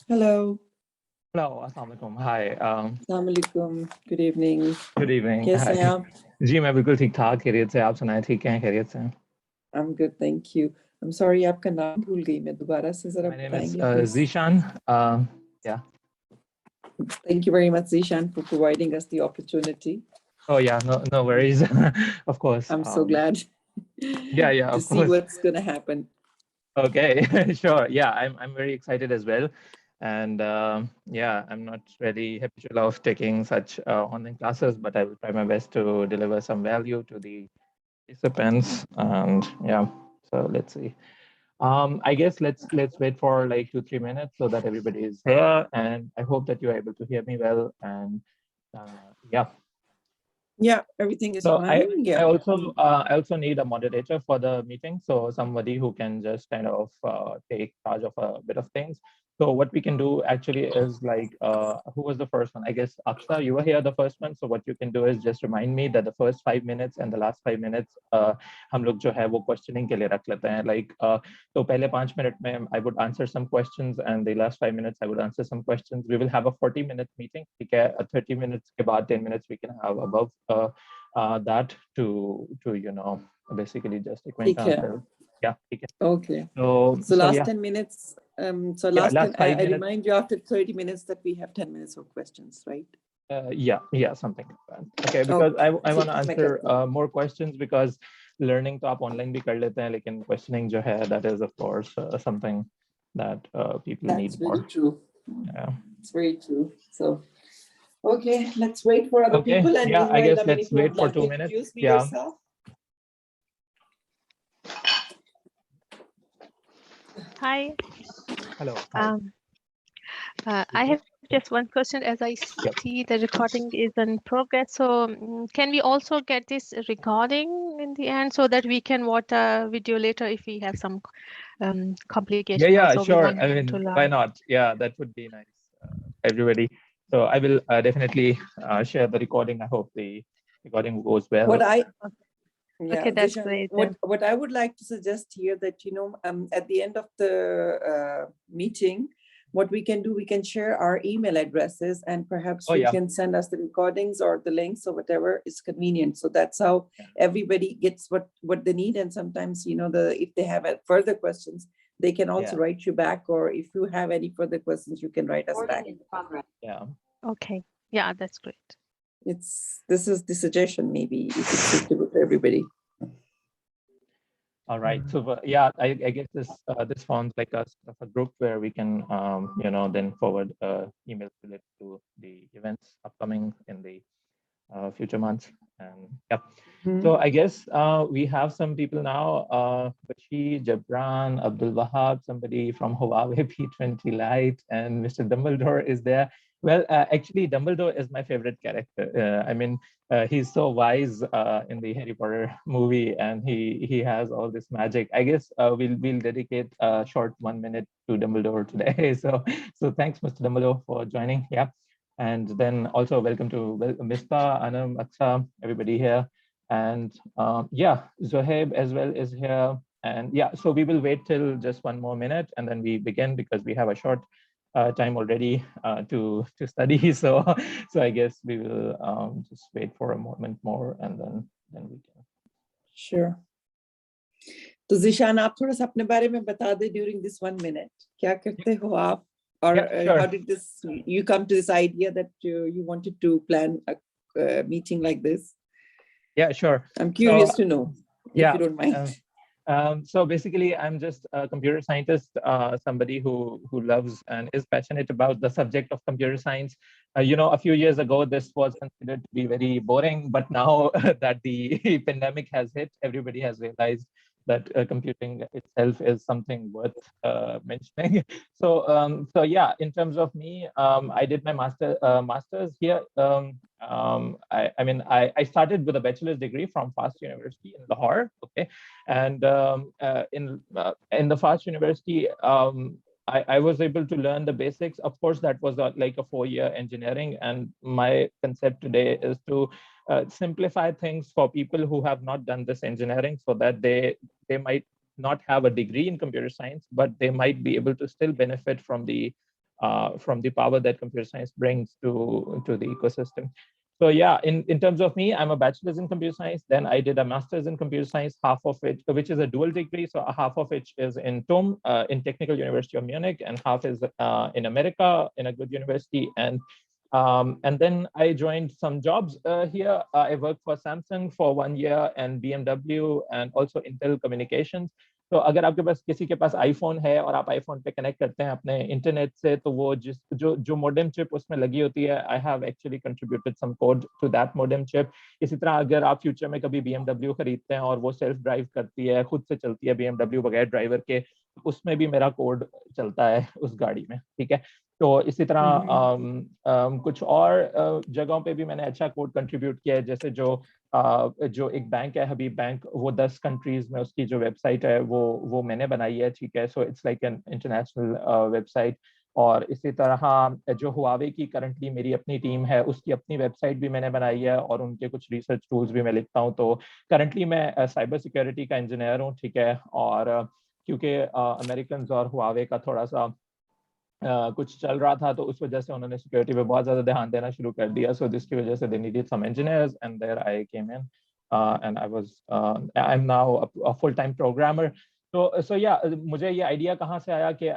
Hello. Hello, Assalamu alaikum. Hi. Assalamu alaikum. Good evening. Good evening. कैसे हैं Hi. आप? जी मैं बिल्कुल ठीक ठाक खैरियत से आप सुनाएं ठीक हैं खैरियत से I'm good, thank you. I'm sorry आपका नाम भूल गई मैं दोबारा से जरा My name is बताएंगे please. Zishan. Yeah. Thank you very much Zishan for providing us the opportunity. Oh yeah, no worries. Of course. I'm so glad Yeah, to of see course. what's gonna happen. Okay, sure. Yeah, I'm very excited as well. And yeah, I'm not really habitual of taking such online classes, but I will try my best to deliver some value to the participants. And yeah, so let's see. I guess let's wait for like 2-3 minutes so that everybody is here, and I hope that you are able to hear me well. And yeah. Yeah, everything is So fine. Yeah. I also need a moderator for the meeting. So somebody who can just kind of take charge of a bit of things. So what we can do actually is like, who was the first one? I guess Aksha, you were here the first one. So what you can do is just remind me that the first 5 minutes and the last 5 minutes, हम लोग जो है वो questioning के लिए रख लेते हैं. Like, तो पहले 5 मिनट में I would answer some questions, and the last 5 minutes I would answer some questions. We will have a 40-minute meeting. ठीक है, 30 minutes के बाद 10 minutes we can have above that to basically just acquaint ourselves. Yeah, okay. So last yeah. 10 minutes. So last 10, 5 I minutes. remind you after 30 minutes that we have 10 minutes of questions, right? Yeah, something like that. Okay, because I want to answer more questions, because learning तो आप online भी कर लेते हैं, लेकिन questioning जो है, that is of course something that people need more. That's very true. Yeah. It's very true. So okay, let's wait for other people. And yeah, I guess Dominic, let's wait for 2 minutes. Yeah. Yourself. Hi. Hello. I have just one question. As I see the recording is in progress, so can we also get this recording in the end so that we can watch a video later if we have some complication? Yeah, also sure. I mean, why not? Yeah, that would be nice, everybody. So I will definitely share the recording. I hope the recording goes well. Okay, that's great. What I would like to suggest here that, at the end of the meeting, what we can do, we can share our email addresses, and perhaps you can send us the recordings or the links or whatever is convenient. So that's how everybody gets what they need. And sometimes, if they have further questions, they can also write you back, or if you have any further questions, you can write us back. Yeah. Okay. Yeah, that's great. This is the suggestion, maybe if it's suitable for everybody. All right. So yeah, I guess this forms like a group where we can then forward emails related to the events upcoming in the future months. And so I guess we have some people now. Bashir, Jabran, Abdul Wahab, somebody from Huawei P20 Lite, and Mr. Dumbledore is there. Well, actually, Dumbledore is my favorite character. I mean, he's so wise in the Harry Potter movie, and he has all this magic. I guess we'll dedicate a short 1 minute to Dumbledore today. So thanks, Mr. Dumbledore, for joining. Yeah. And then also welcome to Misbah, Anam, Aksa, everybody here. And Zohaib as well is here. And yeah, so we will wait till just 1 more minute and then we begin, because we have a short time already to study. So I guess we will just wait for a moment more, and then we can. Sure. तो Zishan, आप थोड़ा सा अपने बारे में बता दे during this 1 minute. क्या करते हो आप? Or how did you come to this idea that you wanted to plan a meeting like this? Yeah, sure. I'm curious to know, if you don't mind. So basically, I'm just a computer scientist, somebody who loves and is passionate about the subject of computer science. A few years ago, this was considered to be very boring, but now that the pandemic has hit, everybody has realized that computing itself is something worth mentioning. So yeah, in terms of me, I did my master's here. I started with a bachelor's degree from FAST University in Lahore. Okay, and in the FAST University, I was able to learn the basics. Of course, that was like a 4-year engineering, and my concept today is to simplify things for people who have not done this engineering, so that they might not have a degree in computer science, but they might be able to still benefit from the power that computer science brings to the ecosystem. So yeah, in terms of me, I'm a bachelor's in computer science. Then I did a master's in computer science, half of which is a dual degree. So half of which is in TUM, in Technical University of Munich, and half is in America in a good university. And then I joined some jobs here. I worked for Samsung for 1 year and BMW and also Intel Communications. तो अगर आपके पास किसी के पास iPhone है और आप iPhone पे connect करते हैं अपने इंटरनेट से, तो वो जो मॉडेम चिप उसमें लगी होती है, I have actually contributed some code to that modem chip. इसी तरह अगर आप फ्यूचर में कभी BMW खरीदते हैं और वो सेल्फ ड्राइव करती है, खुद से चलती है BMW बगैर ड्राइवर के, उसमें भी मेरा कोड चलता है उस गाड़ी में. ठीक है, तो इसी तरह कुछ और जगहों पे भी मैंने अच्छा कोड कंट्रीब्यूट किया है. जैसे जो एक बैंक है हबीब बैंक, वो 10 कंट्रीज में उसकी जो वेबसाइट है वो मैंने बनाई है. ठीक है, so it's like an international website. और इसी तरह जो हुआवे की करंटली मेरी अपनी टीम है, उसकी अपनी वेबसाइट भी मैंने बनाई है और उनके कुछ रिसर्च टूल्स भी मैं लिखता हूँ. तो करंटली मैं साइबर सिक्योरिटी का इंजीनियर हूँ. ठीक है, और क्योंकि अमेरिकन और हुआवे का थोड़ा सा कुछ चल रहा था, तो उस वजह से उन्होंने सिक्योरिटी पे बहुत ज्यादा ध्यान देना शुरू कर दिया. सो जिसकी वजह से they needed some engineers and there I came in and I am now a full time programmer. So yeah, मुझे ये आइडिया कहाँ से आया कि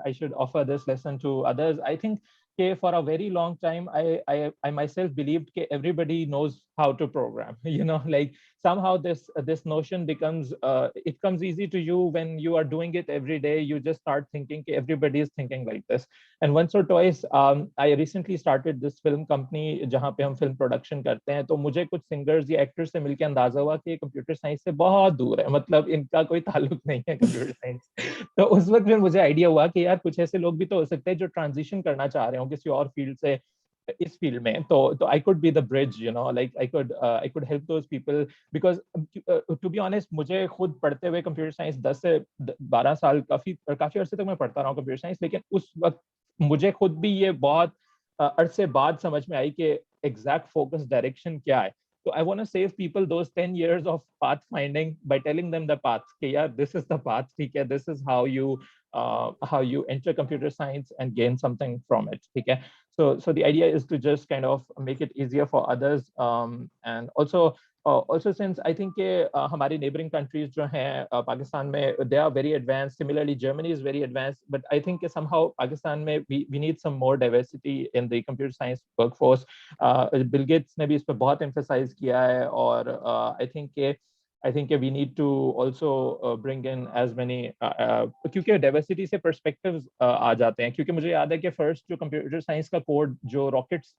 I should offer this lesson to others. I think for a very long time I myself believed that everybody knows how to program. You know, like somehow this notion becomes it comes easy to you when you are doing it every day. You just start thinking that everybody is thinking like this. And once or twice I recently started this film company जहाँ पे हम film production करते हैं. तो मुझे कुछ singers या actors से मिलके अंदाजा हुआ कि computer science से बहुत दूर है, मतलब इनका कोई ताल्लुक नहीं है computer science. तो उस वक्त फिर मुझे आइडिया हुआ कि यार कुछ ऐसे लोग भी तो हो सकते हैं जो ट्रांजिशन करना चाह रहे हो किसी और फील्ड से इस फील्ड में. तो I could be the bridge, you know, like I could help those people. Because to be honest, मुझे खुद पढ़ते हुए कंप्यूटर साइंस 10 से 12 साल काफी अरसे तक मैं पढ़ता रहा हूँ कंप्यूटर साइंस. लेकिन उस वक्त मुझे खुद भी ये बहुत अरसे बाद समझ में आई कि एग्जैक्ट फोकस डायरेक्शन क्या है. So I want to save people those 10 years of path finding by telling them the path. Okay, yeah, this is the path. Okay, this is how you enter computer science and gain something from it. Okay, so the idea is to just kind of make it easier for others, and also since I think हमारी neighboring countries जो हैं पाकिस्तान में, they are very advanced. Similarly, Germany is very advanced, but I think somehow Pakistan में we need some more diversity in the computer science workforce. Bill Gates ने भी इस पर बहुत emphasize किया है, और I think we need to also bring in as many क्योंकि diversity से perspectives आ जाते हैं. क्योंकि मुझे याद है कि first जो computer science का code जो rockets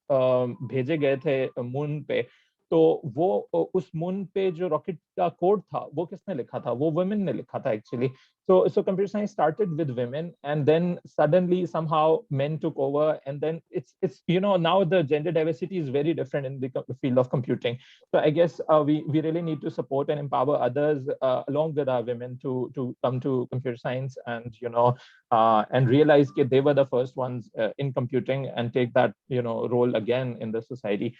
भेजे गए थे मून पे, तो वो उस मून पे जो रॉकेट का कोड था वो किसने लिखा था? वो वुमेन ने लिखा था actually. So computer science started with women, and then suddenly somehow men took over, and then it's you know, now the gender diversity is very different in the field of computing. So I guess we really need to support and empower others along with our women to come to computer science, and you know, and realize that they were the first ones in computing, and take that, you know, role again in the society.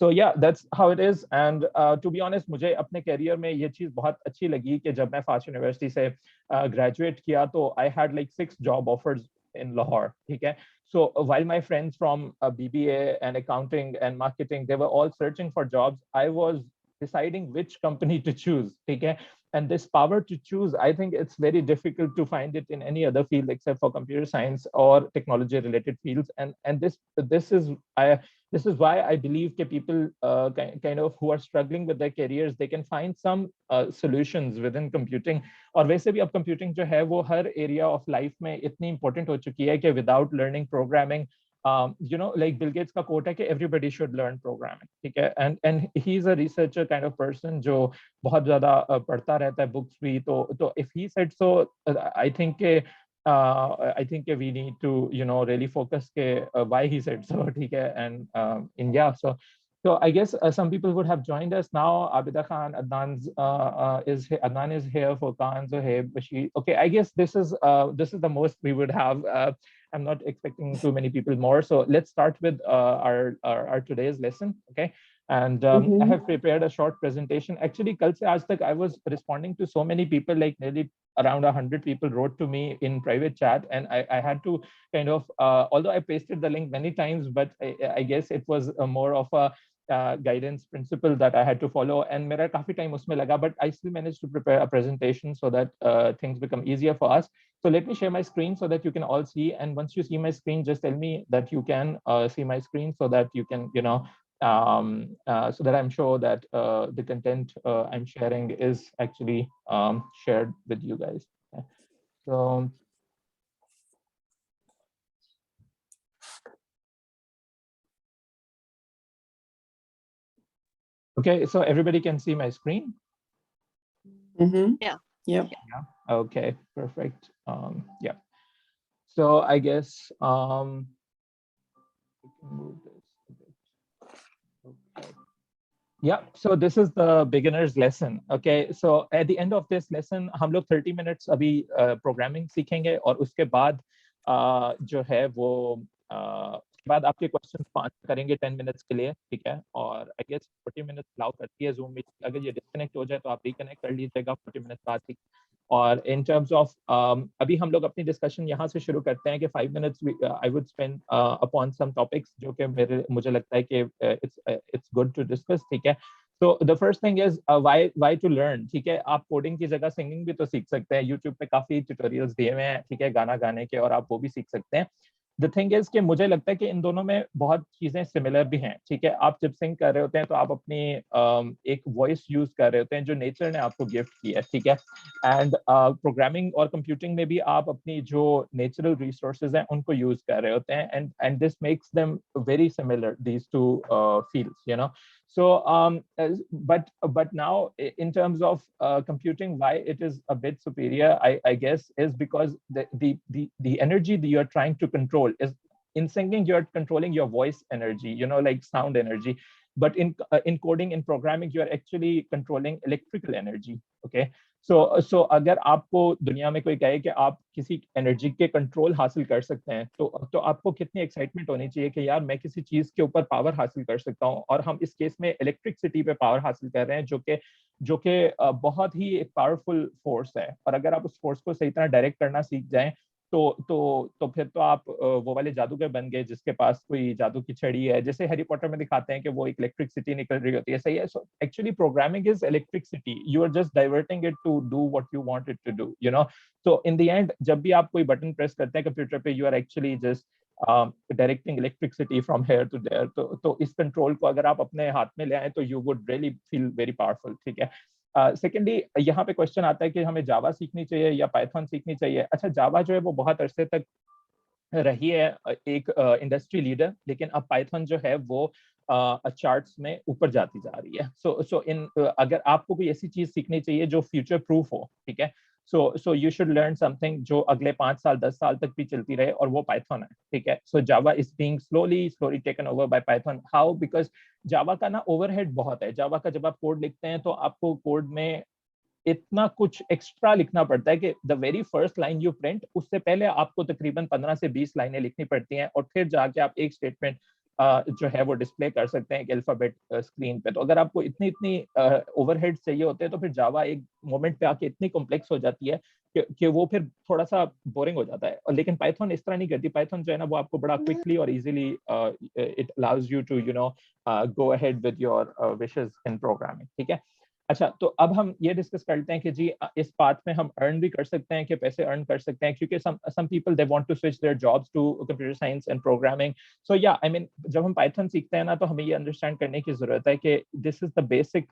So yeah, that's how it is. And to be honest, मुझे अपने career में ये चीज़ बहुत अच्छी लगी कि जब मैं फास्ट यूनिवर्सिटी से ग्रेजुएट किया, तो I had like 6 job offers in Lahore. ठीक है, so while my friends from BBA and accounting and marketing, they were all searching for jobs, I was deciding which company to choose. ठीक है, and this power to choose, I think it's very difficult to find it in any other field except for computer science or technology related fields. And this is why I believe that people kind of who are struggling with their careers, they can find some solutions within computing. और वैसे भी अब computing जो है वो हर area of life में इतनी important हो चुकी है कि without learning programming, you know, like Bill Gates का quote है कि everybody should learn programming. ठीक है, and he's a researcher kind of person जो बहुत ज़्यादा पढ़ता रहता है books भी. तो if he said so, I think we need to, you know, really focus why he said so. ठीक है, and in yeah, so I guess some people would have joined us now. Abida Khan, Adnan is here, Furqan, Zohaib, Bashir. Okay, I guess this is the most we would have. I'm not expecting too many people more. So let's start with our today's lesson. Okay, And I have prepared a short presentation. Actually, kal se aaj tak I was responding to so many people, like nearly around 100 people wrote to me in private chat, and I had to kind of, although I pasted the link many times, but I guess it was more of a guidance principle that I had to follow, and mera kafi time usme laga, but I still managed to prepare a presentation so that things become easier for us. So let me share my screen so that you can all see, and once you see my screen, just tell me that you can see my screen so that you can, you know, so that I'm sure that the content I'm sharing is actually shared with you guys. Okay. So okay, so everybody can see my screen. Yeah. Yep. Yeah. Okay. Perfect. Yeah. So I guess we can move this a bit. Okay. Yeah, so this is the beginner's lesson. Okay, so at the end of this lesson, हम लोग 30 minutes अभी programming सीखेंगे, और उसके बाद जो है वो उसके बाद आपके क्वेश्चन आंसर करेंगे 10 minutes के लिए, ठीक है। और आई गेस 40 minutes अलाउ करती है जूम मीटिंग, अगर ये डिस्कनेक्ट हो जाए तो आप रिकनेक्ट कर लीजिएगा 40 minutes बाद ही। और इन टर्म्स ऑफ अभी हम लोग अपनी डिस्कशन यहाँ से शुरू करते हैं कि 5 minutes I would spend upon some topics जो कि मुझे लगता है कि इट्स गुड टू डिस्कस, ठीक है। तो the first thing is why to learn, ठीक है। आप कोडिंग की जगह सिंगिंग भी तो सीख सकते हैं, यूट्यूब पे काफी ट्यूटोरियल्स दिए हुए हैं, ठीक है, गाना गाने के, और आप वो भी सीख सकते हैं। द थिंग इज कि मुझे लगता है कि इन दोनों में बहुत चीजें सिमिलर भी हैं, ठीक है। आप जब सिंग कर रहे होते हैं तो आप अपनी एक वॉइस यूज कर रहे होते हैं जो नेचर ने आपको गिफ्ट की है, ठीक है। एंड प्रोग्रामिंग और कंप्यूटिंग में भी आप अपनी जो नेचुरल रिसोर्सेज हैं उनको यूज कर रहे होते हैं, and this makes them very similar, these two fields, you know. So, but now in terms of computing, why it is a bit superior, I guess, is because the energy that you are trying to control is in singing, you're controlling your voice energy, you know, like sound energy. But in coding, in programming, you are actually controlling electrical energy. Okay. So अगर आपको दुनिया में कोई कहे कि आप किसी energy के कंट्रोल हासिल कर सकते हैं, तो आपको कितनी एक्साइटमेंट होनी चाहिए कि यार मैं किसी चीज के ऊपर पावर हासिल कर सकता हूँ। और हम इस केस में इलेक्ट्रिसिटी पे पावर हासिल कर रहे हैं, जो कि बहुत ही एक पावरफुल फोर्स है। और अगर आप उस फोर्स को सही तरह डायरेक्ट करना सीख जाएं तो फिर तो आप वो वाले जादूगर बन गए जिसके पास कोई जादू की छड़ी है, जैसे हैरी पॉटर में दिखाते हैं कि वो एक इलेक्ट्रिसिटी निकल रही होती है, सही है। So actually programming is electricity, you are just diverting it to do what you want it to do, you know. So in the end जब भी आप कोई बटन प्रेस करते हैं कंप्यूटर पे, you are actually just directing electricity from here to there. तो इस control को अगर आप अपने हाथ में ले आए तो you would really feel very powerful, ठीक है। सेकेंडली यहाँ पे क्वेश्चन आता है कि हमें जावा सीखनी चाहिए या पाइथन सीखनी चाहिए। अच्छा, जावा जो है वो बहुत अरसे तक रही है एक इंडस्ट्री लीडर, लेकिन अब पाइथन जो है वो चार्ट्स में ऊपर जाती जा रही है। सो अगर आपको कोई ऐसी चीज सीखनी चाहिए जो फ्यूचर प्रूफ हो, ठीक है, so you should learn something जो अगले 5 साल 10 साल तक भी चलती रहे, और वो पाइथन है, ठीक है। So Java is being slowly taken over by Python. How? Because Java का ना ओवरहेड बहुत है। जावा का जब आप कोड लिखते हैं तो आपको कोड में इतना कुछ एक्स्ट्रा लिखना पड़ता है कि the very first line you print, उससे पहले आपको तकरीबन 15 से 20 लाइनें लिखनी पड़ती हैं, और फिर जाके आप एक स्टेटमेंट जो है वो डिस्प्ले कर सकते हैं एक अल्फाबेट स्क्रीन पे। तो अगर आपको इतनी ओवरहेड चाहिए होते हैं तो फिर जावा एक मोमेंट पे आके इतनी कॉम्प्लेक्स हो जाती है कि वो फिर थोड़ा सा बोरिंग हो जाता है। और लेकिन पाइथन इस तरह नहीं करती। पाइथन जो है ना वो आपको बड़ा क्विकली और easily it allows you to you know go ahead with your wishes in programming, ठीक है। अच्छा, तो अब हम ये डिस्कस करते हैं कि जी इस पाथ में हम अर्न भी कर सकते हैं, कि पैसे अर्न कर सकते हैं, क्योंकि some people they want to switch their jobs to computer science and programming. So yeah, I mean जब हम पाइथन सीखते हैं ना तो हमें ये अंडरस्टैंड करने की जरूरत है कि this is the basic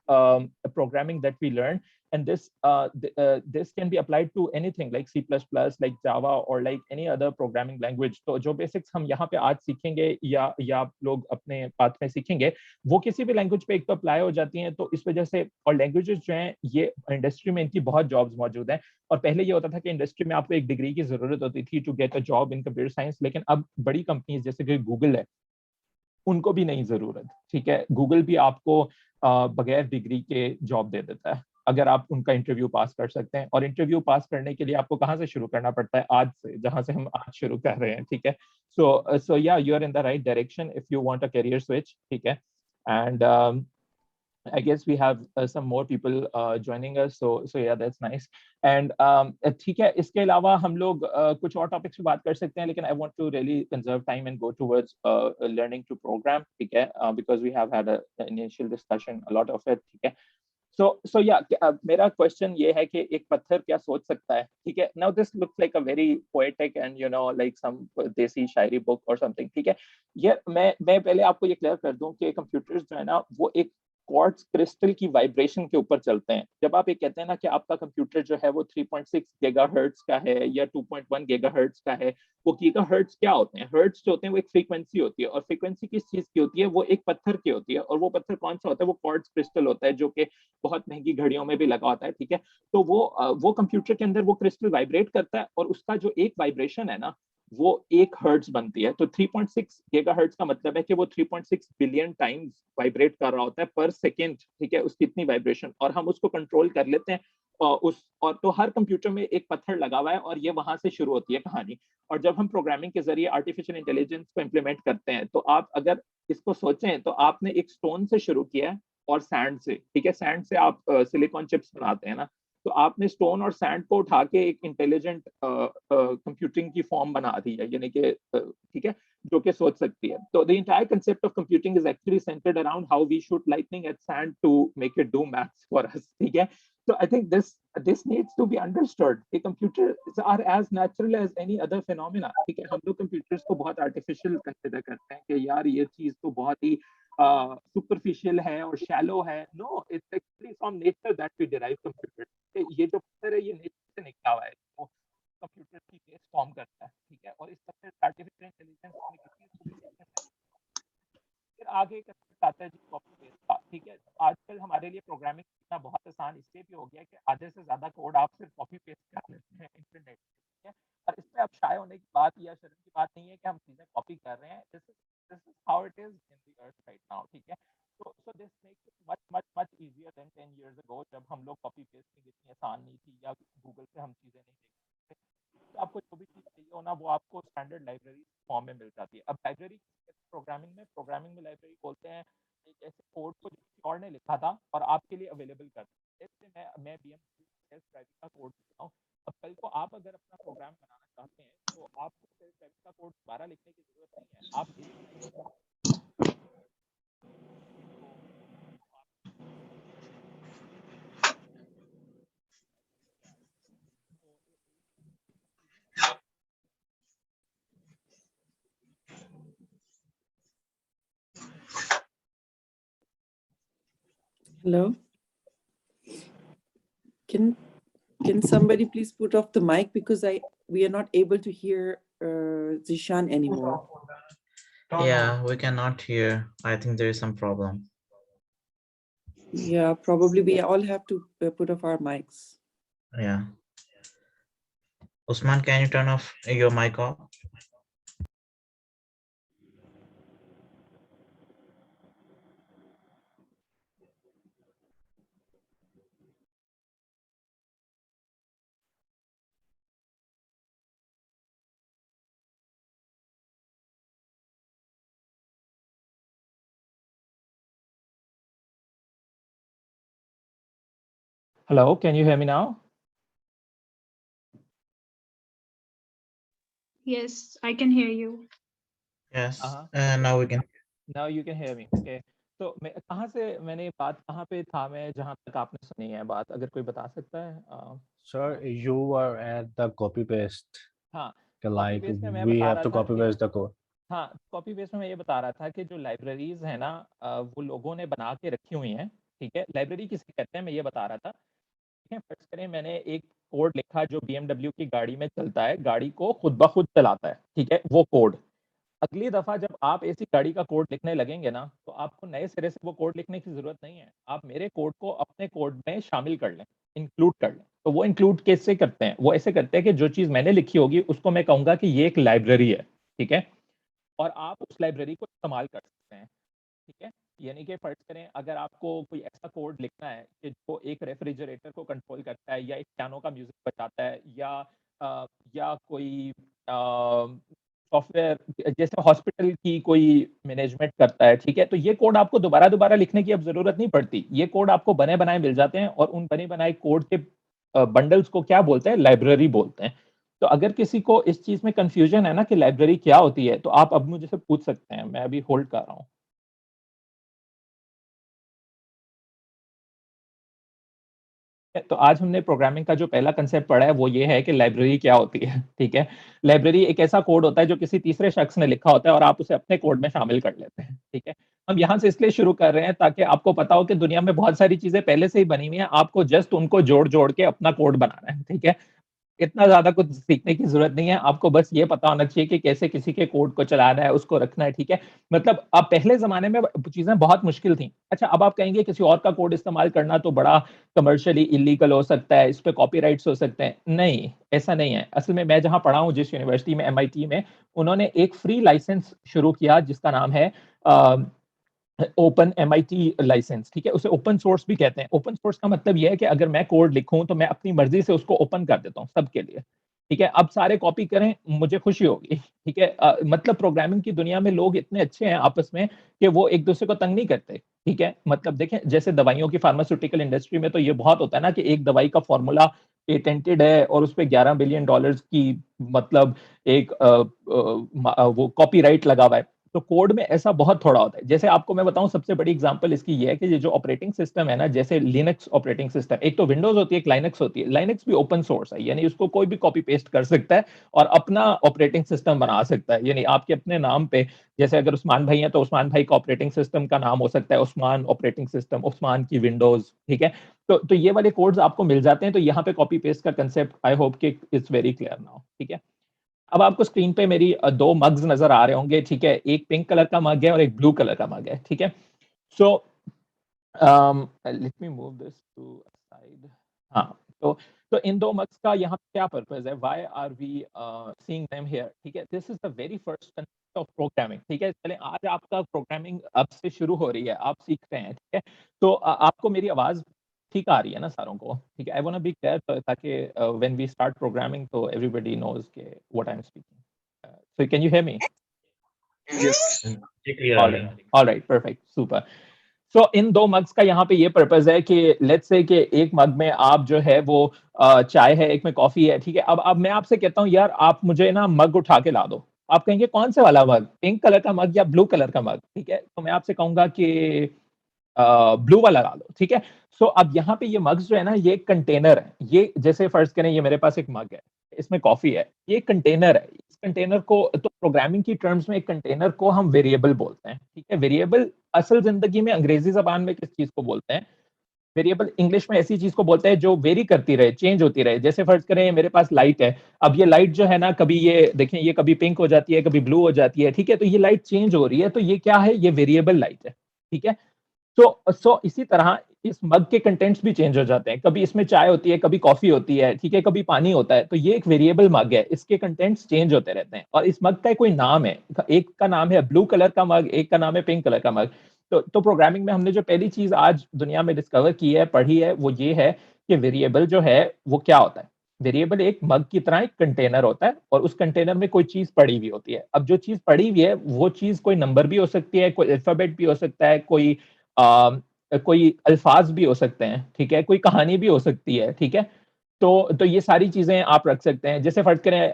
programming that we learn, and this can be applied to anything like C++, like Java, or like any other programming language. तो जो बेसिक्स हम यहाँ पे आज सीखेंगे या आप लोग अपने पाथ में सीखेंगे, वो किसी भी लैंग्वेज पे एक तो अप्लाई हो जाती हैं। तो इस वजह से, और लैंग्वेजेस जो हैं ये इंडस्ट्री में इनकी बहुत जॉब्स मौजूद हैं। और पहले ये होता था कि इंडस्ट्री में आपको एक डिग्री की जरूरत होती थी to get a job in computer science, लेकिन अब बड़ी कंपनीज जैसे कि गूगल है, उनको भी नहीं जरूरत, ठीक है। गूगल भी आपको बगैर डिग्री के जॉब दे देता है अगर आप उनका इंटरव्यू पास कर सकते हैं। और इंटरव्यू पास करने के लिए आपको कहाँ से शुरू करना पड़ता है? आज से, जहां से हम आज शुरू कर रहे हैं, ठीक है। सो या you are in the right direction if you want a career switch, ठीक है। And I guess we have some more people joining us, so yeah, that's nice. And ठीक है, इसके अलावा हम लोग कुछ और टॉपिक्स पे बात कर सकते हैं, लेकिन I want to really conserve time and go towards learning to program, ठीक है, because we have had an initial discussion, a lot of it, ठीक है. So yeah, मेरा क्वेश्चन ये है कि एक पत्थर क्या सोच सकता है, ठीक है. Now this looks like a very poetic and you know like some देसी शायरी book or something, ठीक है. ये मैं पहले आपको ये क्लियर कर दूं कि कंप्यूटर्स जो है ना वो एक क्वार्ट्ज क्रिस्टल की वाइब्रेशन के ऊपर चलते हैं. जब आप ये कहते हैं ना कि आपका कंप्यूटर जो है वो 3.6 गीगाहर्ट्ज का है या 2.1 गीगाहर्ट्ज का है, वो गीगाहर्ट्ज क्या होते हैं? हर्ट्ज जो होते हैं वो एक फ्रीक्वेंसी होती है, और फ्रीक्वेंसी किस चीज की होती है? वो एक पत्थर की होती है, और वो पत्थर कौन सा होता है? वो क्वार्ट्ज क्रिस्टल होता है, जो कि बहुत महंगी घड़ियों में भी लगा होता है, ठीक है. तो वो कंप्यूटर के अंदर वो क्रिस्टल वाइब्रेट करता है, और उसका जो एक वाइब्रेशन है ना वो 1 हर्ट्ज बनती है. तो 3.6 गीगाहर्ट्ज का मतलब है कि वो 3.6 बिलियन टाइम्स वाइब्रेट कर रहा होता है पर सेकेंड, ठीक है, उसकी इतनी वाइब्रेशन, और हम उसको कंट्रोल कर लेते हैं. और तो हर कंप्यूटर में एक पत्थर लगा हुआ है, और ये वहां से शुरू होती है कहानी. और जब हम प्रोग्रामिंग के जरिए आर्टिफिशियल इंटेलिजेंस को इम्प्लीमेंट करते हैं, तो आप अगर इसको सोचें तो आपने एक स्टोन से शुरू किया है और सैंड से, ठीक है. सैंड से आप सिलिकॉन चिप्स बनाते हैं ना, तो आपने स्टोन और सैंड को उठा के एक इंटेलिजेंट कंप्यूटिंग की फॉर्म बना दी है, यानी कि ठीक है, जो कि सोच सकती है. तो the entire concept of computing is actually centered around how we shoot lightning at sand to make it do maths for us, ठीक है. So I think this needs to be understood. कि computers are as natural as any other phenomena. ठीक है, हम लोग computers को बहुत artificial consider करते हैं कि यार ये चीज तो बहुत ही superficial है और shallow है. No, it's actually from nature that we derive computers. ये जो पत्थर है ये nature से निकला हुआ है, वो कंप्यूटर की बेस फॉर्म करता है, ठीक है. और इस तरह से आर्टिफिशियल इंटेलिजेंस में किसी फिर आगे आता है जी कॉपी पेस्ट का, ठीक है. आजकल हमारे लिए प्रोग्रामिंग करना बहुत आसान इसलिए भी हो गया कि आधे से ज्यादा कोड आप सिर्फ कॉपी पेस्ट कर लेते हैं इंटरनेट, ठीक है. और इसमें अब शाये होने की बात या शर्म की बात नहीं है कि हम चीजें कॉपी कर रहे हैं. This is how it is in the earth right now, ठीक है. So this makes it much easier than 10 years ago, जब हम लोग कॉपी पेस्टिंग इतनी आसान नहीं थी, या गूगल से हम चीजें नहीं देख सकते. तो आपको जो भी चीज चाहिए हो ना वो आपको स्टैंडर्ड लाइब्रेरी फॉर्म में मिल जाती है. अब लाइब्रेरी प्रोग्रामिंग में लाइब्रेरी बोलते हैं एक ऐसे कोड को किसी और ने लिखा था और आपके लिए अवेलेबल कर दिया. जैसे मैं BMW सेल्फ ड्राइविंग का कोड लिखता हूँ. अब कल को आप अगर अपना प्रोग्राम बनाना चाहते हैं तो आपको सेल्फ ड्राइविंग का कोड दोबारा लिखने की जरूरत नहीं है. आप Hello. Can somebody please put off the mic, because we are not able to hear Zishan anymore. Yeah, we cannot hear. I think there is some problem. Yeah, probably we all have to put off our mics. Yeah. Usman, can you turn off your mic off? Hello, can you hear me now? Yes, I can hear you. Yes, now we can. Now you can hear me. Okay. तो मैं मैंने बात कहाँ पे था मैं, जहाँ तक आपने सुनी है बात, अगर कोई बता सकता है? Sir, you were at the copy paste. हाँ, like paste में मैं we बता have रहा to था copy कि- paste the code. हाँ, कॉपी पेस्ट में मैं ये बता रहा था कि जो लाइब्रेरीज है ना वो लोगों ने बना के रखी हुई हैं, ठीक है. लाइब्रेरी किसे कहते हैं मैं ये बता रहा था, ठीक है. फर्ज करें मैंने एक कोड लिखा जो BMW की गाड़ी में चलता है, गाड़ी को खुद ब खुद चलाता है, ठीक है. वो कोड अगली दफा जब आप ऐसी गाड़ी का कोड लिखने लगेंगे ना, तो आपको नए सिरे से वो कोड लिखने की जरूरत नहीं है. आप मेरे कोड को अपने कोड में शामिल कर लें, इंक्लूड कर लें. तो वो इंक्लूड कैसे करते हैं? वो ऐसे करते हैं कि जो चीज मैंने लिखी होगी उसको मैं कहूंगा कि ये एक लाइब्रेरी है, ठीक है, और आप उस लाइब्रेरी को इस्तेमाल कर सकते हैं, ठीक है. यानी कि फर्ज करें अगर आपको कोई ऐसा कोड लिखना है कि जो एक रेफ्रिजरेटर को कंट्रोल करता है, या एक पियानो का म्यूजिक बजाता है, या कोई सॉफ्टवेयर जैसे हॉस्पिटल की कोई मैनेजमेंट करता है, ठीक है, तो ये कोड आपको दोबारा दोबारा लिखने की अब जरूरत नहीं पड़ती, ये कोड आपको बने बनाए मिल जाते हैं, और उन बने बनाए कोड के बंडल्स को क्या बोलते हैं, लाइब्रेरी बोलते हैं। तो अगर किसी को इस चीज में कंफ्यूजन है ना कि लाइब्रेरी क्या होती है, तो आप अब मुझे से पूछ सकते हैं, मैं अभी होल्ड कर रहा हूँ। तो आज हमने प्रोग्रामिंग का जो पहला कंसेप्ट पढ़ा है वो ये है कि लाइब्रेरी क्या होती है, ठीक है। लाइब्रेरी एक ऐसा कोड होता है जो किसी तीसरे शख्स ने लिखा होता है और आप उसे अपने कोड में शामिल कर लेते हैं, ठीक है। हम यहाँ से इसलिए शुरू कर रहे हैं ताकि आपको पता हो कि दुनिया में बहुत सारी चीजें पहले से ही बनी हुई हैं, आपको जस्ट उनको जोड़ जोड़ के अपना कोड बनाना है, ठीक है। इतना ज्यादा कुछ सीखने की जरूरत नहीं है, आपको बस ये पता होना चाहिए कि कैसे किसी के कोड को चलाना है, उसको रखना है, ठीक है। मतलब अब पहले जमाने में चीजें बहुत मुश्किल थी। अच्छा, अब आप कहेंगे किसी और का कोड इस्तेमाल करना तो बड़ा कमर्शियली इलीगल हो सकता है, इस पे कॉपीराइट्स हो सकते हैं। नहीं, ऐसा नहीं है। असल में मैं जहां पढ़ा हूँ, जिस यूनिवर्सिटी में, MIT में, उन्होंने एक फ्री लाइसेंस शुरू किया जिसका नाम है ओपन MIT लाइसेंस, ठीक है। उसे ओपन सोर्स भी कहते हैं। ओपन सोर्स का मतलब यह है कि अगर मैं कोड लिखूं तो मैं अपनी मर्जी से उसको ओपन कर देता हूं सबके लिए, ठीक है। अब सारे कॉपी करें, मुझे खुशी होगी, ठीक है। मतलब प्रोग्रामिंग की दुनिया में लोग इतने अच्छे हैं आपस में कि वो एक दूसरे को तंग नहीं करते, ठीक है। मतलब देखें, जैसे दवाइयों की फार्मास्यूटिकल इंडस्ट्री में तो ये बहुत होता है ना कि एक दवाई का फॉर्मूला पेटेंटेड है और उस पर $11 बिलियन की मतलब एक वो कॉपीराइट लगा हुआ है। तो कोड में ऐसा बहुत थोड़ा होता है। जैसे आपको मैं बताऊं, सबसे बड़ी एग्जांपल इसकी ये है कि ये जो ऑपरेटिंग सिस्टम है ना, जैसे लिनक्स ऑपरेटिंग सिस्टम, एक तो विंडोज होती है, एक लाइनक्स होती है। लाइनक्स भी ओपन सोर्स है, यानी उसको कोई भी कॉपी पेस्ट कर सकता है और अपना ऑपरेटिंग सिस्टम बना सकता है, यानी आपके अपने नाम पे। जैसे अगर उस्मान भाई हैं तो उस्मान भाई का ऑपरेटिंग सिस्टम का नाम हो सकता है उस्मान ऑपरेटिंग सिस्टम, उस्मान की विंडोज, ठीक है। तो ये वाले कोड्स आपको मिल जाते हैं। तो यहाँ पे कॉपी पेस्ट का कंसेप्ट आई होप कि इट्स वेरी क्लियर नाउ, ठीक है। अब आपको स्क्रीन पे मेरी दो मग्स नजर आ रहे होंगे, ठीक है। एक पिंक कलर का मग है और एक ब्लू कलर का मग है, ठीक है। So let me move this to side. हाँ, तो इन दो मग्स का यहाँ पे क्या पर्पस है, why are we seeing them here, ठीक है। This is the very first concept of programming, ठीक है। चले, आज आपका प्रोग्रामिंग अब से शुरू हो रही है, आप सीख रहे हैं, ठीक है। तो आपको मेरी आवाज ठीक आ रही है ना सारों को, ठीक है। I want to be clear ताकि व्हेन वी स्टार्ट प्रोग्रामिंग तो एवरीबॉडी नोज के what I am speaking. So can you hear me? All right, perfect, super. So इन दो मग्स का यहाँ पे ये पर्पस है कि लेट्स से कि एक मग में आप जो है वो चाय है, एक में कॉफी है, ठीक है। अब मैं आपसे कहता हूँ यार आप मुझे ना मग उठा के ला दो, आप कहेंगे कौन से वाला मग, पिंक कलर का मग या ब्लू कलर का मग, ठीक है। तो मैं आपसे कहूंगा कि ब्लू वाला ला लो, ठीक है। सो अब यहाँ पे ये मग्स जो है ना, ये एक कंटेनर है। ये जैसे फर्ज करें ये मेरे पास एक मग है, इसमें कॉफी है, ये एक कंटेनर है। इस कंटेनर को तो प्रोग्रामिंग की टर्म्स में एक कंटेनर को हम वेरिएबल बोलते हैं, ठीक है। वेरिएबल असल जिंदगी में अंग्रेजी जबान में किस चीज को बोलते हैं, वेरिएबल इंग्लिश में ऐसी चीज को बोलते हैं जो वेरी करती रहे, चेंज होती रहे। जैसे फर्ज करें मेरे पास लाइट है, अब ये लाइट जो है ना, कभी ये देखें, ये कभी पिंक हो जाती है, कभी ब्लू हो जाती है, ठीक है। तो ये लाइट चेंज हो रही है, तो ये क्या है, ये वेरिएबल लाइट है, ठीक है। सो इसी तरह इस मग के कंटेंट्स भी चेंज हो जाते हैं, कभी इसमें चाय होती है, कभी कॉफी होती है, ठीक है, कभी पानी होता है। तो ये एक वेरिएबल मग है, इसके कंटेंट्स चेंज होते रहते हैं और इस मग का कोई नाम है। एक का नाम है ब्लू कलर का मग, एक का नाम है पिंक कलर का मग। तो प्रोग्रामिंग में हमने जो पहली चीज आज दुनिया में डिस्कवर की है, पढ़ी है, वो ये है कि वेरिएबल जो है वो क्या होता है। वेरिएबल एक मग की तरह एक कंटेनर होता है और उस कंटेनर में कोई चीज पड़ी हुई होती है। अब जो चीज पड़ी हुई है वो चीज कोई नंबर भी हो सकती है, कोई अल्फाबेट भी हो सकता है, कोई अल्फाज भी हो सकते हैं, ठीक है, कोई कहानी भी हो सकती है, ठीक है। तो ये सारी चीजें आप रख सकते हैं। जैसे फर्ज करें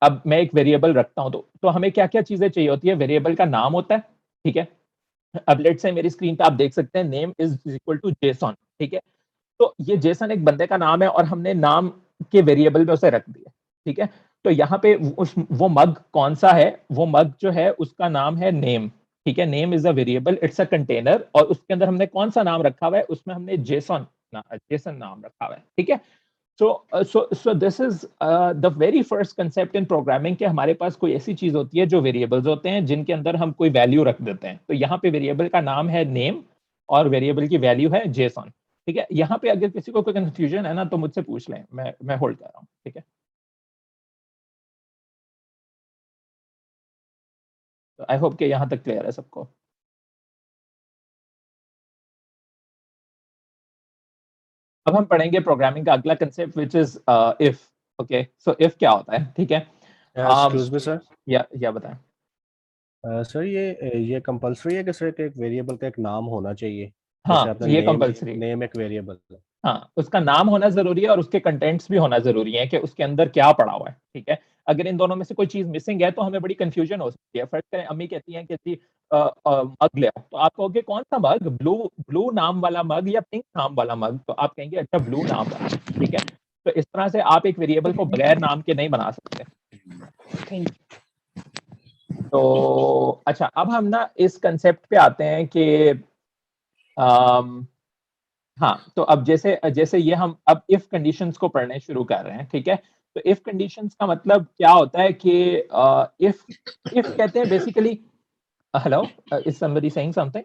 अब मैं एक वेरिएबल रखता हूं तो हमें क्या क्या चीजें चाहिए होती है। वेरिएबल का नाम होता है, ठीक है। अब लेट से मेरी स्क्रीन पे आप देख सकते हैं name is equal to Jason, ठीक है। तो ये जेसन एक बंदे का नाम है और हमने नाम के वेरिएबल में उसे रख दिया, ठीक है। तो यहाँ पे वो मग कौन सा है, वो मग जो है उसका नाम है नेम, ठीक है। Name is a variable, it's a container, और उसके अंदर हमने कौन सा नाम रखा हुआ है, उसमें हमने जेसन नाम रखा हुआ है, ठीक है। So this is the very first concept in programming कि हमारे पास कोई ऐसी चीज होती है जो वेरिएबल्स होते हैं जिनके अंदर हम कोई वैल्यू रख देते हैं। तो यहाँ पे वेरिएबल का नाम है नेम और वेरिएबल की वैल्यू है जेसन, ठीक है। यहाँ पे अगर किसी को कोई कंफ्यूजन है ना तो मुझसे पूछ लें, मैं होल्ड कर रहा हूँ, ठीक है। तो आई होप कि यहाँ तक क्लियर है सबको। अब हम पढ़ेंगे प्रोग्रामिंग का अगला concept which is if. Okay, so if क्या होता है, ठीक है। एक्सक्यूज मी सर, या बताएं। सर ये कंपलसरी है कि सिर्फ एक वेरिएबल का एक नाम होना चाहिए? हाँ, जैसे आपने ये नेम कंपलसरी। नेम एक वेरिएबल है। हाँ, उसका नाम होना जरूरी है और उसके कंटेंट्स भी होना जरूरी है कि उसके अंदर क्या पड़ा हुआ है। ठीक है, अगर इन दोनों में से कोई चीज मिसिंग है तो हमें बड़ी कंफ्यूजन हो सकती है। फर्स्ट करें, अम्मी कहती हैं कि जी मग ले आओ, तो आप कहोगे कौन सा मग, ब्लू ब्लू नाम वाला मग या पिंक नाम वाला मग? तो आप कहेंगे अच्छा ब्लू नाम वाला। ठीक है, तो इस तरह से आप एक वेरिएबल को बगैर नाम के नहीं बना सकते। तो अच्छा, अब हम ना इस कंसेप्ट पे आते हैं कि हाँ, तो अब जैसे जैसे ये हम अब इफ कंडीशंस को पढ़ने शुरू कर रहे हैं। ठीक है, तो इफ कंडीशंस का मतलब क्या होता है कि इफ इफ कहते हैं basically, hello, is somebody saying something?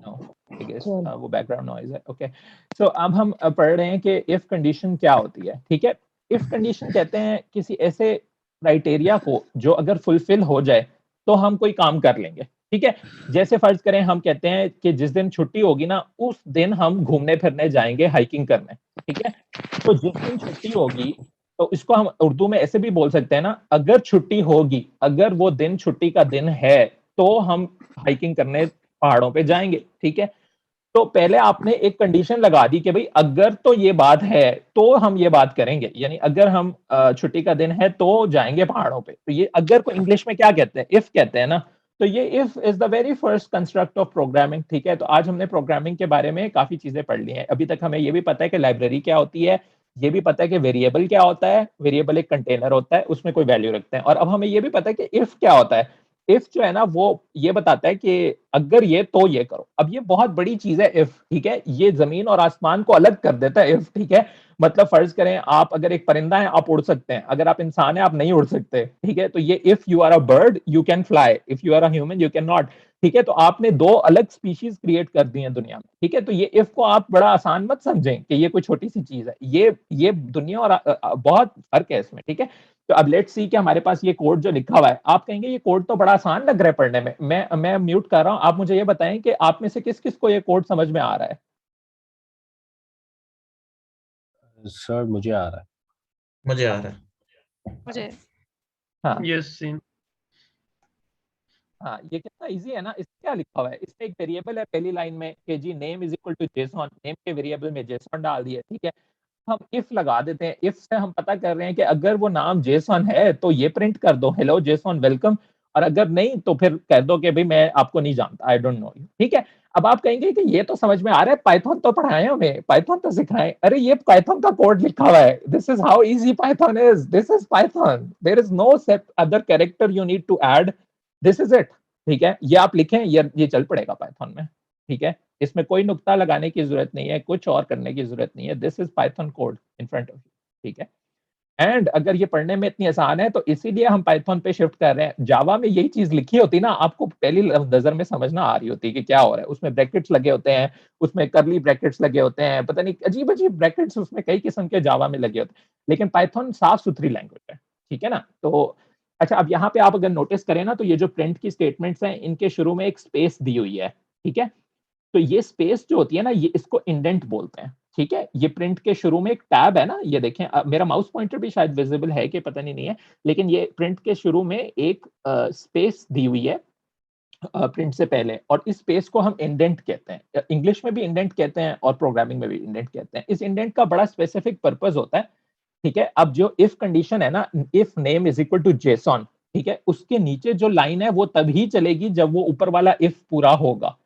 No, I guess वो बैकग्राउंड नॉइज है। ओके, सो अब हम पढ़ रहे हैं कि इफ कंडीशन क्या होती है। ठीक है, इफ कंडीशन कहते हैं किसी ऐसे क्राइटेरिया को जो अगर फुलफिल हो जाए तो हम कोई काम कर लेंगे। ठीक है, जैसे फर्ज करें हम कहते हैं कि जिस दिन छुट्टी होगी ना उस दिन हम घूमने फिरने जाएंगे, हाइकिंग करने। ठीक है, तो जिस दिन छुट्टी होगी, तो इसको हम उर्दू में ऐसे भी बोल सकते हैं ना, अगर छुट्टी होगी, अगर वो दिन छुट्टी का दिन है तो हम हाइकिंग करने पहाड़ों पे जाएंगे। ठीक है, तो पहले आपने एक कंडीशन लगा दी कि भाई अगर तो ये बात है तो हम ये बात करेंगे, यानी अगर हम छुट्टी का दिन है तो जाएंगे पहाड़ों पे। तो ये अगर को इंग्लिश में क्या कहते हैं? इफ कहते हैं ना। तो ये if is the very first construct of programming. ठीक है, तो आज हमने प्रोग्रामिंग के बारे में काफी चीजें पढ़ ली हैं। अभी तक हमें ये भी पता है कि लाइब्रेरी क्या होती है, ये भी पता है कि वेरिएबल क्या होता है। वेरिएबल एक कंटेनर होता है, उसमें कोई वैल्यू रखते हैं। और अब हमें ये भी पता है कि इफ क्या होता है। इफ जो है ना वो ये बताता है कि अगर ये तो ये करो। अब ये बहुत बड़ी चीज है इफ। ठीक है, ये जमीन और आसमान को अलग कर देता है इफ। ठीक है, मतलब फर्ज करें आप अगर एक परिंदा है आप उड़ सकते हैं, अगर आप इंसान है आप नहीं उड़ सकते। ठीक है, तो ये if you are a bird you can fly, if you are a human you can not. ठीक है, तो आपने दो अलग स्पीशीज क्रिएट कर दी है दुनिया में। ठीक है, तो ये इफ को आप बड़ा आसान मत समझें कि ये कोई छोटी सी चीज है। ये दुनिया और बहुत फर्क है इसमें। ठीक है, तो अब लेट्स सी कि हमारे पास ये कोड जो लिखा हुआ है, आप कहेंगे ये कोड तो बड़ा आसान लग रहा है पढ़ने में। मैं म्यूट कर रहा हूं, आप मुझे ये बताएं कि आप में से किस किस को ये कोड समझ में आ रहा है? सर मुझे आ रहा है। मुझे आ रहा है। मुझे हाँ यस सीन। हाँ, ये कितना इजी है ना। इसमें क्या लिखा हुआ है, इसमें एक वेरिएबल है पहली लाइन में कि जी name is equal to Jason, name के वेरिएबल में जेसॉन डाल दिया। ठीक है, हम इफ लगा देते हैं। इफ से हम पता कर रहे हैं कि अगर वो नाम जेसन है तो ये प्रिंट कर दो, हेलो जेसन वेलकम। और अगर नहीं तो फिर कह दो कि भाई मैं आपको नहीं जानता, आई डोंट नो यू। ठीक है, अब आप कहेंगे कि ये तो समझ में आ रहा है, पाइथन तो पढ़ाए हमें, पाइथन तो सिखाएं। अरे ये पाइथन का कोड लिखा हुआ है, this is how easy Python is, this is Python, there is no set other character you need to add, this is it. ठीक है, ये आप लिखें, ये चल पड़ेगा पाइथन में। ठीक है, इसमें कोई नुक्ता लगाने की जरूरत नहीं है, कुछ और करने की जरूरत नहीं है, this is Python code in front of you. ठीक है, एंड अगर ये पढ़ने में इतनी आसान है तो इसीलिए हम पाइथन पे शिफ्ट कर रहे हैं। जावा में यही चीज लिखी होती ना, आपको पहली नजर में समझना आ रही होती कि क्या हो रहा है। उसमें ब्रैकेट्स लगे होते हैं, उसमें करली ब्रैकेट्स लगे होते हैं, पता नहीं अजीब अजीब ब्रैकेट्स उसमें कई किस्म के जावा में लगे होते हैं। लेकिन पाइथन साफ सुथरी लैंग्वेज है। ठीक है ना, तो अच्छा, अब यहाँ पे आप अगर नोटिस करें ना तो ये जो प्रिंट की स्टेटमेंट्स हैं इनके शुरू में एक स्पेस दी हुई है। ठीक है, तो ये स्पेस जो होती है ना, ये इसको इंडेंट बोलते हैं। ठीक है, ये प्रिंट के शुरू में एक टैब है ना, ये देखें, मेरा माउस पॉइंटर भी शायद विजिबल है कि पता नहीं है, लेकिन ये प्रिंट के शुरू में एक स्पेस दी हुई है प्रिंट से पहले, और इस स्पेस को हम इंडेंट कहते हैं। इंग्लिश में भी इंडेंट कहते हैं और प्रोग्रामिंग में भी इंडेंट कहते हैं। इस इंडेंट का बड़ा स्पेसिफिक पर्पज होता है। ठीक है, अब जो इफ कंडीशन है ना, if name is equal to Jason, ठीक है, उसके नीचे जो लाइन है वो तभी चलेगी जब वो ऊपर वाला इफ पूरा होगा।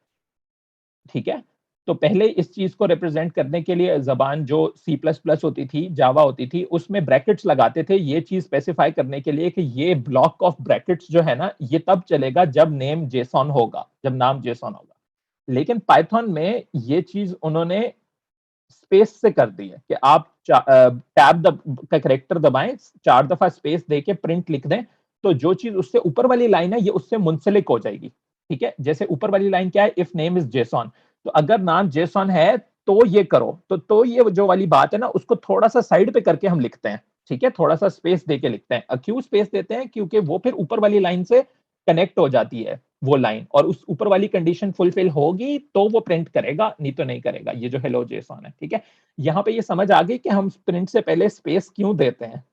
ठीक है, तो पहले इस चीज को रिप्रेजेंट करने के लिए जबान जो C++ होती थी, जावा होती थी, उसमें ब्रैकेट्स लगाते थे ये चीज स्पेसिफाई करने के लिए कि ये ब्लॉक ऑफ ब्रैकेट्स जो है ना ये तब चलेगा जब नेम जेसन होगा, जब नाम जेसन होगा। लेकिन पाइथन में ये चीज उन्होंने स्पेस से कर दी है कि आप टैब का करेक्टर दबाएं, 4 दफा स्पेस देके प्रिंट लिख दें, तो जो चीज उससे ऊपर वाली लाइन है ये उससे मुंसलिक हो जाएगी। ठीक है, जैसे ऊपर वाली लाइन क्या है, इफ नेम इज जेसन, तो अगर नाम जेसन है तो ये करो, तो ये जो वाली बात है ना उसको थोड़ा सा साइड पे करके हम लिखते हैं। ठीक है, थोड़ा सा स्पेस देके लिखते हैं। क्यों स्पेस देते हैं? क्योंकि वो फिर ऊपर वाली लाइन से कनेक्ट हो जाती है वो लाइन, और उस ऊपर वाली कंडीशन फुलफिल होगी तो वो प्रिंट करेगा, नहीं तो नहीं करेगा, ये जो हेलो जेसन है। ठीक है, यहाँ पे ये समझ आ गई कि हम प्रिंट से पहले स्पेस क्यों देते हैं।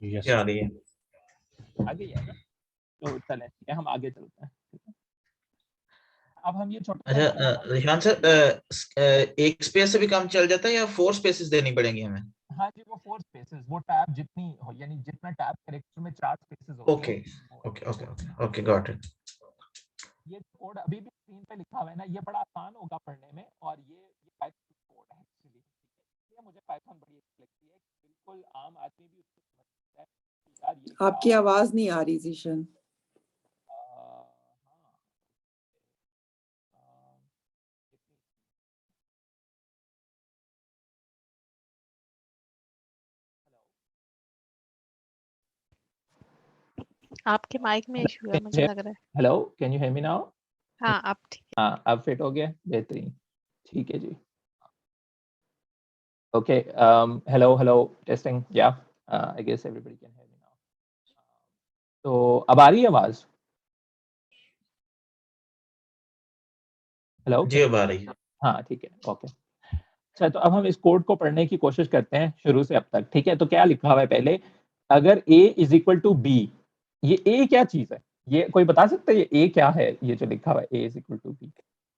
यस क्या आ रही है? आगे है ना? तो चलें ठीक है, हम आगे चलते हैं। ठीक है, अब हम ये छोटा सा अच्छा रिशान सर, एक स्पेस से भी काम चल जाता है या 4 स्पेसेस देनी पड़ेंगी हमें? हाँ जी, वो 4 स्पेसेस, वो टैब जितनी हो, यानी जितना टैब कैरेक्टर में 4 स्पेसेस होती ओके हैं okay okay okay okay, got it. ये कोड अभी भी स्क्रीन पे लिखा हुआ है ना, ये बड़ा आसान होगा पढ़ने में, और ये पाइथन कोड है एक्चुअली। ये मुझे पाइथन बड़ी अच्छी लगती है, बिल्कुल आम आदमी भी उसको समझ सकता है कि यार ये क्या आपकी आवाज नहीं आ रही जीशन। हाँ, आपके माइक में इशू है मुझे लग रहा है। Hello, can you hear me now? हाँ अब ठीक है। हाँ, अब फिट हो गया, बेहतरीन। ठीक है जी। Okay, hello testing, yeah I guess everybody can hear me now. तो अब आ रही है आवाज? हेलो, जी अब आ रही है। हाँ ठीक है, ओके। अच्छा, तो अब हम इस कोड को पढ़ने की कोशिश करते हैं शुरू से अब तक। ठीक है, तो क्या लिखा हुआ है पहले, अगर a is equal to b, ये a क्या चीज है? ये कोई बता सकता है ये a क्या है? ये जो लिखा हुआ है a is equal to b,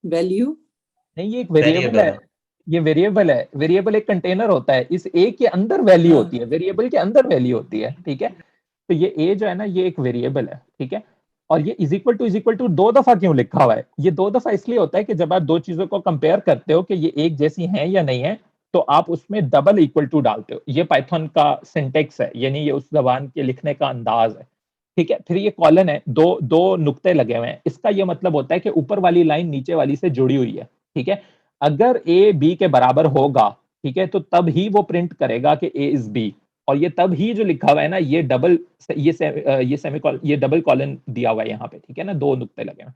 value. नहीं ये एक वेरिएबल वेरिएबल है। है। ये वेरिएबल है, वेरिएबल एक कंटेनर होता है, इस a के अंदर वैल्यू हाँ होती है, वेरिएबल के अंदर वैल्यू होती है। ठीक है, तो ये a जो है ना, ये एक वेरिएबल है। ठीक है, और ये इज इक्वल टू 2 दफा क्यों लिखा हुआ है? ये 2 दफा इसलिए होता है कि जब आप दो चीजों को कंपेयर करते हो कि ये एक जैसी हैं या नहीं है, तो आप उसमें डबल इक्वल टू डालते हो। ये पाइथन का सिंटेक्स है, यानी ये उस जबान के लिखने का अंदाज है। ठीक है, फिर ये कॉलन है, दो दो नुक्ते लगे हुए हैं, इसका ये मतलब होता है कि ऊपर वाली लाइन नीचे वाली से जुड़ी हुई है। ठीक है, अगर ए बी के बराबर होगा, ठीक है, तो तब ही वो प्रिंट करेगा कि ए इज बी। और ये तब ही जो लिखा हुआ है ना, ये डबल ये सेमीकोलन, ये डबल कॉलन दिया हुआ है यहाँ पे। ठीक है ना, दो नुक्ते लगे हैं।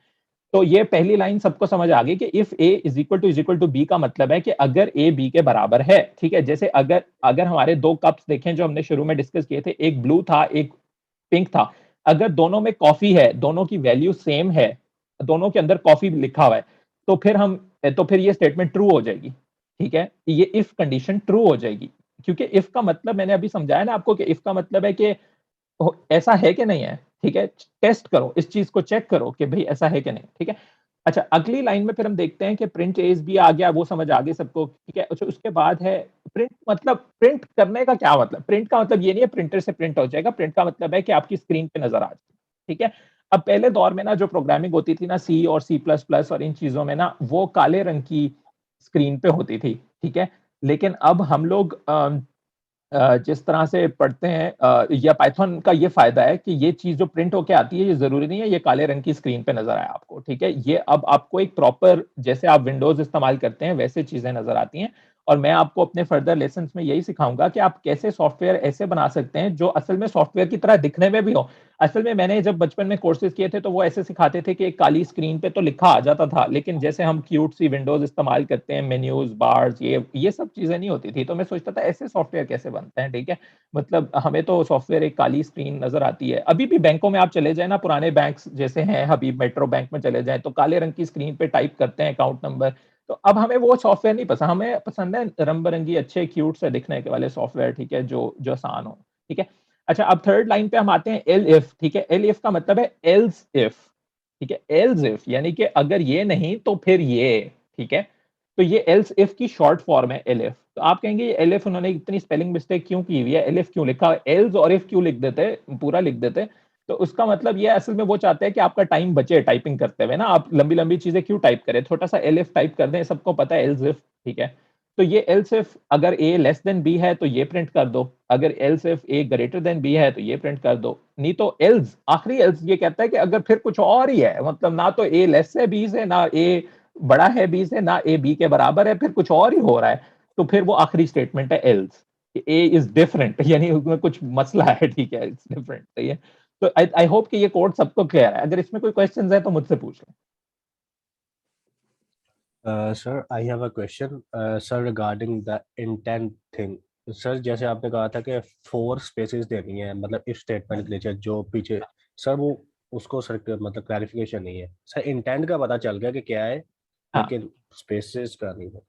तो ये पहली लाइन सबको समझ आ गई कि if a is equal to b का मतलब है कि अगर ए बी के बराबर है। ठीक है, जैसे अगर अगर हमारे दो कप्स देखें जो हमने शुरू में डिस्कस किए थे, एक ब्लू था एक पिंक था, अगर दोनों में कॉफी है, दोनों की वैल्यू सेम है, दोनों के अंदर कॉफी लिखा हुआ है, तो फिर ये स्टेटमेंट ट्रू हो जाएगी। ठीक है, ये इफ कंडीशन ट्रू हो जाएगी, क्योंकि इफ का मतलब मैंने अभी समझाया ना आपको कि इफ का मतलब है कि ऐसा है कि नहीं है। ठीक है, टेस्ट करो, इस चीज को चेक करो कि भाई ऐसा है कि नहीं। ठीक है, अच्छा अगली लाइन में फिर हम देखते हैं कि प्रिंट एज भी आ गया, वो समझ आ गई सबको। ठीक है, अच्छा उसके बाद है प्रिंट। मतलब प्रिंट करने का क्या मतलब? प्रिंट का मतलब ये नहीं है प्रिंटर से प्रिंट हो जाएगा, प्रिंट का मतलब है कि आपकी स्क्रीन पे नजर आ जाए। ठीक है, अब पहले दौर में ना जो प्रोग्रामिंग होती थी ना, सी और सी प्लस प्लस और इन चीजों में ना, वो काले रंग की स्क्रीन पे होती थी। ठीक है, लेकिन अब हम लोग जिस तरह से पढ़ते हैं, या पाइथन का ये फायदा है कि ये चीज जो प्रिंट होके आती है, ये जरूरी नहीं है ये काले रंग की स्क्रीन पे नजर आए आपको। ठीक है, ये अब आपको एक प्रॉपर, जैसे आप विंडोज इस्तेमाल करते हैं वैसे चीजें नजर आती हैं। और मैं आपको अपने फर्दर लेसन में यही सिखाऊंगा कि आप कैसे सॉफ्टवेयर ऐसे बना सकते हैं जो असल में सॉफ्टवेयर की तरह दिखने में भी हो। असल में मैंने जब बचपन में कोर्सेज किए थे तो वो ऐसे सिखाते थे कि एक काली स्क्रीन पे तो लिखा आ जाता था, लेकिन जैसे हम क्यूट सी विंडोज इस्तेमाल करते हैं, मेन्यूज बार्स, ये सब चीजें नहीं होती थी। तो मैं सोचता था ऐसे सॉफ्टवेयर कैसे बनते हैं। ठीक है, मतलब हमें तो सॉफ्टवेयर एक काली स्क्रीन नजर आती है। अभी भी बैंकों में आप चले जाए ना, पुराने बैंक जैसे हैं, अभी मेट्रो बैंक में चले जाए तो काले रंग की स्क्रीन पे टाइप करते हैं अकाउंट नंबर। तो अब हमें वो सॉफ्टवेयर नहीं पसंद, हमें पसंद है रंग बिरंगी अच्छे क्यूट से दिखने के वाले सॉफ्टवेयर। ठीक है, जो जो आसान हो। ठीक है, अच्छा अब थर्ड लाइन पे हम आते हैं एल इफ। ठीक है, एल इफ का मतलब है एल्स इफ। ठीक है, एल्स इफ यानी कि अगर ये नहीं तो फिर ये। ठीक है, तो ये एल्स इफ की शॉर्ट फॉर्म है एल इफ। तो आप कहेंगे ये एल इफ उन्होंने इतनी स्पेलिंग मिस्टेक क्यों की हुई है, एल इफ क्यों लिखा है, एल्स और इफ क्यों लिख देते, पूरा लिख देते। तो उसका मतलब ये असल में वो चाहते हैं कि आपका टाइम बचे टाइपिंग करते हुए ना, आप लंबी लंबी चीजें क्यों टाइप करें, छोटा सा एल इफ टाइप कर दें, सबको पता है एल्स इफ। ठीक है, तो ये एल्स इफ अगर ए लेस देन बी है तो ये प्रिंट कर दो, अगर else if a greater than b है तो ये प्रिंट कर दो। नहीं तो एल्स, आखिरी एल्स ये कहता है कि अगर फिर कुछ और ही है, मतलब ना तो ए लेस है बी से, ना ए बड़ा है बी से, ना ए बी के बराबर है, फिर कुछ और ही हो रहा है, तो फिर वो आखिरी स्टेटमेंट है एल्स, ए इज डिफरेंट, यानी उसमें कुछ मसला है। ठीक है, इट्स डिफरेंट। सही है, तो आई होप कि ये कोड सबको क्लियर है। अगर इसमें कोई क्वेश्चंस है तो मुझसे पूछ लें। Sir I have a question sir regarding the intent thing. Sir जैसे आपने कहा था कि 4 स्पेसेस देनी है मतलब इफ स्टेटमेंट के नीचे जो पीछे, सर वो उसको सर मतलब क्लैरिफिकेशन नहीं है सर। इंटेंट का पता चल गया कि क्या है, हाँ, लेकिन स्पेसेस का नहीं है।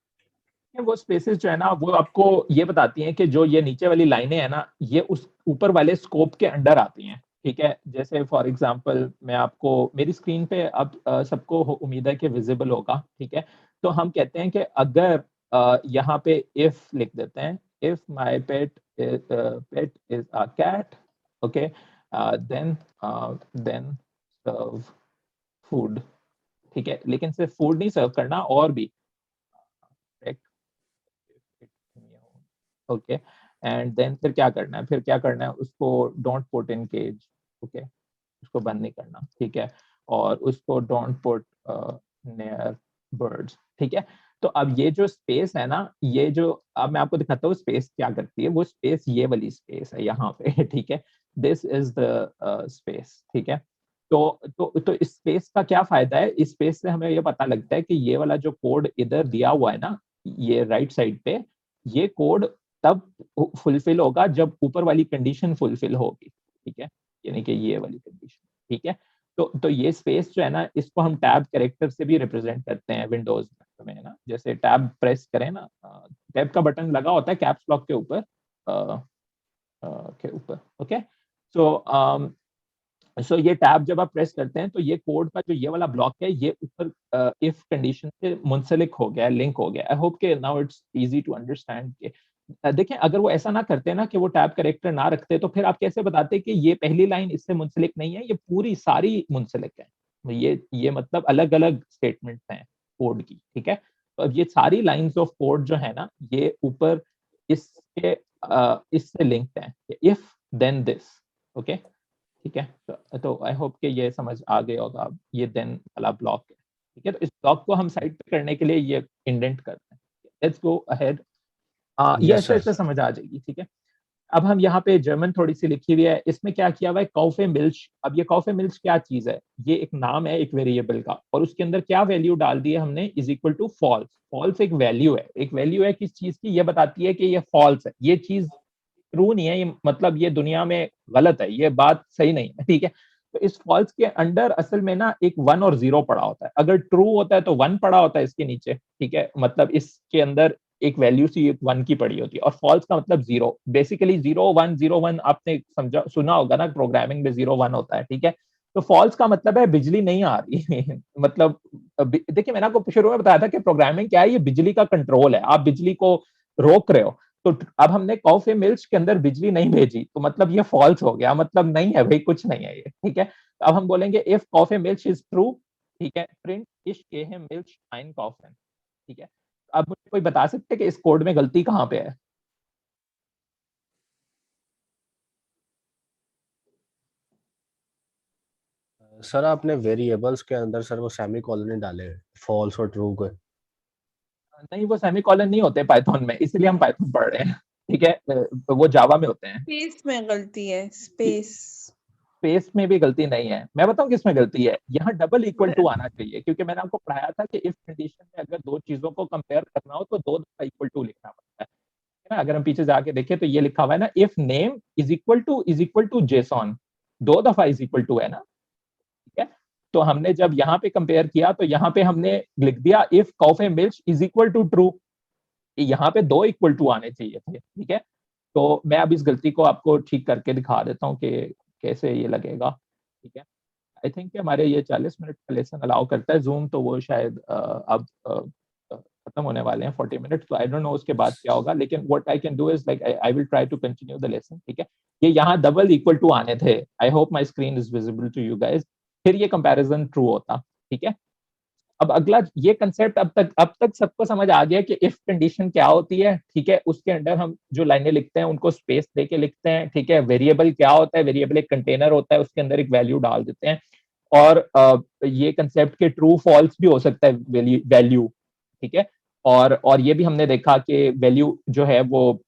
वो स्पेसेस जो है ना वो आपको ये बताती हैं कि जो ये नीचे वाली लाइनें हैं ना ये उस ऊपर वाले स्कोप के अंडर आती हैं, ठीक है। जैसे फॉर एग्जांपल मैं आपको मेरी स्क्रीन पे अब सबको उम्मीद है कि विजिबल होगा, ठीक है। तो हम कहते हैं कि अगर यहाँ पे इफ लिख देते हैं, if my pet is a cat, okay, then serve food, ठीक है। लेकिन सिर्फ फूड नहीं सर्व करना, और भी, ओके। एंड देन फिर क्या करना है, फिर क्या करना है, उसको don't put in cage, okay, उसको बंद नहीं करना, ठीक है। और उसको डोंट पुट नियर बर्ड्स, ठीक है। तो अब ये जो स्पेस है ना, ये जो अब मैं आपको दिखाता हूँ स्पेस क्या करती है। वो स्पेस ये वाली स्पेस है यहाँ पे, ठीक है। दिस इज द स्पेस, ठीक है। तो इस स्पेस का क्या फायदा है, इस स्पेस से हमें ये पता लगता है कि ये वाला जो कोड इधर दिया हुआ है ना, ये राइट साइड पे, ये कोड तब फुलफिल होगा जब ऊपर वाली कंडीशन फुलफिल होगी, ठीक है, यानी कि ये वाली कंडीशन, ठीक है। तो ये स्पेस जो है ना, इसको हम टैब कैरेक्टर से भी रिप्रेजेंट करते हैं विंडोज में, है ना। जैसे टैब प्रेस करें ना, टैब का बटन लगा होता है कैप्स लॉक के ऊपर, ओके। सो ये टैब जब आप प्रेस करते हैं तो ये कोड का जो ये वाला ब्लॉक है ये ऊपर इफ कंडीशन से मुंसलिक हो गया, लिंक हो गया। आई होप के now it's easy to understand के देखें, अगर वो ऐसा ना करते ना कि वो टैब कैरेक्टर ना रखते, तो फिर आप कैसे बताते कि ये पहली लाइन इससे मुंसलिक नहीं है, ये पूरी सारी मुंसलिक है। ये मतलब अलग अलग स्टेटमेंट्स हैं कोड की, ठीक है। तो अब ये सारी लाइंस ऑफ कोड जो है ना, ये ऊपर इसके इससे लिंक्ड है, इफ देन दिस, ओके, ठीक है। तो आई होप कि ये समझ आ गया होगा। ये देन वाला ब्लॉक है, ठीक है। तो इस ब्लॉक को हम साइड पे करने के लिए ये इंडेंट करते हैं। Let's go ahead. ये यस ऐसे सर। ऐसे समझ आ जाएगी, ठीक है। अब हम यहाँ पे जर्मन थोड़ी सी लिखी हुई है, इसमें क्या किया हुआ है, कॉफे मिल्च। अब ये कॉफे मिल्च क्या चीज है, ये एक नाम है एक वेरिएबल का, और उसके अंदर क्या वैल्यू डाल दी है हमने, is equal to false. False एक वैल्यू है, एक वैल्यू है किस चीज की, ये बताती है कि ये फॉल्स है, ये चीज ट्रू नहीं है, ये मतलब ये दुनिया में गलत है, ये बात सही नहीं है, ठीक है। तो इस फॉल्स के अंडर असल में ना एक 1 और 0 पड़ा होता है। अगर ट्रू होता है तो 1 पड़ा होता है इसके नीचे, ठीक है, मतलब इसके अंदर एक वैल्यू सी एक 1 की पड़ी होती है, और फॉल्स का मतलब 0। बेसिकली 0 1 0 1 आपने समझा सुना होगा ना, प्रोग्रामिंग में 0 1 होता है, ठीक है। तो फॉल्स का मतलब है बिजली नहीं आ रही मतलब देखिए, मैंने आपको शुरू में बताया था कि प्रोग्रामिंग क्या है, ये बिजली का कंट्रोल है, आप बिजली को रोक रहे हो। तो अब हमने कॉफी मिल्च के अंदर बिजली नहीं भेजी, तो मतलब ये फॉल्स हो गया, मतलब नहीं है भाई, कुछ नहीं है ये, ठीक है। तो अब हम बोलेंगे if coffee milch is true, ठीक है, प्रिंट इश के मिल्च ein कॉफी, ठीक है। अब मुझे कोई बता सकते हैं कि इस कोड में गलती कहाँ पे है? सर आपने वेरिएबल्स के अंदर सर वो सेमी कॉलन डाले फॉल्स और ट्रू के। नहीं, वो सेमीकोलन नहीं होते पाइथन में, इसलिए हम पाइथन पढ़ रहे हैं, ठीक है। वो जावा में होते हैं। स्पेस में गलती है, स्पेस। स्पेस में भी गलती नहीं है, मैं बताऊं किसमें गलती है। यहाँ डबल इक्वल टू आना चाहिए, क्योंकि मैंने आपको पढ़ाया था कि इफ कंडीशन में अगर दो चीजों को कंपेयर करना हो तो 2 दफा इक्वल टू लिखना पड़ता है ना। अगर हम पीछे जाके देखें तो ये लिखा हुआ है ना, if name is equal to Jason, 2 दफा इज इक्वल टू है ना, ठीक है। तो हमने जब यहाँ पे कंपेयर किया तो यहाँ पे हमने लिख दिया if coffee milk is equal to true, यहाँ पे 2 इक्वल टू आने चाहिए थे, ठीक है। तो मैं अब इस गलती को आपको ठीक करके दिखा देता हूँ कि कैसे ये लगेगा, ठीक है। आई थिंक कि हमारे ये 40 मिनट का लेसन अलाउ करता है जूम, तो वो शायद अब खत्म होने वाले हैं 40 मिनट, तो आई डोंट नो उसके बाद क्या होगा, लेकिन what I can do is like I will try to continue the lesson, ठीक है। ये यहाँ डबल इक्वल टू आने थे, I hope my screen is visible to you guys, फिर ये कंपैरिजन ट्रू होता, ठीक है। अब अगला ये कंसेप्ट अब तक सबको समझ आ गया कि इफ कंडीशन क्या होती है, ठीक है। उसके अंदर हम जो लाइनें लिखते हैं उनको स्पेस देके लिखते हैं, ठीक है। वेरिएबल क्या होता है, वेरिएबल एक कंटेनर होता है, उसके अंदर एक वैल्यू डाल देते हैं, और ये कंसेप्ट के ट्रू फॉल्स भी हो सकता है वैल्यू, ठीक है। और ये भी हमने देखा कि वैल्यू जो है वो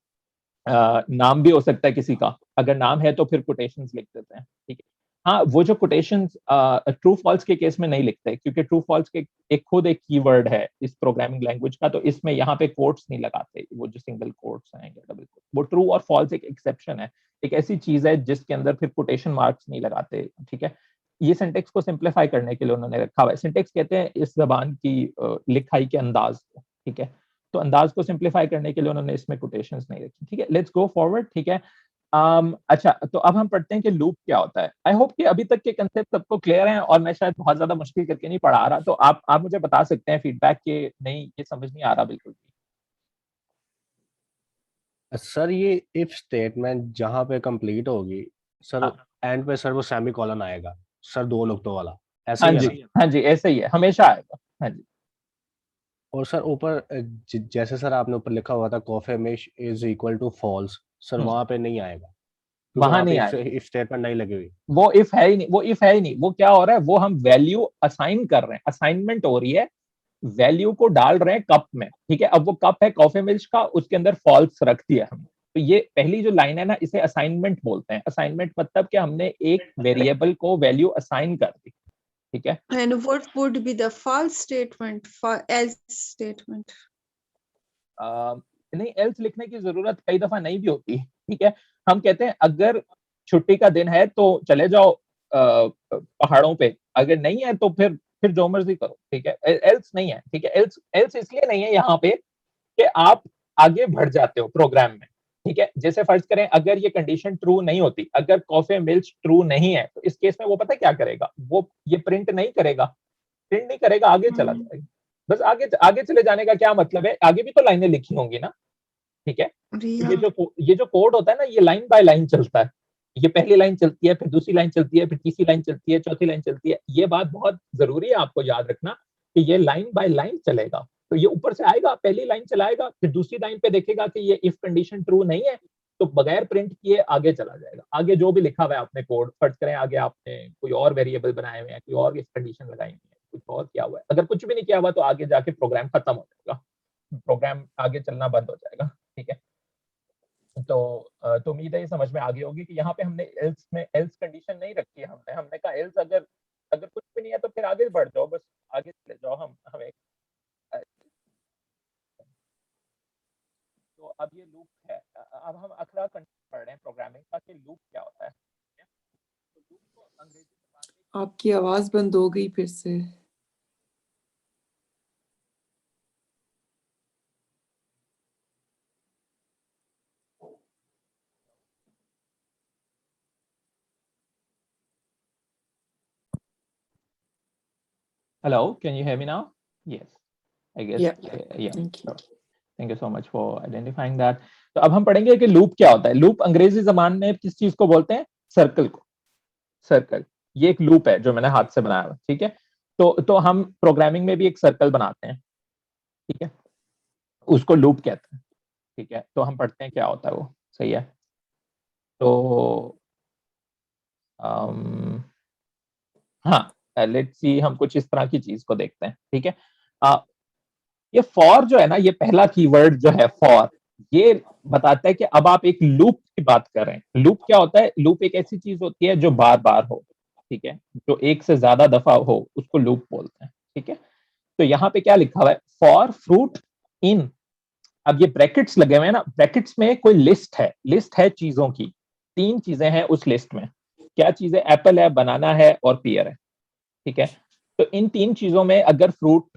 नाम भी हो सकता है किसी का, अगर नाम है तो फिर कोटेशंस लिख देते हैं, ठीक है। हाँ, वो जो कोटेशंस ट्रू फॉल्स के केस में नहीं लिखते, क्योंकि ट्रू फॉल्स के एक खुद एक कीवर्ड है इस प्रोग्रामिंग लैंग्वेज का, तो इसमें यहाँ पे कोट्स नहीं लगाते, वो जो सिंगल कोट्स हैं या डबल कोट्स, वो ट्रू और फॉल्स एक एक्सेप्शन है, एक ऐसी चीज है जिसके अंदर फिर कोटेशन मार्क्स नहीं लगाते, ठीक है। ये सिंटेक्स को सिंप्लीफाई करने के लिए उन्होंने रखा हुआ है। सिंटेक्स कहते हैं इस जबान की लिखाई के अंदाज को, ठीक है। तो अंदाज को सिंप्लीफाई करने के लिए उन्होंने इसमें कोटेशंस नहीं रखी। ठीक है, लेट्स गो फॉरवर्ड। ठीक है, अच्छा तो अब हम पढ़ते हैं कि लूप क्या होता है। आई होप कि अभी तक के कंसेप्ट सबको क्लियर हैं और मैं शायद बहुत ज्यादा मुश्किल करके नहीं पढ़ा रहा, तो आप मुझे बता सकते हैं फीडबैक के नहीं ये समझ नहीं आ रहा बिल्कुल भी। सर ये इफ स्टेटमेंट जहां पे कंप्लीट होगी सर, हाँ। एंड पे सर वो सेमी कॉलन आएगा सर, 2 नुक्तों वाला, ऐसा हाँ ही है जी, ना? हाँ जी, ऐसे ही है, हमेशा आएगा। हाँ जी, और सर ऊपर जैसे सर आपने ऊपर लिखा हुआ था कॉफी मिश is equal to false, sir वहां पे नहीं आएगा क्योंकि वहां वहां नहीं पे आएगा, इफ स्टेटमेंट नहीं लगी हुई। वो इफ है ही नहीं, वो इफ है ही नहीं। वो क्या हो रहा है, वो हम वैल्यू असाइन कर रहे हैं, असाइनमेंट हो रही है, वैल्यू को डाल रहे हैं कप में। ठीक है, अब वो कप है कॉफी मिल्क का, उसके अंदर फॉल्स रख दिया हमने, तो ये पहली जो लाइन है ना, इसे असाइनमेंट बोलते हैं। असाइनमेंट मतलब कि हमने एक वेरिएबल को वैल्यू असाइन कर दी। ठीक है, And what would be the false statement for else statement? नहीं एल्स लिखने की जरूरत कई दफा नहीं भी होती। ठीक है, हम कहते हैं अगर छुट्टी का दिन है तो चले जाओ पहाड़ों पे, अगर नहीं है तो फिर जो मर्जी करो। ठीक है, एल्स नहीं है। ठीक है, एल्स एल्स इसलिए नहीं है यहाँ पे कि आप आगे बढ़ जाते हो प्रोग्राम में। ठीक है, जैसे फर्ज करें अगर ये कंडीशन ट्रू नहीं होती, अगर कॉफी मिल्क ट्रू नहीं है, तो इस केस में वो पता क्या करेगा, वो ये प्रिंट नहीं करेगा, प्रिंट नहीं करेगा, आगे चला जाएगा। बस आगे आगे चले जाने का क्या मतलब है, आगे भी तो लाइनें लिखी होंगी ना। ठीक है, ये जो कोड होता है ना, ये लाइन बाय लाइन चलता है। ये पहली लाइन चलती है, फिर दूसरी लाइन चलती है, फिर तीसरी लाइन चलती है, चौथी लाइन चलती है। ये बात बहुत जरूरी है आपको याद रखना कि ये लाइन बाय लाइन चलेगा। तो ये ऊपर से आएगा, पहली लाइन चलाएगा, फिर दूसरी लाइन पे देखेगा कि ये इफ कंडीशन ट्रू नहीं है, तो बगैर प्रिंट किए आगे चला जाएगा। आगे जो भी लिखा हुआ है आपने कोड, फर्ज करें आगे आपने कोई और वेरिएबल बनाए हुए हैं, कोई और इफ कंडीशन लगाई हुई है, कुछ और किया हुआ है, अगर कुछ भी नहीं किया हुआ तो आगे जाके प्रोग्राम खत्म हो जाएगा, प्रोग्राम आगे चलना बंद हो जाएगा। ठीक है, तो उम्मीद है ये समझ में आ गई होगी कि यहाँ पे हमने एल्स में एल्स कंडीशन नहीं रखी है। हमने कहा एल्स अगर अगर कुछ भी नहीं है तो फिर आगे बढ़ जाओ, बस आगे चले जाओ। हमें तो अब ये लूप है। अब हम अगला कंसेप्ट पढ़ रहे हैं प्रोग्रामिंग का कि लूप क्या होता है। तो लूप को अंग्रेजी में आपकी आवाज बंद हो गई फिर से। Hello, can you hear me now? Yes, I guess. Yeah. Thank you. Thank you so much for identifying that. तो अब हम पढ़ेंगे कि लूप क्या होता है। लूप अंग्रेजी जबान में किस चीज को बोलते हैं, सर्कल को। सर्कल, ये एक लूप है जो मैंने हाथ से बनाया हुआ। ठीक है, तो हम प्रोग्रामिंग में भी एक सर्कल बनाते हैं। ठीक है, उसको लूप कहते हैं। ठीक है, तो हम पढ़ते हैं क्या होता है वो। सही है, तो हाँ, लेट्स सी, हम कुछ इस तरह की चीज को देखते हैं। ठीक है, ये फॉर जो है ना, ये पहला कीवर्ड जो है फॉर, ये बताता है कि अब आप एक लूप की बात कर रहे हैं। लूप क्या होता है, लूप एक ऐसी चीज होती है जो बार बार हो। ठीक है, जो एक से ज्यादा दफा हो उसको लूप बोलते हैं। ठीक है, तो यहाँ पे क्या लिखा हुआ है, फॉर फ्रूट इन। अब ये ब्रैकेट्स लगे हुए हैं ना, ब्रैकेट्स में कोई लिस्ट है चीजों की। 3 चीजें हैं उस लिस्ट में। क्या चीजें, एप्पल है, बनाना है और पियर है। ठीक है, तो इन 3 चीजों में अगर फ्रूट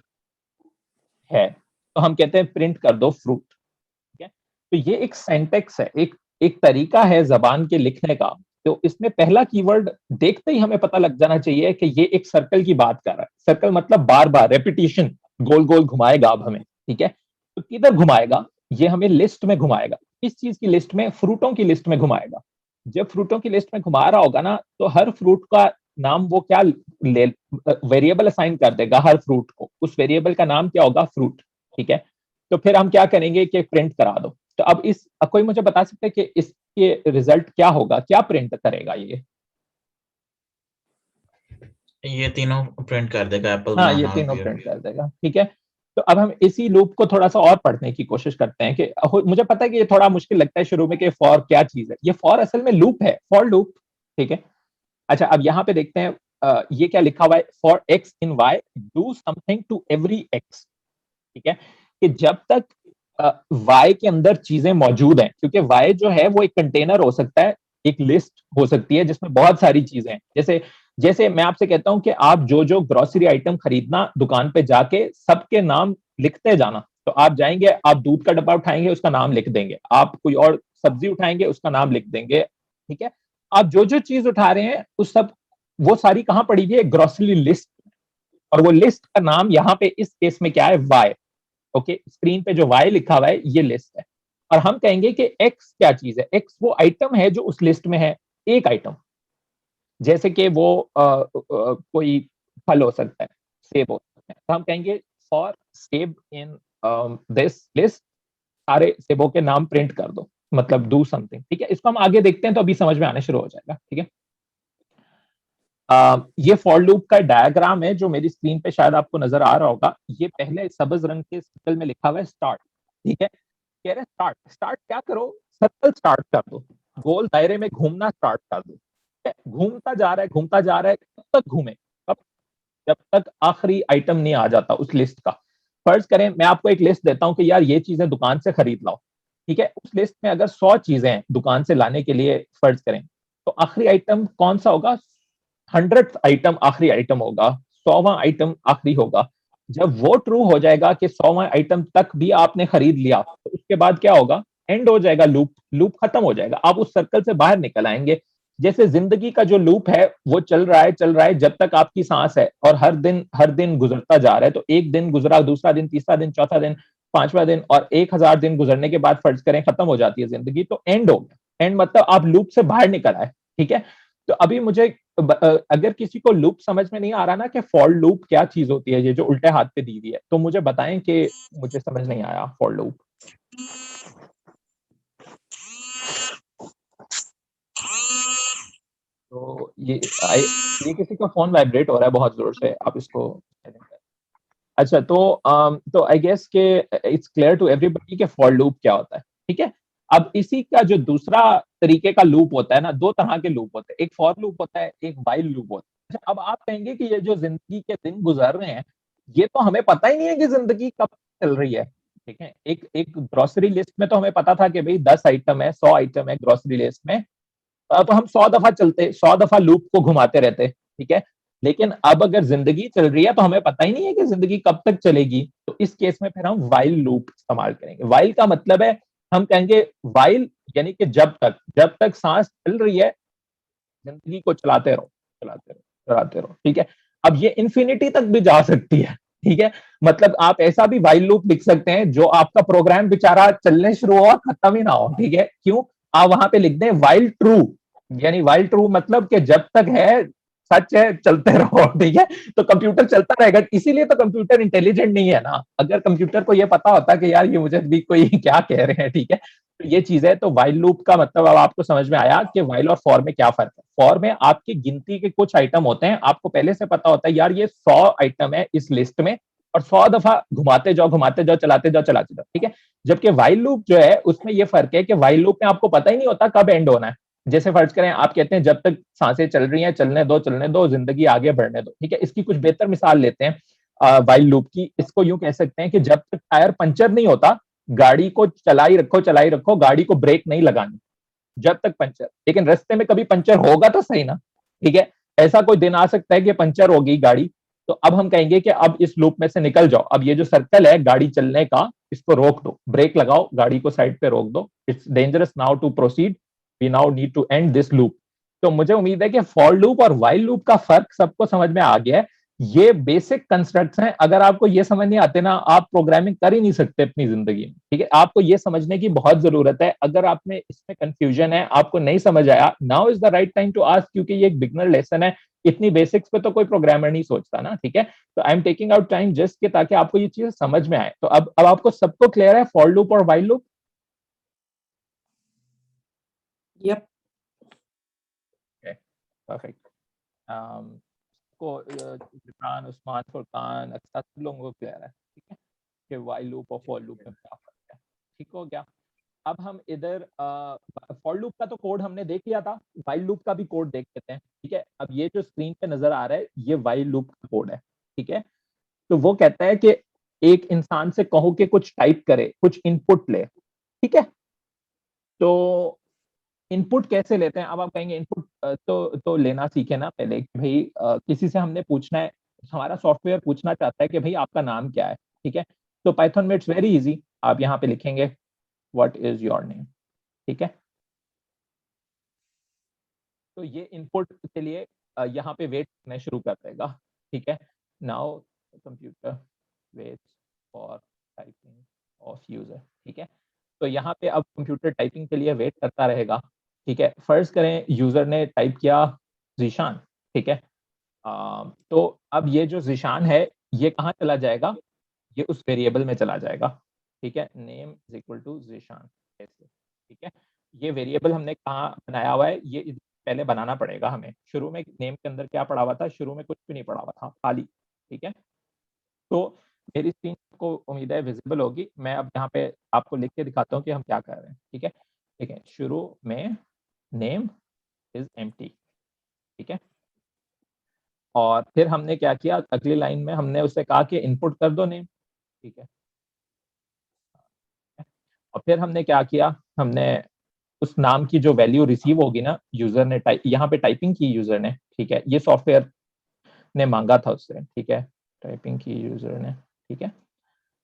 है तो हम कहते हैं प्रिंट कर दो फ्रूट। ठीक है, तो ये एक सेंटेक्स है, एक तरीका है जबान के लिखने का। तो इसमें पहला कीवर्ड देखते ही हमें पता लग जाना चाहिए कि ये एक सर्कल की बात कर रहा है। सर्कल मतलब बार बार रेपिटेशन, गोल गोल घुमाएगा अब हमें। ठीक है, तो किधर घुमाएगा, ये हमें लिस्ट में घुमाएगा। किस चीज की लिस्ट में, फ्रूटों की लिस्ट में घुमाएगा। जब फ्रूटों की लिस्ट में घुमा रहा होगा ना, तो हर फ्रूट का नाम वो क्या वेरिएबल असाइन कर देगा हर फ्रूट को। उस वेरिएबल का नाम क्या होगा, फ्रूट। ठीक है, तो फिर हम क्या करेंगे कि प्रिंट करा दो। तो अब कोई मुझे बता सकते हैं कि इसके रिजल्ट क्या होगा, क्या प्रिंट करेगा ये तीनों प्रिंट कर देगा, एप्पल। हाँ, ये तीनों प्रिंट कर देगा। ठीक है, तो अब हम इसी लूप को थोड़ा सा और पढ़ने की कोशिश करते हैं कि मुझे पता है कि ये थोड़ा मुश्किल लगता है शुरू में कि फॉर क्या चीज है। ये फॉर असल में लूप है, फॉर लूप। ठीक है, अच्छा अब यहाँ पे देखते हैं ये क्या लिखा हुआ है, for x in y do something to every x. ठीक है, कि जब तक वाई के अंदर चीजें मौजूद हैं, क्योंकि वाई जो है वो एक कंटेनर हो सकता है, एक लिस्ट हो सकती है जिसमें बहुत सारी चीजें हैं। जैसे मैं आपसे कहता हूं कि आप जो ग्रोसरी आइटम खरीदना, दुकान पे जाके सबके नाम लिखते जाना, तो आप जाएंगे, आप दूध का डब्बा उठाएंगे, उसका नाम लिख देंगे, आप कोई और सब्जी उठाएंगे, उसका नाम लिख देंगे, ठीक है। आप जो जो चीज उठा रहे हैं उस सब, वो सारी कहाँ पड़ी हुई है? Grocery list. और वो लिस्ट का नाम यहाँ पे इस केस में क्या है? वाई। ओके, स्क्रीन पे जो वाई लिखा हुआ है ये लिस्ट है। और हम कहेंगे कि एक्स क्या चीज है? एक्स वो आइटम है जो उस लिस्ट में है, एक आइटम। जैसे कि वो कोई फल हो सकता है, सेब हो सकता है, तो हम कहेंगे फॉर सेब इन दिस लिस्ट, सारे सेबों के नाम प्रिंट कर दो, मतलब डू समथिंग, ठीक है। इसको हम आगे देखते हैं तो अभी समझ में आने शुरू हो जाएगा, ठीक है। ये फॉर लूप का डायग्राम है जो मेरी स्क्रीन पे शायद आपको नजर आ रहा होगा। ये पहले सब्ज रंग के सर्कल में लिखा हुआ है स्टार्ट, ठीक है। कह रहे स्टार्ट, स्टार्ट क्या करो? सर्कल स्टार्ट कर दो, गोल दायरे में घूमना स्टार्ट कर दो, घूमता जा रहा है, घूमता जा रहा है, कब तक घूमे? कब? जब तक आखिरी आइटम नहीं आ जाता उस लिस्ट का। फर्ज करें मैं आपको एक लिस्ट देता हूं कि यार ये चीजें दुकान से खरीद लाओ, ठीक है। उस लिस्ट में अगर 100 चीजें हैं दुकान से लाने के लिए, फर्ज करें, तो आखिरी आइटम कौन सा होगा? 100th आइटम आखिरी आइटम होगा, 100वां आइटम आखिरी होगा। जब वो ट्रू हो जाएगा कि 100वां आइटम तक भी आपने खरीद लिया, तो उसके बाद क्या होगा? एंड हो जाएगा, लूप लूप खत्म हो जाएगा, आप उस सर्कल से बाहर निकल आएंगे। जैसे जिंदगी का जो लूप है वो चल रहा है जब तक आपकी सांस है, और हर दिन गुजरता जा रहा है। तो एक दिन गुजरा, दूसरा दिन, तीसरा दिन, चौथा दिन, पांचवा दिन, और 1000 दिन गुजरने के बाद फर्ज करें खत्म हो जाती है जिंदगी, तो एंड हो गया। एंड मतलब आप लूप से बाहर निकल आए, ठीक है। तो अभी मुझे अगर किसी को लूप समझ में नहीं आ रहा ना कि फॉर लूप क्या चीज होती है, ये जो उल्टे हाथ पे दी हुई है, तो मुझे बताएं कि मुझे समझ नहीं आया फॉर लूप। तो ये किसी का फोन वाइब्रेट हो रहा है बहुत जोर से, आप इसको। अच्छा, तो आई गेस के इट्स क्लियर टू एवरीबॉडी कि फॉर लूप क्या होता है, ठीक है। अब इसी का जो दूसरा तरीके का लूप होता है ना, दो तरह के लूप होते हैं, एक फॉर लूप होता है, एक वाइल लूप होता है। अच्छा, अब आप कहेंगे कि ये जो जिंदगी के दिन गुजर रहे हैं, ये तो हमें पता ही नहीं है कि जिंदगी कब चल रही है, ठीक है। एक एक ग्रोसरी लिस्ट में तो हमें पता था कि भाई 10 आइटम है, 100 आइटम है ग्रोसरी लिस्ट में, तो हम 100 दफा चलते, 100 दफा लूप को घुमाते रहते, ठीक है। लेकिन अब अगर जिंदगी चल रही है तो हमें पता ही नहीं है कि जिंदगी कब तक चलेगी, तो इस केस में फिर हम वाइल लूप इस्तेमाल करेंगे। वाइल का मतलब है, हम कहेंगे वाइल यानी कि जब तक सांस चल रही है, जिंदगी को चलाते रहो, चलाते रहो, चलाते रहो, ठीक है। अब ये इंफिनिटी तक भी जा सकती है, ठीक है। मतलब आप ऐसा भी वाइल लूप लिख सकते हैं जो आपका प्रोग्राम बेचारा चलने शुरू हो खत्म ही ना हो, ठीक है। क्यों? आप वहां पे लिख दें वाइल ट्रू, यानी वाइल ट्रू मतलब कि जब तक है, सच है, चलते रहो, ठीक है। तो कंप्यूटर चलता रहेगा, इसीलिए तो कंप्यूटर इंटेलिजेंट नहीं है ना। अगर कंप्यूटर को ये पता होता कि यार ये मुझे भी कोई क्या कह रहे हैं, ठीक है। तो ये चीज है। तो वाइल लूप का मतलब अब आपको समझ में आया कि वाइल और फॉर में क्या फर्क है। फॉर में आपकी गिनती के कुछ आइटम होते हैं, आपको पहले से पता होता है यार ये 100 आइटम है इस लिस्ट में, और 100 दफा घुमाते जाओ, चलाते जाओ, ठीक है। जबकि वाइल लूप जो है उसमें ये फर्क है कि वाइल लूप में आपको पता ही नहीं होता कब एंड होना है। जैसे फर्ज करें आप कहते हैं जब तक सांसें चल रही हैं चलने दो, जिंदगी आगे बढ़ने दो, ठीक है। इसकी कुछ बेहतर मिसाल लेते हैं वाइल लूप की। इसको यूं कह सकते हैं कि जब तक टायर पंचर नहीं होता, गाड़ी को चलाई रखो, गाड़ी को ब्रेक नहीं लगानी जब तक पंचर। लेकिन रास्ते में कभी पंचर होगा तो सही ना, ठीक है। ऐसा कोई दिन आ सकता है कि पंचर होगी गाड़ी, तो अब हम कहेंगे कि अब इस लूप में से निकल जाओ। अब ये जो सर्कल है गाड़ी चलने का, इसको रोक दो, ब्रेक लगाओ, गाड़ी को साइड पे रोक दो। It's dangerous now to proceed, we now need to end this loop. तो मुझे उम्मीद है कि फॉर लूप और वाइल लूप का फर्क सबको समझ में आ गया है। ये बेसिक कंस्ट्रक्ट्स हैं, अगर आपको ये समझ नहीं आते ना, आप प्रोग्रामिंग कर ही नहीं सकते अपनी जिंदगी में, ठीक है। आपको ये समझने की बहुत जरूरत है। अगर आप में इसमें कंफ्यूजन है, आपको नहीं समझ आया, now is the right time to ask, क्योंकि ये एक बिगनर लेसन है। इतनी बेसिक्स पे तो कोई प्रोग्रामर नहीं सोचता ना, ठीक है। तो I am taking out time just के ताकि आपको ये चीज समझ में आए। तो अब आपको सबको क्लियर है फॉर लूप और वाइल लूप? Yep. परफेक्ट। को जिब्रान, उस्मान, फुरकान, अक्सर सब लोगों को क्लियर है, ठीक है, कि वाइल लूप और फॉर लूप में क्या फर्क है। ठीक हो गया। अब हम इधर फॉर लूप का तो कोड हमने देख लिया था, वाइल लूप का भी कोड देख लेते हैं, ठीक है। अब ये जो स्क्रीन पे नजर आ रहा है ये वाइल लूप का कोड है, ठीक है। तो वो कहता है कि एक इंसान से कहो कि कुछ टाइप करे, कुछ इनपुट ले, ठीक है। तो इनपुट कैसे लेते हैं? अब आप कहेंगे इनपुट तो लेना सीखे ना पहले कि भाई किसी से हमने पूछना है, हमारा सॉफ्टवेयर पूछना चाहता है कि भाई आपका नाम क्या है, ठीक है। तो पाइथन में इट्स वेरी इजी, आप यहाँ पे लिखेंगे व्हाट इज योर नेम, ठीक है। तो ये इनपुट के लिए यहाँ पे वेट करना शुरू कर देगा, ठीक है। Now computer waits for typing of user, ठीक है। तो यहाँ पे अब कंप्यूटर टाइपिंग के लिए वेट करता रहेगा, ठीक है। फर्स्ट करें यूजर ने टाइप किया जीशान, ठीक है। तो अब ये जो जीशान है ये कहाँ चला जाएगा, ये उस वेरिएबल में चला जाएगा, ठीक है। Name is equal to Zeeshan, ठीक है। ये वेरिएबल हमने कहाँ बनाया हुआ है, ये पहले बनाना पड़ेगा हमें। शुरू में नेम के अंदर क्या पड़ा हुआ था, शुरू में कुछ भी नहीं पड़ा हुआ था, खाली, ठीक है। तो मेरी स्क्रीन को उम्मीद है विजिबल होगी। मैं अब यहाँ पे आपको लिख के दिखाता हूँ कि हम क्या कर रहे हैं, ठीक है। ठीक है, शुरू में नेम इज एम्प्टी, ठीक है। और फिर हमने क्या किया, अगली लाइन में हमने उससे कहा कि इनपुट कर दो नेम, ठीक है। और फिर हमने क्या किया, हमने उस नाम की जो वैल्यू रिसीव होगी ना, यूजर ने यहाँ पे टाइपिंग की यूजर ने, ठीक है। ये सॉफ्टवेयर ने मांगा था उससे, ठीक है, टाइपिंग की यूजर ने, ठीक है।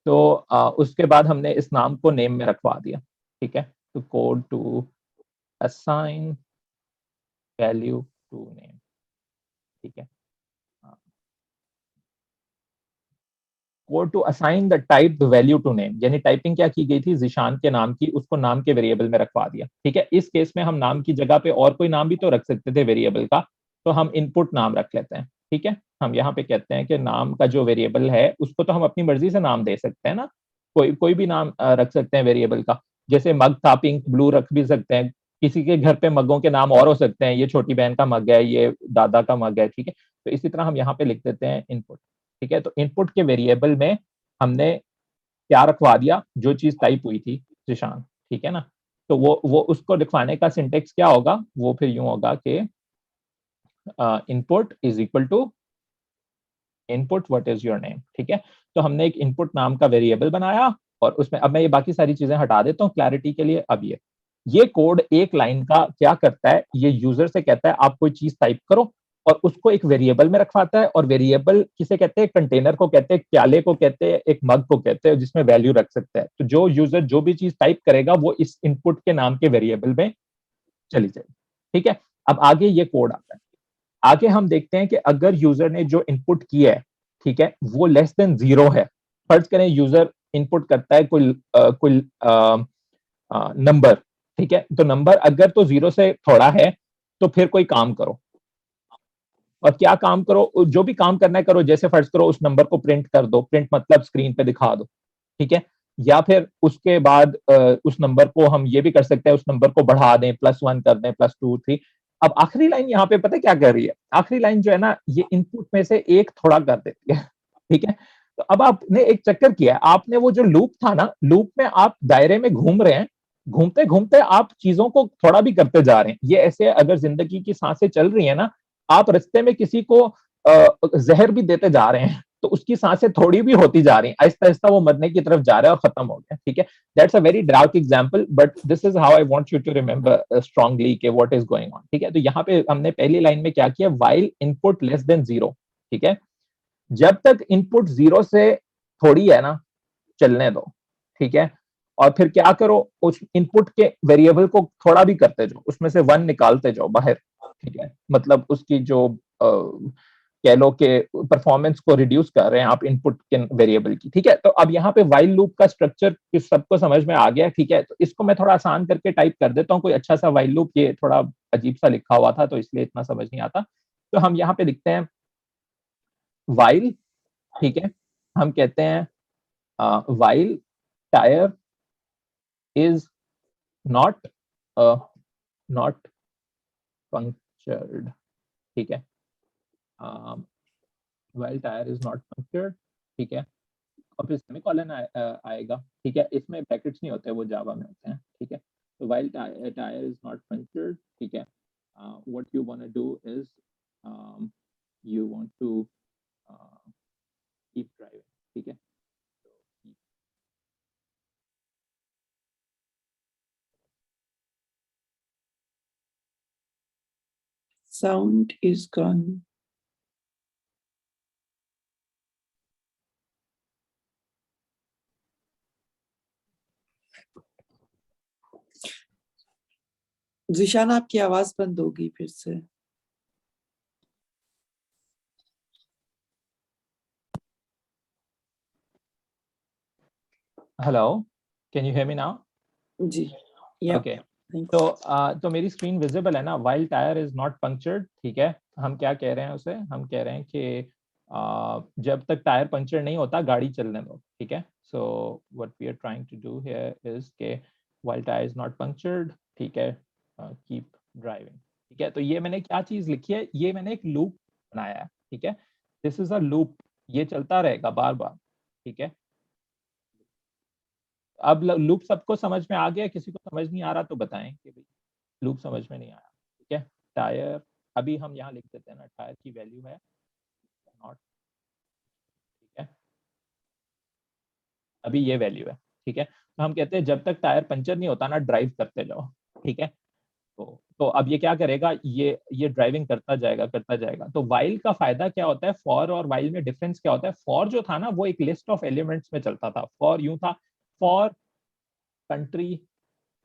तो उसके बाद हमने इस नाम को नेम में रखवा दिया, ठीक है। तो code to assign value to name, ठीक है। Code to assign the type the value to name, यानी टाइपिंग क्या की गई थी, जिशान के नाम की, उसको नाम के वेरिएबल में रखवा दिया, ठीक है। इस केस में हम नाम की जगह पे और कोई नाम भी तो रख सकते थे वेरिएबल का, तो हम इनपुट नाम रख लेते हैं, ठीक है। हम यहाँ पे कहते हैं कि नाम का जो वेरिएबल है उसको तो हम अपनी मर्जी से नाम दे सकते हैं ना, कोई कोई भी नाम रख सकते हैं वेरिएबल का। जैसे मग था पिंक ब्लू रख भी सकते हैं, किसी के घर पे मगों के नाम और हो सकते हैं, ये छोटी बहन का मग है, ये दादा का मग है, ठीक है। तो इसी तरह हम यहाँ पे लिख देते हैं इनपुट, ठीक है। तो इनपुट के वेरिएबल में हमने क्या रखवा दिया, जो चीज टाइप हुई थी जिशान, ठीक है ना। तो वो उसको लिखवाने का सिंटेक्स क्या होगा, वो फिर यूं होगा कि input is equal to input what is your name, ठीक है। तो हमने एक इनपुट नाम का वेरिएबल बनाया और उसमें, अब मैं ये बाकी सारी चीजें हटा देता हूँ क्लैरिटी के लिए। अब ये कोड एक लाइन का क्या करता है, ये यूजर से कहता है आप कोई चीज टाइप करो और उसको एक वेरिएबल में रखवाता है। और वेरिएबल किसे कहते हैं, कंटेनर को कहते हैं, प्याले को कहते हैं, एक मग को कहते हैं, जिसमें वैल्यू रख सकता है। तो जो यूजर जो भी चीज टाइप करेगा वो इस इनपुट के नाम के वेरिएबल में चली जाएगी, ठीक है। अब आगे ये कोड आता है, आगे हम देखते हैं कि अगर यूजर ने जो इनपुट किया है, ठीक है, वो लेस देन 0 है। फर्ज करें यूजर इनपुट करता है कोई नंबर, ठीक है। तो नंबर अगर तो 0 से थोड़ा है तो फिर कोई काम करो, और क्या काम करो, जो भी काम करना है करो। जैसे फर्ज करो उस नंबर को प्रिंट कर दो, प्रिंट मतलब स्क्रीन पे दिखा दो, ठीक है। या फिर उसके बाद उस नंबर को हम ये भी कर सकते हैं, उस नंबर को बढ़ा दें, +1 कर दें, +2 3। अब आखिरी लाइन यहाँ पे पता है क्या कर रही है, आखिरी लाइन जो है ना, ये इनपुट में से एक थोड़ा कर देती है, ठीक है। तो अब आपने एक चक्कर किया है, आपने वो जो लूप था ना, लूप में आप दायरे में घूम रहे हैं, घूमते घूमते आप चीजों को थोड़ा भी करते जा रहे हैं। ये ऐसे अगर जिंदगी की सांसें चल रही है ना, आप रास्ते में किसी को जहर भी देते जा रहे हैं तो उसकी सांसें थोड़ी भी होती जा रही हैं, आहिस्ता आहिस्ता वो मरने की तरफ जा रहा है और खत्म हो गया, ठीक है। That's a very dark example, but this is how I want you to remember strongly कि व्हाट इज गोइंग ऑन, ठीक है। तो यहाँ पे हमने पहली लाइन में क्या किया, व्हाइल इनपुट लेस देन 0, ठीक है। जब तक इनपुट 0 से थोड़ी है ना, चलने दो, ठीक है। और फिर क्या करो, उस इनपुट के वेरिएबल को थोड़ा भी करते जाओ, उसमें से 1 निकालते जाओ बाहर, ठीक है। मतलब उसकी जो कह लो कि परफॉर्मेंस को रिड्यूस कर रहे हैं आप इनपुट के वेरिएबल की, ठीक है। तो अब यहाँ पे व्हाइल लूप का स्ट्रक्चर सबको समझ में आ गया, ठीक है। तो इसको मैं थोड़ा आसान करके टाइप कर देता हूँ, कोई अच्छा सा व्हाइल लूप, ये थोड़ा अजीब सा लिखा हुआ था तो इसलिए इतना समझ नहीं आता। तो हम यहाँ पे लिखते हैं व्हाइल, ठीक है। हम कहते हैं while tyre is not not punctured, ठीक है। while tire is not punctured, ठीक है। और फिर सेमीकोलन आएगा, ठीक है। इसमें ब्रैकेट्स नहीं होते, वो जावा में होते हैं, ठीक है। तो while tire is not punctured, ठीक है, what you want to do is you want to keep driving, ठीक है। Sound is gone. जिशान आपकी आवाज बंद होगी फिर से। Hello, can you hear me now? Ji, yeah, Okay. thanks. तो मेरी स्क्रीन विजिबल है ना? While tire is not punctured, ठीक है, हम क्या कह रहे हैं उसे? हम कह रहे हैं कि जब तक टायर पंचर नहीं होता गाड़ी चलने दो, ठीक है। So what we are trying to do here is के while tire is not punctured, ठीक है, कीप ड्राइविंग, ठीक है। तो ये मैंने क्या चीज लिखी है? ये मैंने एक लूप बनाया है, ठीक है। दिस इज अ लूप, ये चलता रहेगा बार बार, ठीक है। अब लूप सबको समझ में आ गया? किसी को समझ नहीं आ रहा तो बताएं कि भाई लूप समझ में नहीं आया, ठीक है। टायर, अभी हम यहाँ लिख देते हैं ना, टायर की वैल्यू है नॉट, ठीक है, अभी ये वैल्यू है, ठीक है। तो हम कहते हैं जब तक टायर पंचर नहीं होता ना, ड्राइव करते जाओ, ठीक है। तो अब ये क्या करेगा? ये ड्राइविंग करता जाएगा। तो वाइल का फायदा क्या होता है? फॉर और वाइल में डिफरेंस क्या होता है? फॉर जो था ना, वो एक लिस्ट ऑफ एलिमेंट्स में चलता था। फॉर यूं था, for country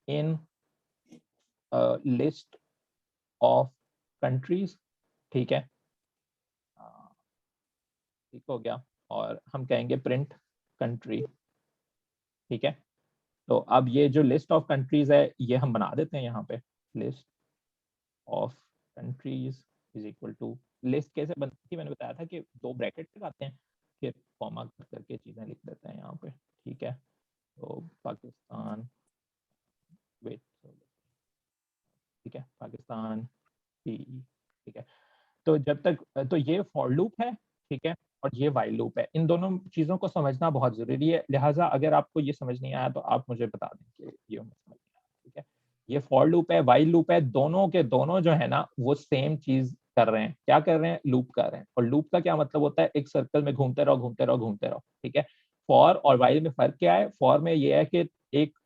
in list of countries, ठीक है, ठीक हो गया। और हम कहेंगे प्रिंट कंट्री, ठीक है। तो अब ये जो लिस्ट ऑफ कंट्रीज है, ये हम बना देते हैं यहाँ पे, list of countries is equal to, list कैसे बनती थी मैंने बताया था कि दो ब्रैकेट लगाते हैं, फिर कॉमा करके चीजें लिख देते हैं यहाँ पे, ठीक है। तो पाकिस्तान, वेट, ठीक है, पाकिस्तान पी, ठीक है। तो जब तक, तो ये फॉर लूप है, ठीक है, और ये वाइल लूप है। इन दोनों चीजों को समझना बहुत जरूरी है, लिहाजा अगर आपको ये समझ नहीं आया तो आप मुझे बता दें कि ये समझ नहीं आया, ठीक है। ये फॉर लूप है, वाइल लूप है, दोनों के दोनों जो है ना, वो सेम चीज कर रहे हैं। क्या कर रहे हैं? लूप कर रहे हैं। और लूप का क्या मतलब होता है? एक सर्कल में घूमते रहो घूमते रहो घूमते रहो, ठीक है। फॉर और वाइल में फर्क क्या है? फॉर में ये है कि एक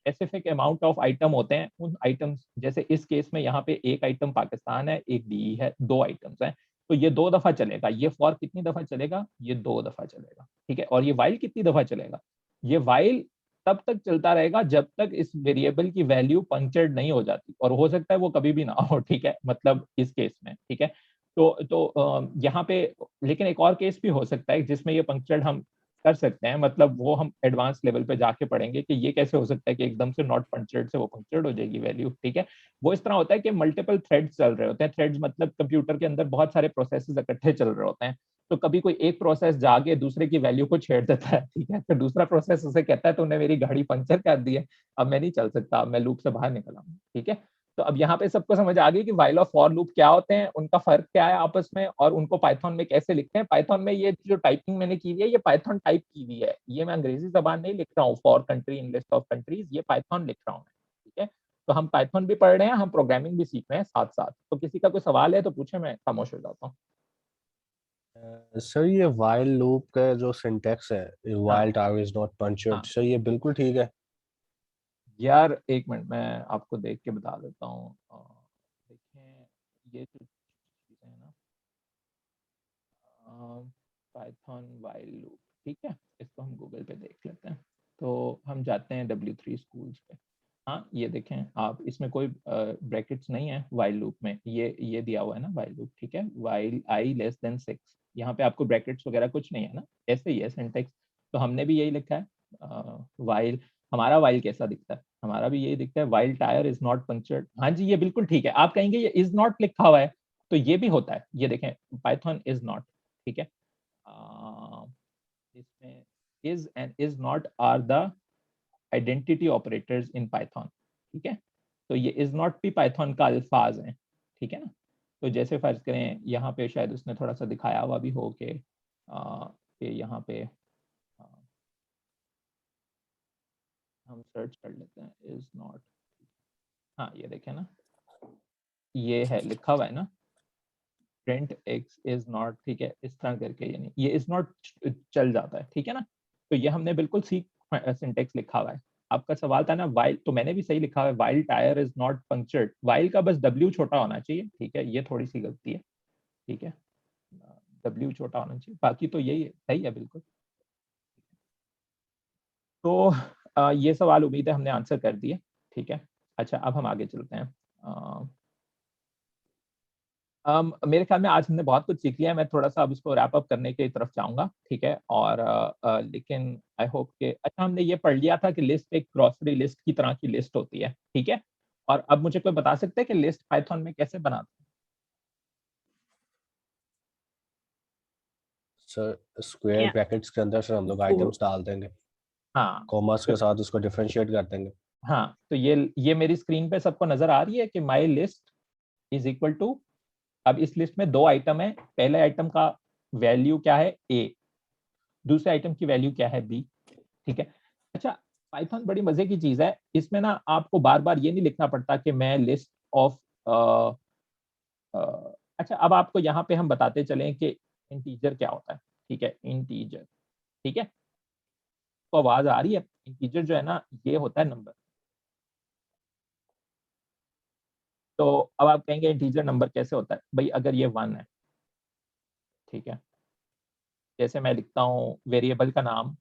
स्पेसिफिक अमाउंट ऑफ आइटम होते हैं, उन आइटम्स, जैसे इस केस में यहाँ पे एक आइटम पाकिस्तान है, एक डी है, दो आइटम्स हैं, तो ये 2 दफा चलेगा। ये फॉर कितनी दफा चलेगा? ये 2 दफा चलेगा, ठीक है। और ये वाइल कितनी दफा चलेगा? ये वाइल तब तक चलता रहेगा जब तक इस वेरिएबल की वैल्यू पंक्चर्ड नहीं हो जाती, और हो सकता है वो कभी भी ना हो, ठीक है, मतलब इस केस में, ठीक है। तो यहाँ पे लेकिन एक और केस भी हो सकता है जिसमें ये पंक्चर्ड हम कर सकते हैं, मतलब वो हम एडवांस लेवल पे जाके पढ़ेंगे कि ये कैसे हो सकता है कि एकदम से नॉट पंक्चर्ड से वो पंक्चर्ड हो जाएगी वैल्यू, ठीक है। वो इस तरह होता है कि मल्टीपल थ्रेड्स चल रहे होते हैं। थ्रेड्स मतलब कंप्यूटर के अंदर बहुत सारे प्रोसेसेस इकट्ठे चल रहे होते हैं। तो कभी कोई एक प्रोसेस जाके दूसरे की वैल्यू को छेड़ देता है, ठीक है। तो दूसरा प्रोसेस उसे कहता है तूने मेरी गाड़ी पंक्चर कर दी है, अब मैं नहीं चल सकता, अब मैं लूप से बाहर निकला हूँ, ठीक है। तो अब यहाँ पे सबको समझ आ गई कि वाइल और फॉर लूप क्या होते हैं, उनका फर्क क्या है आपस में, और उनको पाइथन में कैसे लिखते हैं। पाइथन में ये जो टाइपिंग मैंने की हुई है, ये पाइथन टाइप की हुई है, ये मैं अंग्रेजी जबान नहीं लिख रहा हूँ। For country in list of countries, ये पाइथन लिख रहा हूँ, ठीक है। तो हम पाइथन भी पढ़ रहे हैं, हम प्रोग्रामिंग भी सीख रहे हैं साथ साथ। तो किसी का कोई सवाल है तो पूछे, मैं खामोश हो जाता हूँ। सर ये वाइल लूप का जो सिंटेक्स है, हाँ while tyre is not punctured, हाँ सर ये बिल्कुल ठीक है? यार, एक मिनट मैं आपको देख के बता देता हूँ। देखें, ये जो चीजें हैं ना, पाइथन वाइल लूप, ठीक है, इसको हम गूगल पे देख लेते हैं। तो हम जाते हैं W3 स्कूल्स पे। हाँ, ये देखें आप, इसमें कोई ब्रैकेट्स नहीं है वाइल लूप में। ये दिया हुआ है ना वाइल लूप, ठीक है, वाइल i लेस देन 6, यहाँ पे आपको ब्रैकेट्स वगैरह कुछ नहीं है ना, ऐसे ही है सिंटेक्स। तो हमने भी यही लिखा है वाइल। हमारा वाइल कैसा दिखता है? हमारा भी यही दिखता है, while tyre is not punctured. हाँ जी, ये बिल्कुल ठीक है। आप कहेंगे ये इज नॉट लिखा हुआ है, तो ये भी होता है, ये देखें, पाइथन इज नॉट, ठीक है। इसमें is and is not are the identity operators in Python, ठीक है। तो ये is not भी Python का अल्फाज है, ठीक है ना। तो जैसे फर्ज करें, यहाँ पे शायद उसने थोड़ा सा दिखाया हुआ भी हो कि यहाँ पे हम सर्च कर लेते हैं is not, हाँ ये देखें ना, ये है लिखा हुआ है ना, प्रिंट x इज नॉट, ठीक है, इस तरह करके, यानी ये इज नॉट चल जाता है, ठीक है ना। तो ये हमने बिल्कुल सी सिंटेक्स लिखा हुआ है। आपका सवाल था ना वाइल, तो मैंने भी सही लिखा हुआ है, while tyre is not punctured. While का बस W छोटा होना चाहिए, ठीक है, ये थोड़ी सी गलती है, ठीक है, W छोटा होना चाहिए, बाकी तो यही है, सही है बिल्कुल। तो ये सवाल उम्मीद है हमने आंसर कर दिए, ठीक है। अच्छा, अब हम आगे चलते हैं। मेरे ख्याल में आज हमने बहुत कुछ सीख लिया है। मैं थोड़ा सा अब इसको रैप अप करने की तरफ जाऊंगा, ठीक है। और लेकिन आई होप कि अच्छा, हमने ये पढ़ लिया था कि लिस्ट एक ग्रोसरी लिस्ट की तरह की लिस्ट होती है, ठीक है। और अब मुझे कोई बता सकते हैं कि लिस्ट पाइथन में कैसे बनाते हैं? सर स्क्वायर ब्रैकेट्स के अंदर सर हम लोग आइटम्स डाल देंगे, हाँ, कॉमर्स के साथ उसको डिफरेंशिएट कर देंगे। हाँ, तो ये मेरी स्क्रीन पे सबको नजर आ रही है कि my list is equal to, अब इस लिस्ट में 2 आइटम है। पहले आइटम का वैल्यू क्या है, ए, दूसरे आइटम की वैल्यू क्या है, बी, ठीक है। अच्छा, पाइथन बड़ी मजे की चीज है, इसमें ना आपको बार बार ये नहीं लिखना पड़ता कि मैं लिस्ट ऑफ, अच्छा अब आपको यहाँ पे हम बताते चलें कि इंटीजर क्या होता है, ठीक है। इंटीजर, ठीक है, तो आवाज आ रही है। इंटीजर जो है ना, ये होता है नंबर। तो अब आप कहेंगे इंटीजर नंबर कैसे होता है भाई, अगर ये 1 है, ठीक है। जैसे मैं लिखता हूँ वेरिएबल का नाम,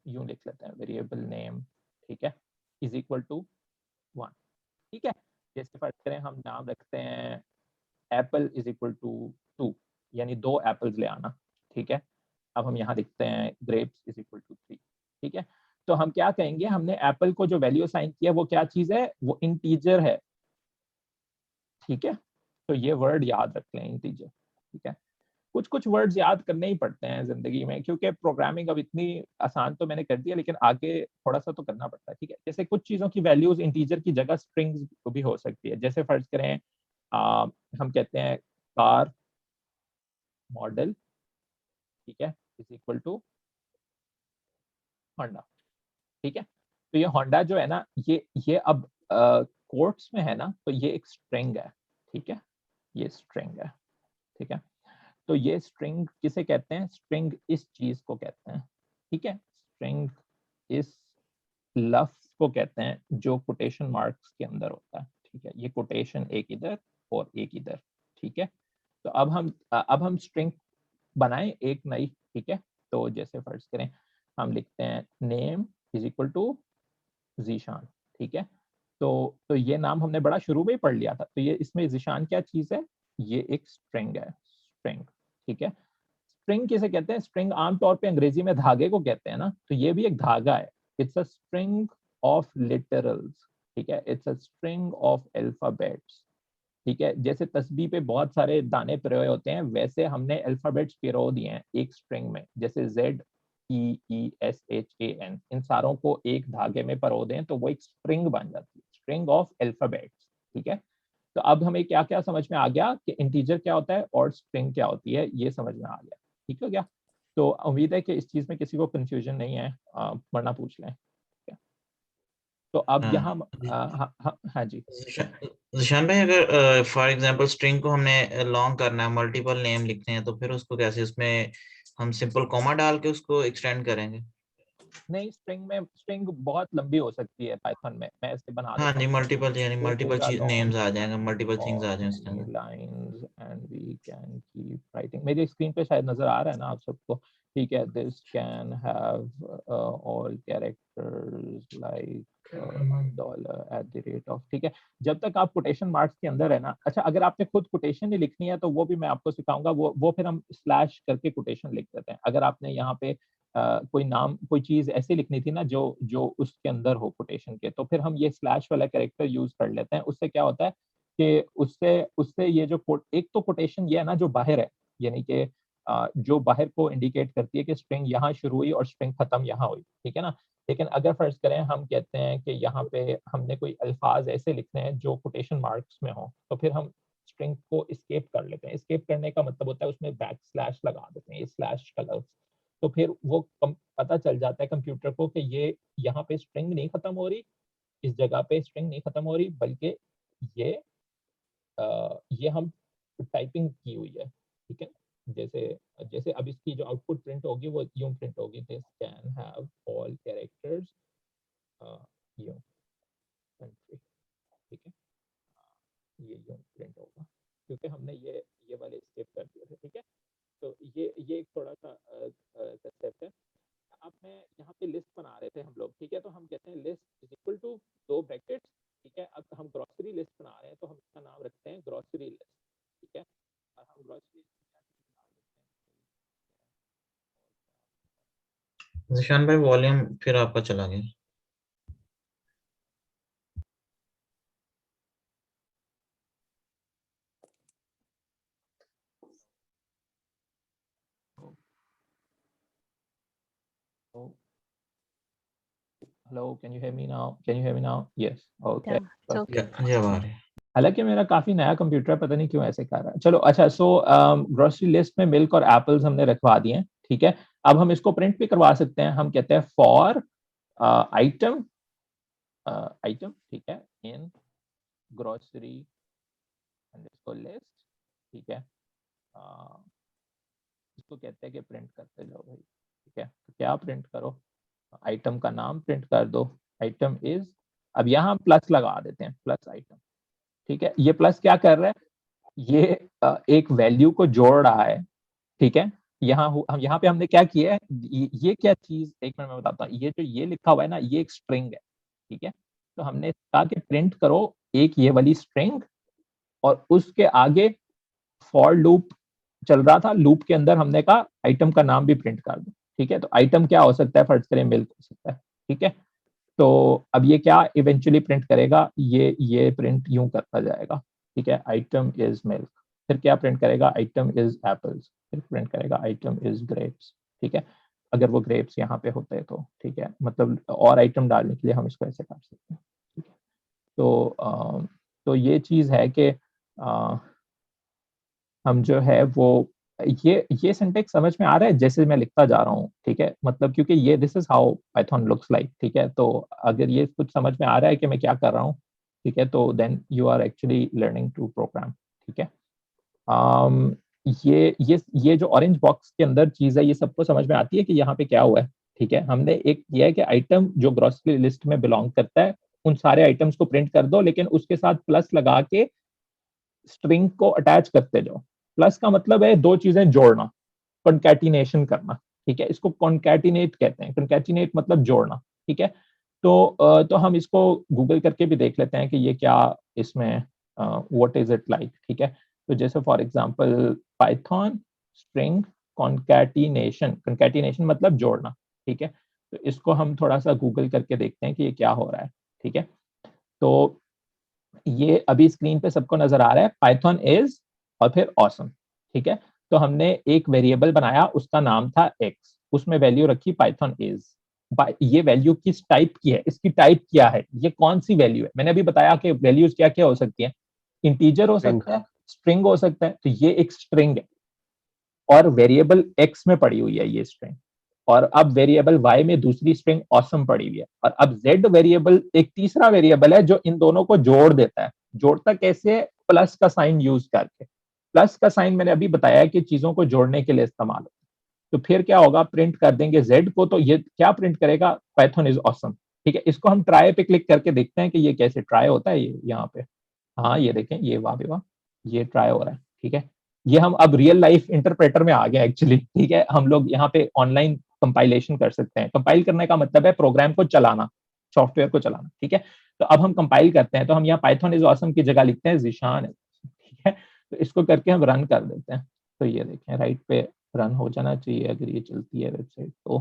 यूं लिख लेते हैं, वेरिएबल नेम, ठीक है, इज इक्वल टू 1, ठीक है। जैसे फर्ज करें हम नाम रखते हैं एप्पल इज इक्वल टू 2, यानी 2 एप्पल्स ले आना, ठीक है। अब हम यहाँ लिखते हैं ग्रेप्स इज इक्वल टू 3, ठीक है। तो हम क्या कहेंगे, हमने एप्पल को जो वैल्यू असाइन किया वो क्या चीज है, वो इंटीजर है, ठीक है। तो ये वर्ड याद रख लें, इंटीजर, ठीक है। कुछ कुछ वर्ड्स याद करने ही पड़ते हैं जिंदगी में, क्योंकि प्रोग्रामिंग अब इतनी आसान तो मैंने कर दिया, लेकिन आगे थोड़ा सा तो करना पड़ता है, ठीक है। जैसे कुछ चीजों की वैल्यूज इंटीजर की जगह स्ट्रिंग्स भी हो सकती है। जैसे फर्ज करें हम कहते हैं कार मॉडल, ठीक है, इज इक्वल टू होंडा, ठीक है। तो ये होंडा जो है ना, ये अब कोट्स में है ना, तो ये एक स्ट्रिंग है, ठीक है। ये स्ट्रिंग है, ठीक है। तो ये स्ट्रिंग किसे कहते हैं, स्ट्रिंग इस चीज को कहते हैं, ठीक है। स्ट्रिंग इस लफ्ज को कहते हैं जो कोटेशन मार्क्स के अंदर होता है, ठीक है। ये कोटेशन एक इधर और एक इधर, ठीक है। तो अब हम स्ट्रिंग बनाएं एक नई, ठीक है। तो जैसे फर्ज करें हम लिखते हैं name is equal to Zeeshan, ठीक है। तो ये नाम हमने बड़ा शुरू में ही पढ़ लिया था। तो ये इसमें जीशान क्या चीज है, ये एक स्ट्रिंग है, स्ट्रिंग, ठीक है। स्ट्रिंग किसे कहते हैं, स्ट्रिंग आमतौर पे अंग्रेजी में धागे को कहते हैं ना, तो ये भी एक धागा है। It's a string of literals, ठीक है। It's a string of alphabets, ठीक है। जैसे तस्बीह पे बहुत सारे दाने पिरोए होते हैं, वैसे हमने अल्फाबेट्स पिरो दिए हैं एक स्ट्रिंग में। जैसे ZEESHAN, इन सारों को एक धागे में पिरो दें तो वो एक स्ट्रिंग बन जाती है, स्ट्रिंग ऑफ अल्फाबेट्स, ठीक है। तो अब हमें क्या क्या समझ में आ गया कि इंटीजर क्या होता है और स्ट्रिंग क्या होती है, ये समझ में आ गया, ठीक हो गया। तो उम्मीद है कि इस चीज में किसी को कंफ्यूजन नहीं है, वरना पूछ लें, ठीक है। तो अब हाँ यहाँ हाँ जी, जिशान भाई, अगर फॉर एग्जांपल स्ट्रिंग को हमने लॉन्ग करना है, मल्टीपल नेम लिखते हैं, तो फिर उसको कैसे, उसमें हम सिंपल कॉमा डाल के उसको एक्सटेंड करेंगे? नहीं, स्ट्रिंग बहुत लंबी हो सकती है पाइथन में, मैं इसे बना हाँ देता जी, हूँ। मल्टीपल, यानी ये मल्टीपल होगा नेम्स लॉन्ग आ जाएंगे, मल्टीपल थिंग्स आ और जाएंगे उसके many अंदर। lines and we can keep writing। मेरी स्क्रीन पे शायद नजर आ रहा है ना आप सबको, ठीक है। This can have all characters like $@ ठीक है। जब तक आप कोटेशन मार्क्स के अंदर है ना, अच्छा अगर आपने खुद कोटेशन नहीं लिखनी है तो वो भी मैं आपको सिखाऊंगा, वो फिर हम स्लैश करके कोटेशन लिख देते हैं। अगर आपने यहाँ पे कोई नाम कोई चीज ऐसे लिखनी थी ना जो जो उसके अंदर हो कोटेशन के, तो फिर हम ये स्लैश वाला कैरेक्टर यूज कर लेते हैं। उससे क्या होता है कि उससे उससे ये जो एक तो कोटेशन ये है ना जो बाहर है, यानी कि जो बाहर को इंडिकेट करती है कि स्ट्रिंग यहाँ शुरू हुई और स्ट्रिंग खत्म यहाँ हुई, ठीक है ना। लेकिन अगर फर्ज करें हम कहते हैं कि यहाँ पे हमने कोई अल्फाज ऐसे लिखने हैं जो कोटेशन मार्क्स में हो, तो फिर हम स्ट्रिंग को एस्केप कर लेते हैं। एस्केप करने का मतलब होता है उसमें बैक स्लैश लगा देते हैं, ये स्लैश कलर्स। तो फिर वो पता चल जाता है कंप्यूटर को कि ये यहाँ पे स्ट्रिंग नहीं खत्म हो रही, इस जगह पे स्ट्रिंग नहीं खत्म हो रही, बल्कि ये ये हम टाइपिंग की हुई है, ठीक है। जैसे जैसे अब इसकी जो आउटपुट प्रिंट होगी वो यूं प्रिंट होगी, this can have all characters यूं country, ठीक है। ये यूं प्रिंट होगा क्योंकि हमने ये वाले स्किप कर दिए थे, ठीक है। तो ये एक थोड़ा सा जिशान भाई वॉल्यूम फिर आपका चला गया। Hello, can you hear me now? Can you hear me now? Yes. Okay. Yeah, it's okay. जी अब आ रहे हैं। हालांकि मेरा काफी नया कंप्यूटर है, पता नहीं क्यों ऐसे कर रहा है। चलो अच्छा, सो ग्रोसरी लिस्ट में मिल्क और एप्पल्स हमने रखवा दिए हैं, ठीक है। अब हम इसको प्रिंट भी करवा सकते हैं। हम कहते हैं फॉर आइटम, ठीक है, इन ग्रोसरी अंडरस्कोर लिस्ट, ठीक है। इसको कहते हैं कि प्रिंट करते जाओ भाई, ठीक है। तो क्या प्रिंट करो, आइटम का नाम प्रिंट कर दो, आइटम इज, अब यहाँ प्लस लगा देते हैं, प्लस आइटम, ठीक है। ये प्लस क्या कर रहा है, ये एक वैल्यू को जोड़ रहा है, ठीक है। हम यहाँ पे हमने क्या किया है, ये क्या चीज, एक मिनट में बताता हूँ। ये जो ये लिखा हुआ है ना, ये एक स्ट्रिंग है, ठीक है। तो हमने कहा कि प्रिंट करो एक ये वाली स्ट्रिंग, और उसके आगे फॉर लूप चल रहा था, लूप के अंदर हमने कहा आइटम का नाम भी प्रिंट कर दो, ठीक है। तो आइटम क्या हो सकता है, फर्ज करें मिल्क हो सकता है, ठीक है। तो अब ये क्या इवेंचुअली प्रिंट करेगा, ये प्रिंट यूं करता जाएगा, ठीक है, आइटम इज मिल्क। फिर क्या प्रिंट करेगा, आइटम इज एप्पल्स। फिर प्रिंट करेगा आइटम इज ग्रेप्स, ठीक है। अगर वो ग्रेप्स यहाँ पे होते हैं तो, ठीक है, मतलब और आइटम डालने के लिए हम इसको ऐसे कर सकते हैं, ठीक है। तो ये चीज है कि हम जो है वो ये सिंटेक्स समझ में आ रहा है जैसे मैं लिखता जा रहा हूँ, ठीक है। मतलब क्योंकि ये this is how Python looks like, ठीक है। तो अगर ये कुछ समझ में आ रहा है कि मैं क्या कर रहा हूँ, ठीक है, तो then you are actually learning to program, ठीक है। ये जो ऑरेंज बॉक्स के अंदर चीज है, ये सबको समझ में आती है कि यहाँ पे क्या हुआ है, ठीक है। हमने एक किया है कि आइटम जो ग्रोसरी लिस्ट में बिलोंग करता है, उन सारे आइटम्स को प्रिंट कर दो, लेकिन उसके साथ प्लस लगा के स्ट्रिंग को अटैच करते जाओ। प्लस का मतलब है दो चीजें जोड़ना, कॉन्कैटिनेशन करना, ठीक है। इसको कॉन्कैटिनेट कहते हैं, कॉन्कैटिनेट मतलब जोड़ना, ठीक है। तो हम इसको गूगल करके भी देख लेते हैं कि ये क्या इसमें व्हाट इज इट लाइक, ठीक है। तो जैसे for example Python string concatenation, concatenation मतलब जोड़ना, ठीक है। तो इसको हम थोड़ा सा गूगल करके देखते हैं कि ये क्या हो रहा है, ठीक है। तो ये अभी स्क्रीन पे सबको नजर आ रहा है, पाइथन इज और फिर ऑसम, ठीक है। तो हमने एक वेरिएबल बनाया, उसका नाम था एक्स, उसमें वैल्यू रखी पाइथन इज। ये वैल्यू किस टाइप की है, इसकी टाइप क्या है, ये कौन सी वैल्यू है। मैंने अभी बताया कि वैल्यूज क्या क्या हो सकती है, इंटीजर हो सकता है, स्ट्रिंग हो सकता है। तो ये एक स्ट्रिंग है और वेरिएबल एक्स में पड़ी हुई है ये स्ट्रिंग, और अब वेरिएबल y में दूसरी स्ट्रिंग ऑसम पड़ी हुई है, और अब z वेरिएबल एक तीसरा वेरिएबल है जो इन दोनों को जोड़ देता है। जोड़ता कैसे, प्लस का साइन यूज करके। प्लस का साइन मैंने अभी बताया कि चीजों को जोड़ने के लिए इस्तेमाल होता है। तो फिर क्या होगा, प्रिंट कर देंगे z को, तो ये क्या प्रिंट करेगा, पाइथन इज ऑसम, ठीक है। इसको हम ट्राई पे क्लिक करके देखते हैं कि ये कैसे ट्राई होता है। ये यहाँ पे, हाँ ये देखें, ये वाह वाह, ये ट्राई हो रहा है, ठीक है। ये हम अब रियल लाइफ इंटरप्रेटर में आ गए एक्चुअली, ठीक है। हम लोग यहाँ पे ऑनलाइन कंपाइलेशन कर सकते हैं। कंपाइल करने का मतलब है प्रोग्राम को चलाना, सॉफ्टवेयर को चलाना, ठीक है। तो अब हम कंपाइल करते हैं, तो हम यहाँ पाइथन इज ऑसम की जगह लिखते हैं जिशान है, ठीक है। तो इसको करके हम रन कर देते हैं। तो ये देखें राइट पे रन हो जाना चाहिए अगर ये चलती है वेबसाइट तो।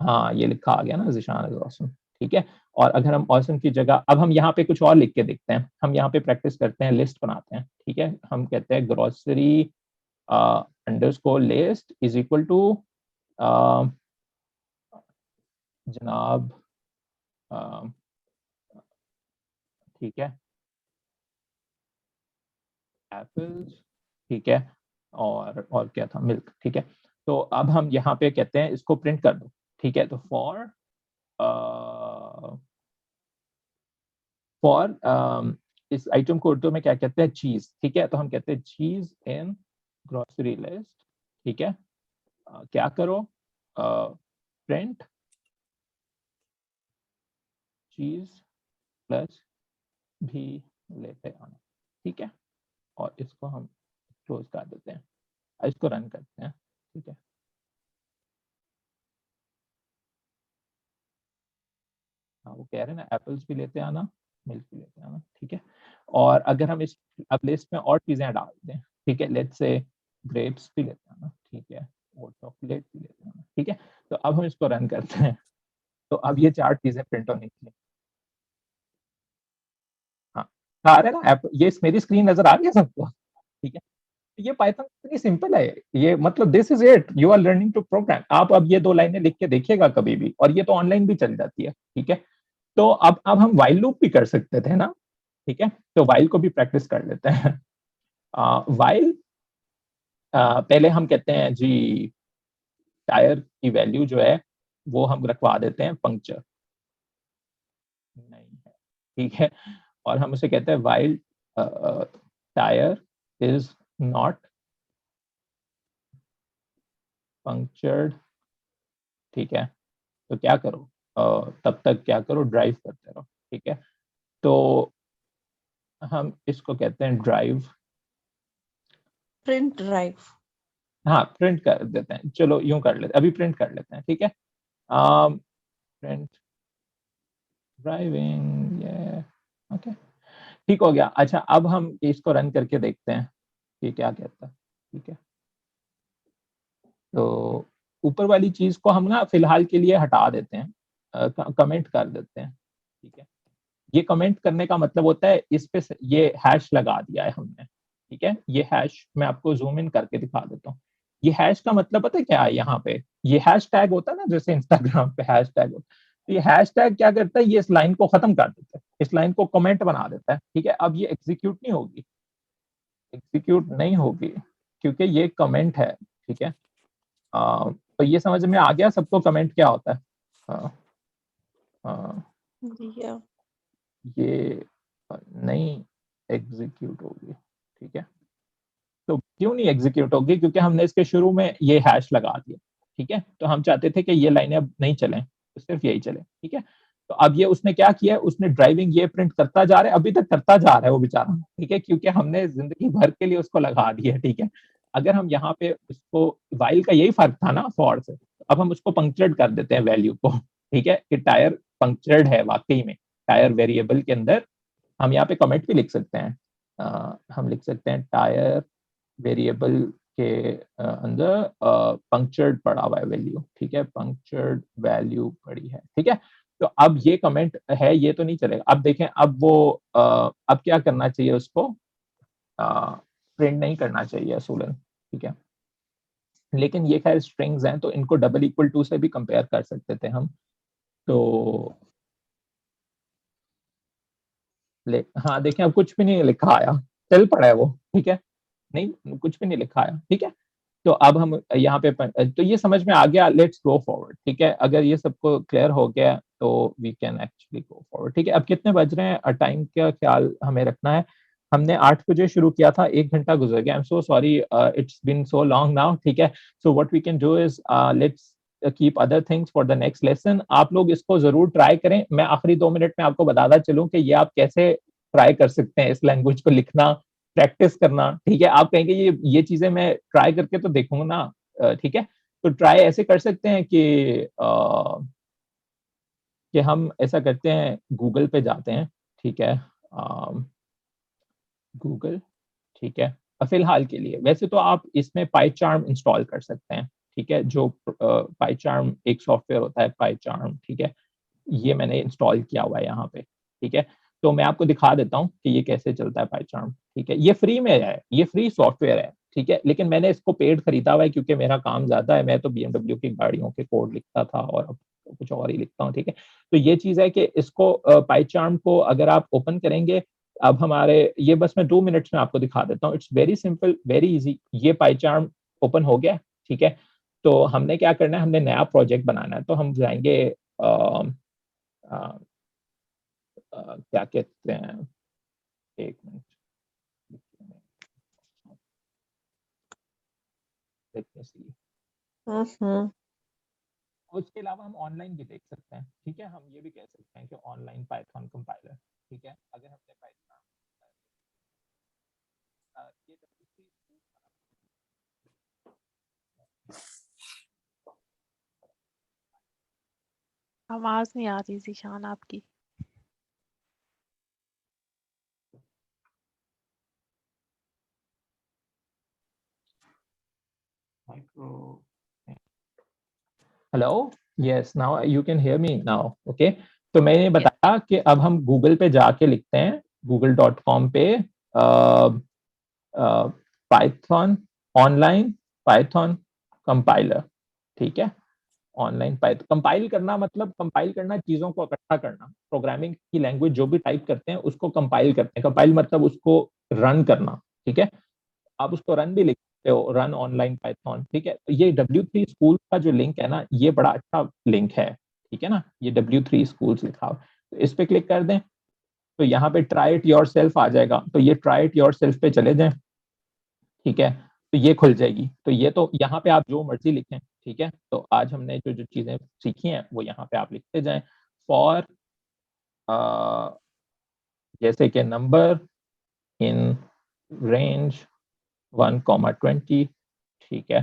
हाँ ये लिखा आ गया ना, जिशान इज ऑसम, ठीक है। और अगर हम ऑसम की जगह, अब हम यहाँ पे कुछ और लिख के देखते हैं। हम यहाँ पे प्रैक्टिस करते हैं, लिस्ट बनाते हैं, ठीक है। हम कहते हैं grocery underscore list is equal to जनाब, ठीक है, एप्पल्स, ठीक है, और क्या था, मिल्क, ठीक है। तो अब हम यहाँ पे कहते हैं इसको प्रिंट कर दो, ठीक है। तो फॉर इस आइटम को उर्दू में क्या कहते हैं, चीज, ठीक है। तो हम कहते हैं चीज इन ग्रोसरी लिस्ट, ठीक है। क्या करो, प्रिंट चीज प्लस भी लेते आना, ठीक है। और इसको हम क्लोज कर देते हैं, इसको रन करते हैं, ठीक है। हाँ वो कह रहे हैं ना, एप्पल्स भी लेते आना, मिल्क भी लेते आना, ठीक है। और अगर हम इस अब लिस्ट में और चीजें डाल दें, ठीक है, लेट्स से ग्रेप्स भी लेते आना, ठीक है, और चॉकलेट भी लेते आना, ठीक है। तो तो अब हम इसको रन करते हैं, तो अब ये 4 चीजें प्रिंट होनी चाहिए। हाँ, आ रहा है ना ऐप, ये मेरी स्क्रीन नजर आ रही है सबको? ठीक है, ये पाइथन इतनी सिंपल है, ये मतलब this is it, you are learning to program. आप अब ये 2 लाइनें लिख के देखिएगा कभी भी, और ये तो ऑनलाइन भी चल जाती है। ठीक है, तो अब हम वाइल लूप भी कर सकते थे ना। ठीक है, तो वाइल को भी प्रैक्टिस कर लेते हैं। वाइल पहले हम कहते हैं जी टायर की वैल्यू जो है वो हम रखवा देते हैं पंक्चर नहीं है। ठीक है, और हम उसे कहते हैं while tyre is not punctured. ठीक है, तो क्या करो, तब तक क्या करो, ड्राइव करते रहो। ठीक है, तो हम इसको कहते हैं ड्राइव। Print drive. हाँ, प्रिंट कर देते हैं, चलो यूं कर लेते हैं, अभी प्रिंट कर लेते हैं। ठीक है, प्रिंट ड्राइविंग, ये ओके, ठीक हो गया। अच्छा, अब हम इसको रन करके देखते हैं कि क्या कहता है। ठीक है, तो ऊपर वाली चीज को हम ना फिलहाल के लिए हटा देते हैं, कमेंट कर देते हैं। ठीक है, ये कमेंट करने का मतलब होता है इस पे ये हैश लगा दिया है हमने। ठीक है, ये हैश मैं आपको जूम इन करके दिखा देता हूँ। ये हैश का मतलब पता है क्या है? यहाँ पे ये हैश टैग होता है ना, जैसे इंस्टाग्राम पे हैश टैग होता है, तो ये हैश टैग क्या करता है, ये इस लाइन को खत्म कर देता है, इस लाइन को कमेंट बना देता है। ठीक है, अब ये एग्जीक्यूट नहीं होगी, एग्जीक्यूट नहीं होगी क्योंकि ये कमेंट है। ठीक है, तो ये समझ में आ गया सबको कमेंट क्या होता है? हाँ, हाँ, Yeah. ये नहीं एग्जीक्यूट होगी। ठीक है, तो क्यों नहीं एग्जीक्यूट होगी? क्योंकि हमने इसके शुरू में ये हैश लगा दिया। ठीक है, तो हम चाहते थे कि ये लाइनें अब नहीं चलें, तो सिर्फ यही चले। ठीक है, तो अब ये उसने क्या किया, उसने ड्राइविंग ये प्रिंट करता जा रहा है, अभी तक करता जा रहा है वो बेचारा। ठीक है, क्योंकि हमने जिंदगी भर के लिए उसको लगा दिया। ठीक है, अगर हम यहाँ पे उसको, वाइल का यही फर्क था ना फॉर से, अब हम उसको पंक्चर्ड कर देते हैं वैल्यू को। ठीक है, कि टायर पंक्चर्ड है वाकई में, टायर वेरिएबल के अंदर हम यहाँ पे कमेंट भी लिख सकते हैं। हम लिख सकते हैं टायर वेरिएबल के अंदर पंक्चर्ड पड़ा हुआ है वैल्यू। ठीक है, पंक्चर्ड वैल्यू पड़ी है। ठीक है, तो अब ये कमेंट है, ये तो नहीं चलेगा। अब देखें, अब वो अब क्या करना चाहिए उसको, प्रिंट नहीं करना चाहिए असूलन। ठीक है, लेकिन ये खैर स्ट्रिंग्स हैं तो इनको डबल इक्वल टू से भी कंपेयर कर सकते थे हम। तो हाँ देखें, अब कुछ भी नहीं लिखा आया, चल पड़ा है वो। ठीक है, नहीं कुछ भी नहीं लिखा आया। ठीक है, तो अब हम यहाँ पे तो ये समझ में आ गया, लेट्स गो फॉरवर्ड। ठीक है, अगर ये सबको क्लियर हो गया तो we can actually go forward. ठीक है, अब कितने बज रहे हैं, टाइम का ख्याल हमें रखना है। हमने 8 बजे शुरू किया था, 1 घंटा गुजर गया। I am so sorry, it's been so long now. ठीक है, so what we can do is let's keep other things for the next lesson. आप लोग इसको जरूर ट्राई करें। मैं आखिरी 2 मिनट में आपको बताता चलूं कि ये आप कैसे ट्राई कर सकते हैं, इस लैंग्वेज को लिखना, प्रैक्टिस करना। ठीक है, आप कहेंगे ये चीजें मैं ट्राई करके तो देखूंगा ना। ठीक है, तो ट्राई ऐसे कर सकते हैं कि हम ऐसा करते हैं, गूगल पे जाते हैं। ठीक है, गूगल। ठीक है, फिलहाल के लिए वैसे तो आप इसमें पाईचार्म इंस्टॉल कर सकते हैं। ठीक है, जो पाईचार्म एक सॉफ्टवेयर होता है पाईचार्म। ठीक है, ये मैंने इंस्टॉल किया हुआ है यहाँ पे। ठीक है, तो मैं आपको दिखा देता हूँ कि ये कैसे चलता है पाईचार्म। ठीक है, ये फ्री में है, ये फ्री सॉफ्टवेयर है। ठीक है, लेकिन मैंने इसको पेड खरीदा हुआ है क्योंकि मेरा काम ज्यादा है, मैं तो BMW की गाड़ियों के कोड लिखता था और अब कुछ और ही लिखता हूँ। ठीक है, तो ये चीज है कि इसको पाईचार्म को अगर आप ओपन करेंगे, अब हमारे ये बस मैं 2 मिनट्स में आपको दिखा देता हूँ, it's very simple very easy. ये पाईचार्म ओपन हो गया। ठीक है, तो हमने क्या करना है, हमने नया प्रोजेक्ट बनाना है, तो हम जाएंगे क्या कहते हैं, एक मिनट, Mm-hmm. उसके अलावा हम ऑनलाइन भी देख सकते हैं। ठीक है, हम ये भी कह सकते हैं कि ऑनलाइन पाइथन कंपाइलर। ठीक है, अगर हमने पाइथन ये आवाज नहीं आ रही ज़ीशान आपकी। Micro hello, yes, now you can hear me now, okay. तो मैंने बताया कि अब हम गूगल पे जाके लिखते हैं, google.com पे पाइथन ऑनलाइन पाइथन कंपाइलर, ठीक है। ऑनलाइन पाइथन कंपाइल करना मतलब कंपाइल करना, चीजों को इकट्ठा करना। प्रोग्रामिंग की लैंग्वेज जो भी टाइप करते हैं उसको कंपाइल करते हैं। कंपाइल मतलब उसको रन करना, ठीक है। आप उसको रन भी लिखते हो, रन ऑनलाइन पाइथन, ठीक है। तो ये W3 स्कूल का जो लिंक है ना, ये बड़ा अच्छा लिंक है, ठीक है ना। ये W3 स्कूल्स लिखा हो, तो इस पे क्लिक कर दें, तो यहाँ पे ट्राई इट योर सेल्फ आ जाएगा। तो ये ट्राई इट योर सेल्फ पे चले जाएं, ठीक है। तो ये खुल जाएगी। तो ये तो यहाँ पे आप जो मर्जी लिखें, ठीक है। तो आज हमने जो जो चीजें सीखी हैं वो यहाँ पे आप लिखते जाएं। फॉर जैसे कि नंबर इन रेंज 1,20, ठीक है,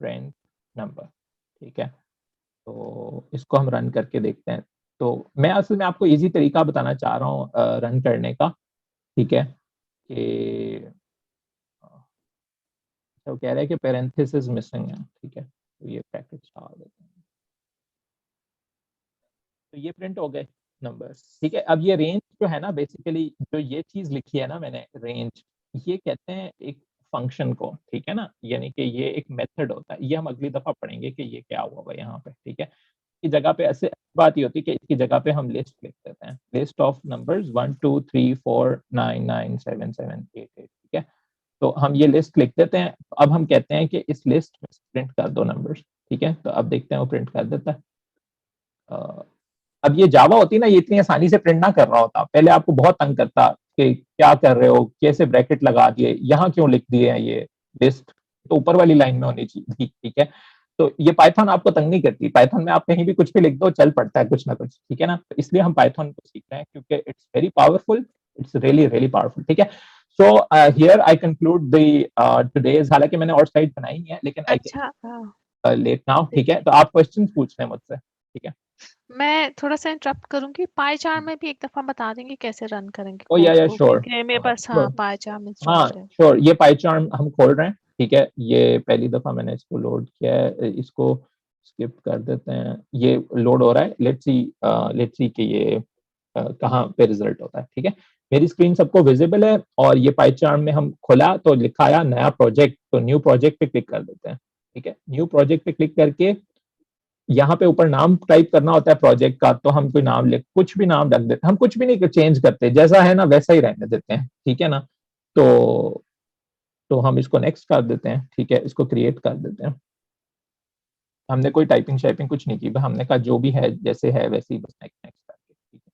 रेंज नंबर, ठीक है। तो इसको हम रन करके देखते हैं। तो मैं असल में आपको इजी तरीका बताना चाह रहा हूँ रन करने का, ठीक है। कि तो कह रहे हैं कि पेरेंथेसिस मिसिंग है, ठीक है। तो ये पैकेज डाल देते हैं, तो ये प्रिंट हो गए नंबर, ठीक है। अब ये रेंज जो है ना, बेसिकली जो ये चीज लिखी है ना मैंने, रेंज, ये कहते हैं एक फंक्शन को, ठीक है ना। यानी कि ये एक मेथड होता है। ये हम अगली दफा पढ़ेंगे कि ये क्या हुआ यहाँ पे, ठीक है। की जगह पे ऐसे बात ये होती है कि इसकी जगह पे हम लिस्ट लिख देते हैं, लिस्ट ऑफ नंबर्स 1 2 3 4 9 9 7 7 8 8, ठीक है। तो हम ये लिस्ट लिख देते हैं। अब हम कहते हैं कि इस लिस्ट में प्रिंट कर दो नंबर्स, ठीक है। तो अब देखते हैं वो प्रिंट कर देता है। अब ये जावा होती है ना, ये इतनी आसानी से प्रिंट ना कर रहा होता, पहले आपको बहुत तंग करता कि क्या कर रहे हो, कैसे ब्रैकेट लगा दिए, यहाँ क्यों लिख दिए हैं ये लिस्ट, तो ऊपर वाली लाइन में होनी चाहिए, ठीक है। तो ये पाइथन आपको तंग नहीं करती। पाइथन में आप कहीं भी कुछ भी लिख दो, चल पड़ता है कुछ ना कुछ, ठीक है ना। तो इसलिए हम पाइथन को सीख रहे हैं क्योंकि it's very powerful, it's really really powerful, ठीक है। So here I conclude the today's, हालांकि मैंने और साइड बनाई नहीं है, लेकिन अच्छा, आई लेट नाउ, ठीक है। तो आप क्वेश्चन पूछ रहे हैं मुझसे, ठीक है। मैं थोड़ा सा इंटरप्ट करूंगी। पाई चार्ट में भी एक दफा बता देंगे कैसे रन करेंगे ओ कोड या को, श्योर, क्योंकि मेरे पास श्योर, पाई चार्ट हाँ इंस्टॉल्ड है। श्योर। ये पाइचार्म हम खोल रहे हैं, ठीक है। ये पहली दफा मैंने इसको लोड किया है, इसको स्किप कर देते हैं। ये लोड हो रहा है, लेट्स सी कि ये कहाँ पे रिजल्ट होता है, ठीक है। मेरी स्क्रीन सबको विजिबल है, और ये पाइचार्म में हम खोला तो लिखा आया नया प्रोजेक्ट, तो न्यू प्रोजेक्ट पे क्लिक कर देते हैं, ठीक है। न्यू प्रोजेक्ट पे क्लिक करके यहाँ पे ऊपर नाम टाइप करना होता है प्रोजेक्ट का, तो हम कोई नाम लिख, कुछ भी नाम रख देते हैं। हम कुछ भी नहीं चेंज करते, जैसा है ना वैसा ही रहने देते हैं, ठीक है ना। तो हम इसको नेक्स्ट कर देते हैं, ठीक है। इसको क्रिएट कर देते हैं। हमने कोई टाइपिंग शाइपिंग कुछ नहीं की, हमने कहा जो भी है जैसे है वैसे ही, बस नेक्स्ट नेक्स्ट करके, ठीक है।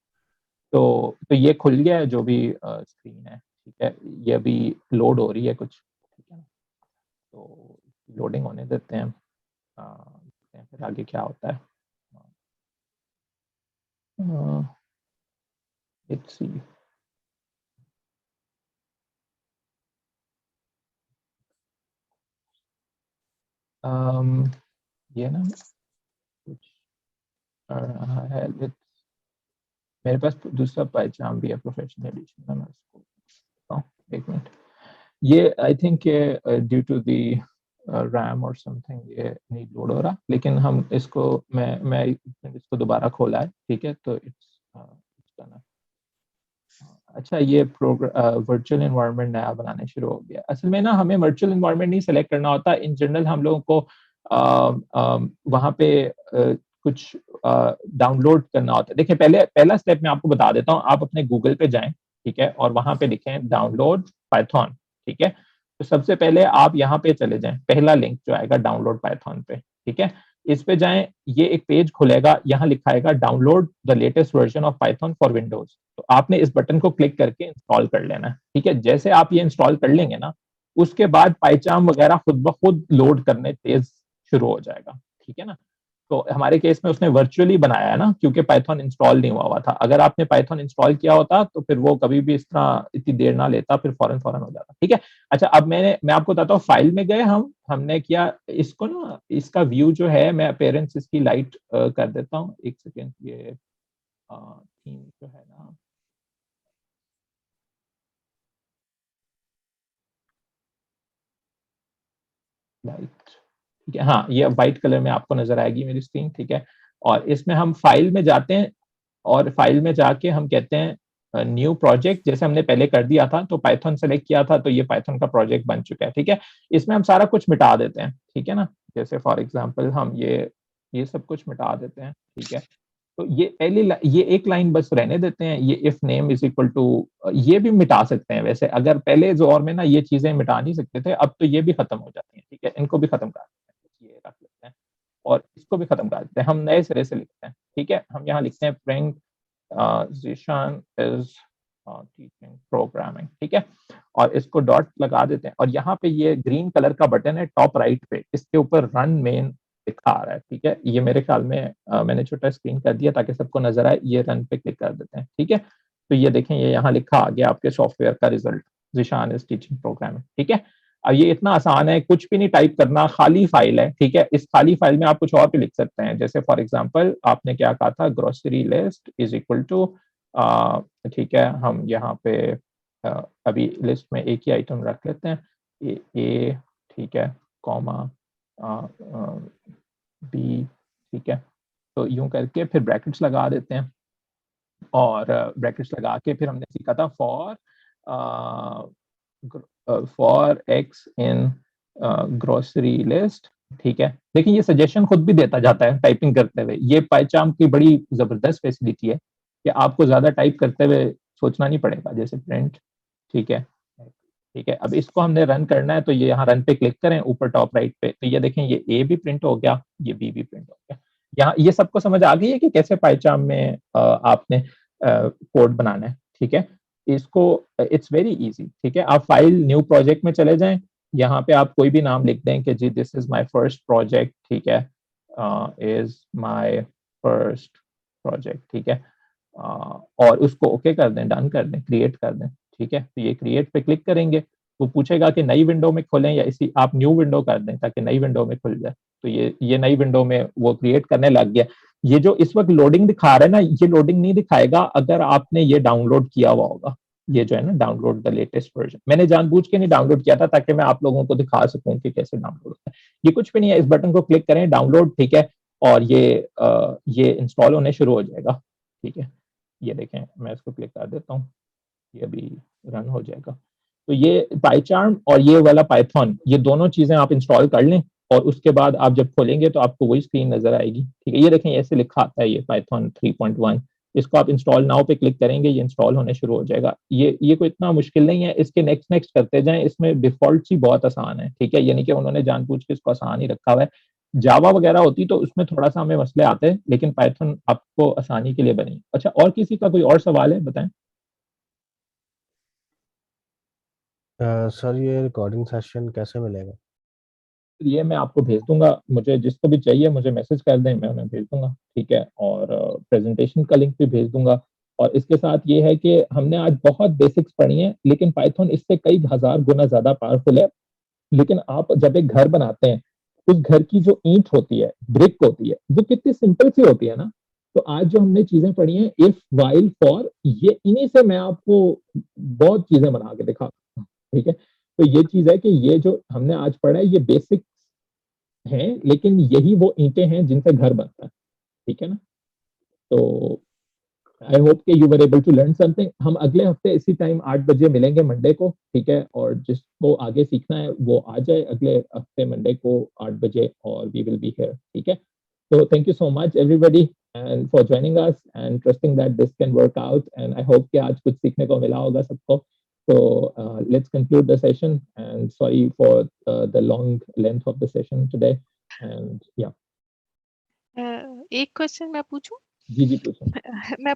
तो ये खुल गया है जो भी स्क्रीन है, ठीक है। ये अभी लोड हो रही है कुछ, ठीक है ना। तो लोडिंग होने देते हैं, देखते हैं फिर आगे क्या होता है। Let's see. ये ना कुछ कर रहा है, मेरे पास दूसरा पहचान भी है, प्रोफेशनल एडिशन में, मैं उसको बताऊं, एक मिनट। ये I think due to the RAM और समथिंग ये नहीं लोड हो रहा, लेकिन हम इसको मैं इसको दोबारा खोला है, ठीक है। तो इट्स ना, अच्छा ये वर्चुअल एनवायरनमेंट नया बनाने शुरू हो गया। असल में ना हमें वर्चुअल एनवायरनमेंट नहीं सेलेक्ट करना होता, इन जनरल हम लोगों को वहाँ पे कुछ डाउनलोड करना होता है। देखिए पहले पहला स्टेप मैं आपको बता देता हूँ, आप अपने गूगल पे जाएं, ठीक है, और वहाँ पे लिखें डाउनलोड पाइथन, ठीक है। तो सबसे पहले आप यहाँ पे चले जाएं, पहला लिंक जो आएगा डाउनलोड पाइथन पे, ठीक है। इस पे जाएं, ये एक पेज खुलेगा, यहाँ लिखा आएगा download the latest version of Python for Windows. तो आपने इस बटन को क्लिक करके इंस्टॉल कर लेना है, ठीक है। जैसे आप ये इंस्टॉल कर लेंगे ना, उसके बाद पाइचार्म वगैरह खुद ब खुद लोड करने तेज शुरू हो जाएगा, ठीक है ना। तो हमारे केस में उसने वर्चुअली बनाया है ना, क्योंकि पाइथन इंस्टॉल नहीं हुआ था। अगर आपने पाइथन इंस्टॉल किया होता तो फिर वो कभी भी इस तरह इतनी देर ना लेता, फिर फौरन फौरन हो जाता, ठीक है। अच्छा, अब मैं आपको बताता हूँ, फाइल में गए हमने किया इसको ना, इसका व्यू जो है, मैं अपेयरेंस इसकी लाइट कर देता हूँ, एक सेकेंड। ये थीम जो है ना, लाइट, ठीक है। हाँ, ये व्हाइट कलर में आपको नजर आएगी मेरी स्क्रीन, ठीक है। और इसमें हम फाइल में जाते हैं और फाइल में जाके हम कहते हैं न्यू प्रोजेक्ट, जैसे हमने पहले कर दिया था, तो पाइथन सेलेक्ट किया था तो ये पाइथन का प्रोजेक्ट बन चुका है, ठीक है। इसमें हम सारा कुछ मिटा देते हैं, ठीक है ना। जैसे फॉर एग्जांपल हम ये सब कुछ मिटा देते हैं, ठीक है। तो ये एक लाइन बस रहने देते हैं, ये if name is equal to, ये भी मिटा सकते हैं वैसे, अगर पहले दौर में ना ये चीजें मिटा नहीं सकते थे, अब तो ये भी खत्म हो जाती हैं, ठीक है। इनको भी खत्म कर देते हैं, ये रख लेते हैं और इसको भी खत्म कर देते हैं, हम नए सिरे से लिखते हैं, ठीक है। हम यहाँ लिखते हैं print Zishan is teaching programming, ठीक है। और इसको डॉट लगा देते हैं और यहाँ पे ये ग्रीन कलर का बटन है टॉप राइट पे, इसके ऊपर रन मेन लिखा आ रहा है, ठीक है। ये मेरे ख्याल में मैंने छोटा स्क्रीन कर दिया ताकि सबको नजर आए, ये रन पे क्लिक कर देते हैं, ठीक है। तो ये देखें, ये यहाँ लिखा आ गया आपके सॉफ्टवेयर का result, Zishan is teaching programming, ठीक है। अब ये इतना आसान है, कुछ भी नहीं टाइप करना, खाली फाइल है, ठीक है। इस खाली फाइल में आप कुछ और भी लिख सकते हैं, जैसे फॉर एग्जांपल आपने क्या कहा था, grocery list is equal to, ठीक है। हम यहाँ पे अभी लिस्ट में एक ही आइटम रख लेते हैं, ए, ठीक है, कॉमा बी, ठीक है। तो यूं करके फिर ब्रैकेट्स लगा देते हैं और ब्रैकेट्स लगा के फिर हमने सीखा था for x in grocery list, ठीक है। लेकिन ये सजेशन खुद भी देता जाता है टाइपिंग करते हुए, ये पाइचार्म की बड़ी जबरदस्त फैसिलिटी है कि आपको ज्यादा टाइप करते हुए सोचना नहीं पड़ेगा, जैसे प्रिंट, ठीक है, ठीक है। अब इसको हमने रन करना है तो ये यहाँ रन पे क्लिक करें ऊपर टॉप राइट पे, तो ये देखें ये ए भी प्रिंट हो गया, ये बी भी प्रिंट हो गया। यहाँ ये सबको समझ आ गई है कि कैसे पाइचार्म में आपने कोड बनाना है, ठीक है। इसको इट्स वेरी इजी, ठीक है। आप फाइल न्यू प्रोजेक्ट में चले जाएं, यहाँ पे आप कोई भी नाम लिख दें कि जी this is my first project, ठीक है, इज माय फर्स्ट प्रोजेक्ट, ठीक है। और उसको ओके कर दें, डन कर दें, क्रिएट कर दें, ठीक है। तो ये क्रिएट पे क्लिक करेंगे, वो पूछेगा कि नई विंडो में खोलें या इसी, आप न्यू विंडो कर दें ताकि नई विंडो में खुल जाए। तो ये नई विंडो में वो क्रिएट करने लग गया। ये जो इस वक्त लोडिंग दिखा रहा है ना, ये लोडिंग नहीं दिखाएगा अगर आपने ये डाउनलोड किया हुआ होगा। ये जो है ना, डाउनलोड द लेटेस्ट वर्जन, मैंने जानबूझ के नहीं डाउनलोड किया था ताकि मैं आप लोगों को दिखा सकूं कि कैसे डाउनलोड होता है। ये कुछ भी नहीं है, इस बटन को क्लिक करें, डाउनलोड, ठीक है, और ये इंस्टॉल होने शुरू हो जाएगा, ठीक है। ये देखें, मैं इसको क्लिक कर देता हूँ, ये अभी रन हो जाएगा। तो ये पाइचार्म और ये वाला पाइथन, ये दोनों चीजें आप इंस्टॉल कर लें और उसके बाद आप जब खोलेंगे तो आपको वही स्क्रीन नजर आएगी, ठीक है। ये देखें, ऐसे लिखा आता है ये पाइथन 3.1, इसको आप इंस्टॉल नाउ पे क्लिक करेंगे, ये इंस्टॉल होने शुरू हो जाएगा। ये कोई इतना मुश्किल नहीं है, इसके नेक्स्ट नेक्स्ट करते जाएं, इसमें डिफॉल्ट ही बहुत आसान है, ठीक है। यानी कि उन्होंने जानबूझ के इसको आसान ही रखा हुआ है। जावा वगैरह होती तो उसमें थोड़ा सा हमें मसले आते हैं, लेकिन पाइथन आपको आसानी के लिए बनी। अच्छा, और किसी का कोई और सवाल है, बताएं। सर ये रिकॉर्डिंग सेशन कैसे मिलेगा? ये मैं आपको भेज दूंगा, मुझे जिसको भी चाहिए मुझे मैसेज कर दें, मैं उन्हें भेज दूंगा, ठीक है। और प्रेजेंटेशन का लिंक भी भेज दूंगा। और इसके साथ ये है कि हमने आज बहुत बेसिक्स पढ़ी हैं, लेकिन पाइथन इससे कई हजार गुना ज्यादा पावरफुल है। लेकिन आप जब एक घर बनाते हैं, उस घर की जो ईंट होती है, ब्रिक होती है, वो कितनी सिंपल सी होती है ना। तो आज जो हमने चीजें पढ़ी हैं, इफ, वाइल, फॉर, ये इन्हीं से मैं आपको बहुत चीजें बना के दिखाता हूँ, ठीक है। तो ये चीज है कि ये जो हमने आज पढ़ा है ये बेसिक हैं, लेकिन यही वो ईंटें हैं जिनसे घर बनता है, ठीक है ना। तो आई होप कि you were able to learn something. हम अगले हफ्ते इसी टाइम 8 बजे मिलेंगे मंडे को, ठीक है। और जिसको आगे सीखना है वो आ जाए अगले हफ्ते मंडे को 8 बजे, और वी विल बी हियर, ठीक है। तो thank you so much everybody and for joining us and trusting that this can work out, and I hope कि आज कुछ सीखने को मिला होगा सबको। So let's conclude the session, and sorry for the long length of the session today. And yeah. एक question मैं पूछूं? जी पूछें। मैं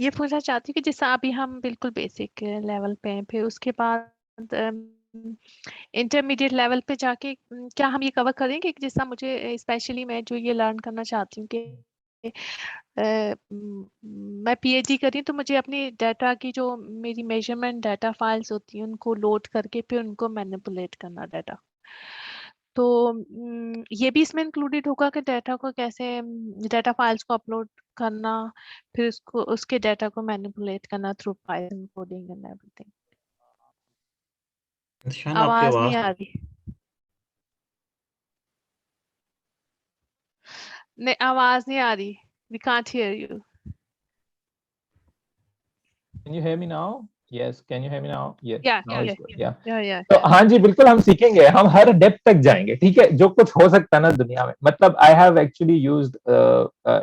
ये पूछना चाहती हूँ कि जैसा अभी हम बिल्कुल बेसिक लेवल पे हैं, फिर उसके बाद इंटरमीडिएट लेवल पे जाके क्या हम ये कवर करेंगे कि जैसा मुझे स्पेशली मैं जो ये लर्न करना चाहती हूँ कि मैं पीएचडी करी तो मुझे अपनी डाटा की जो मेरी मेजरमेंट डाटा फाइल्स होती हैं उनको लोड करके फिर उनको मैनिपुलेट करना डाटा, तो ये भी इसमें इंक्लूडेड होगा कि डाटा को कैसे, डाटा फाइल्स को अपलोड करना, फिर उसको उसके डाटा को मैनिपुलेट करना through Python coding and everything. आपकी आवाज नहीं आवाज आ रही। नहीं, आवाज नहीं आ रही. We can't hear you. Can you hear me now? Yes, can you hear me now? Yes, Yeah, now it's yeah, good. Yeah. yeah. तो हाँ जी, बिल्कुल हम सीखेंगे, हम हर डेप्थ तक जाएंगे, ठीक है, जो कुछ हो सकता है ना दुनिया में. मतलब आई have actually used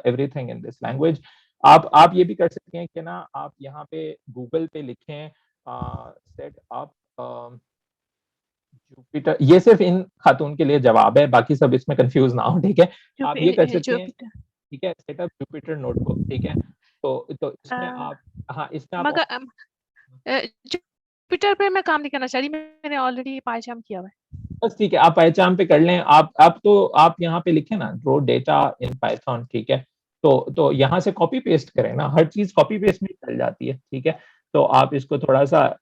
everything in this language. आप ये भी कर सकते हैं कि ना आप यहाँ पे गूगल पे लिखें सेट अप जुपिटर. ये सिर्फ इन खातून के लिए जवाब है, बाकी सब इसमें कंफ्यूज ना हो, ठीक है. आप ये कर सकते हैं, ठीक है, सेटअप जुपिटर नोटबुक, ठीक है. तो इसमें आप, हाँ इसमें आप मगर जुपिटर पे मैं काम नहीं करना चाह रही, मैंने ऑलरेडी पाइथन किया हुआ है. बस ठीक है, आप पाइथन पे कर लें. आप यहाँ पे लिखें ना ड्रॉ डेटा इन पाइथन, ठीक है. तो यहाँ से कॉपी पेस्ट करें ना, हर चीज कॉपी पेस्ट में चल जाती है, ठीक है. तो आप इसको थोड़ा सा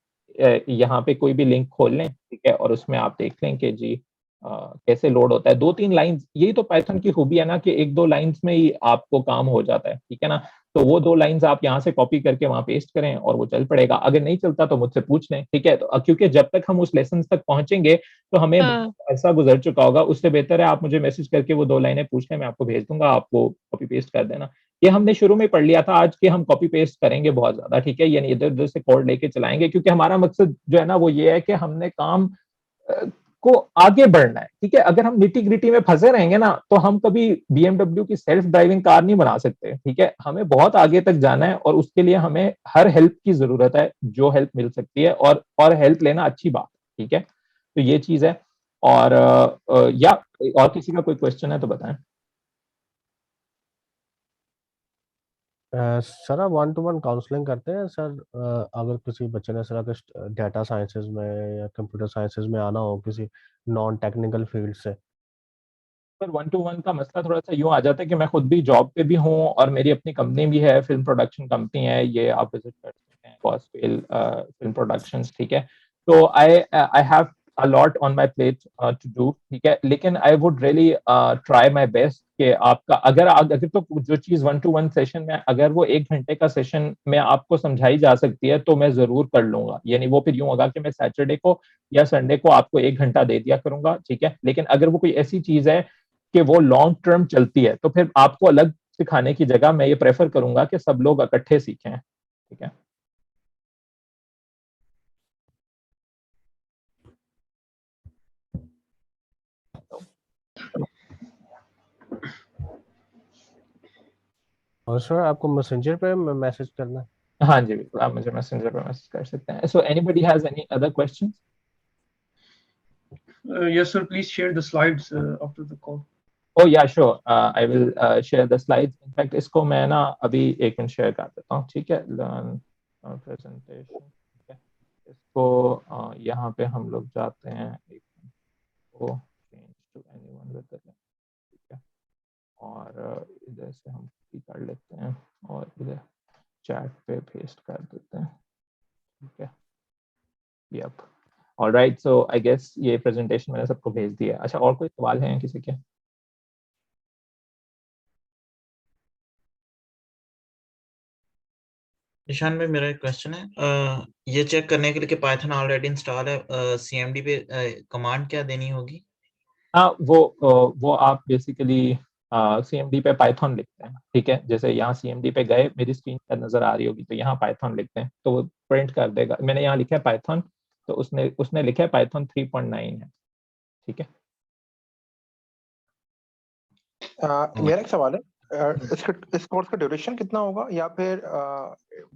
यहाँ पे कोई भी लिंक खोल लें, ठीक है, और उसमें आप देख लें कि जी कैसे लोड होता है. 2-3 लाइंस, यही तो पाइथन की खूबी है ना कि 1-2 लाइंस में ही आपको काम हो जाता है, ठीक है ना. तो वो 2 लाइंस आप यहाँ से कॉपी करके वहां पेस्ट करें और वो चल पड़ेगा. अगर नहीं चलता तो मुझसे पूछ लें, ठीक है. तो क्योंकि जब तक हम उस लेसन तक पहुंचेंगे तो हमें ऐसा गुजर चुका होगा. उससे बेहतर है आप मुझे मैसेज करके वो 2 लाइनें पूछ लें, मैं आपको भेज दूंगा, आपको कॉपी पेस्ट कर देना. ये हमने शुरू में पढ़ लिया था, आज के हम कॉपी पेस्ट करेंगे बहुत ज्यादा, ठीक है. यानी इधर उधर से कोड लेके चलाएंगे, क्योंकि हमारा मकसद जो है ना वो ये है कि हमने काम को आगे बढ़ना है, ठीक है. अगर हम निटी ग्रिटी में फंसे रहेंगे ना तो हम कभी BMW की सेल्फ ड्राइविंग कार नहीं बना सकते, ठीक है. हमें बहुत आगे तक जाना है और उसके लिए हमें हर हेल्प की जरूरत है, जो हेल्प मिल सकती है, और हेल्प लेना अच्छी बात, ठीक है. तो ये चीज है. और या और किसी का कोई क्वेश्चन है तो बताएं. सर आप 1-to-1 काउंसलिंग करते हैं सर? अगर किसी बच्चे ने सर अगर डाटा साइंसेज में या कंप्यूटर साइंसेज में आना हो किसी नॉन टेक्निकल फील्ड से. पर 1-to-1 का मसला थोड़ा सा यूं आ जाता है कि मैं खुद भी जॉब पे भी हूँ और मेरी अपनी कंपनी भी है, फिल्म प्रोडक्शन कंपनी है, ये आप विजिट कर सकते हैं, बॉसफेल फिल्म प्रोडक्शंस, ठीक है. तो I have a lot on my plate to do, ठीक है. लेकिन I would really try my best कि आपका अगर तो जो चीज 1-to-1 सेशन में अगर वो 1 घंटे का सेशन में आपको समझाई जा सकती है तो मैं जरूर कर लूंगा. यानी वो फिर यूं होगा कि मैं सैटरडे को या संडे को आपको 1 घंटा दे दिया करूंगा, ठीक है. लेकिन अगर वो कोई ऐसी चीज है कि वो लॉन्ग टर्म चलती है तो फिर आपको अलग सिखाने की जगह मैं ये प्रेफर करूंगा कि सब लोग इकट्ठे सीखें, ठीक है. और सर आपको मैसेंजर पे मैसेज करना है? हाँ जी बिल्कुल, आप मुझे मैसेंजर पे मैसेज कर सकते हैं. So anybody has any other questions? Yes sir, please share the slides after the call. Oh yeah, sure. I will share the slides. In fact, इसको मैं ना अभी 1 मिनट शेयर कर देता हूँ, ठीक है. Learn presentation, ठीक है. इसको यहाँ पे हम लोग जाते हैं, एक को change to anyone with the link, ठीक है. और इधर से हम कर लेते हैं और इधर चैट पे पेस्ट कर देते हैं, ठीक है. Yep. All right. So I guess ये प्रेजेंटेशन मैंने सबको भेज दिया. अच्छा, और कोई सवाल है किसी के? निशान भाई मेरा एक क्वेश्चन है, ये चेक करने के लिए कि पाइथन ऑलरेडी इंस्टॉल है, CMD पे कमांड क्या देनी होगी? हाँ, वो आप बेसिकली CMD पे पाइथन लिखते हैं, ठीक है. जैसे यहाँ CMD पे गए, मेरी स्क्रीन पर नजर आ रही होगी, तो यहाँ पाइथन लिखते हैं तो वो प्रिंट कर देगा. मैंने यहाँ लिखा है पाइथन, तो उसने लिखा है पाइथन 3.9 है, ठीक है. मेरा एक सवाल है, इस कोर्स का ड्यूरेशन कितना होगा, या फिर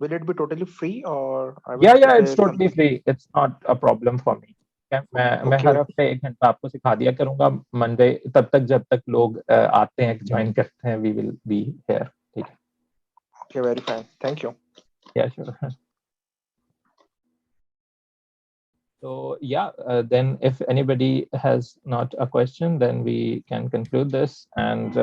will it be totally free और या it's totally free, it's not a problem for me. मैं हर हफ्ते 1 घंटा आपको सिखा दिया करूंगा मंडे तब तक, जब तक लोग आते हैं, ज्वाइन करते हैं. वी विल बी हियर, ठीक है. Okay, very fine, thank you. या sure. So yeah, then if anybody has not a question, then we can conclude this. And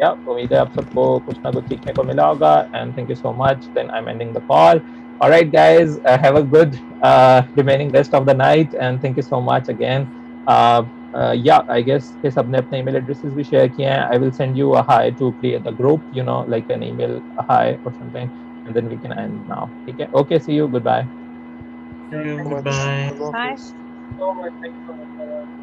yeah, उम्मीद है आप सबको कुछ ना कुछ सीखने को मिला होगा. And thank you so much. Then I'm ending the call. All right, guys, have a good remaining rest of the night. And thank you so much again. Yeah, I guess कि सबने अपने email addresses भी share किए हैं. I will send you a hi to create a group, you know, like an email hi or something. And then we can end now. Okay. Okay. See you. Goodbye. Goodbye. Bye. So much. Thank you so much.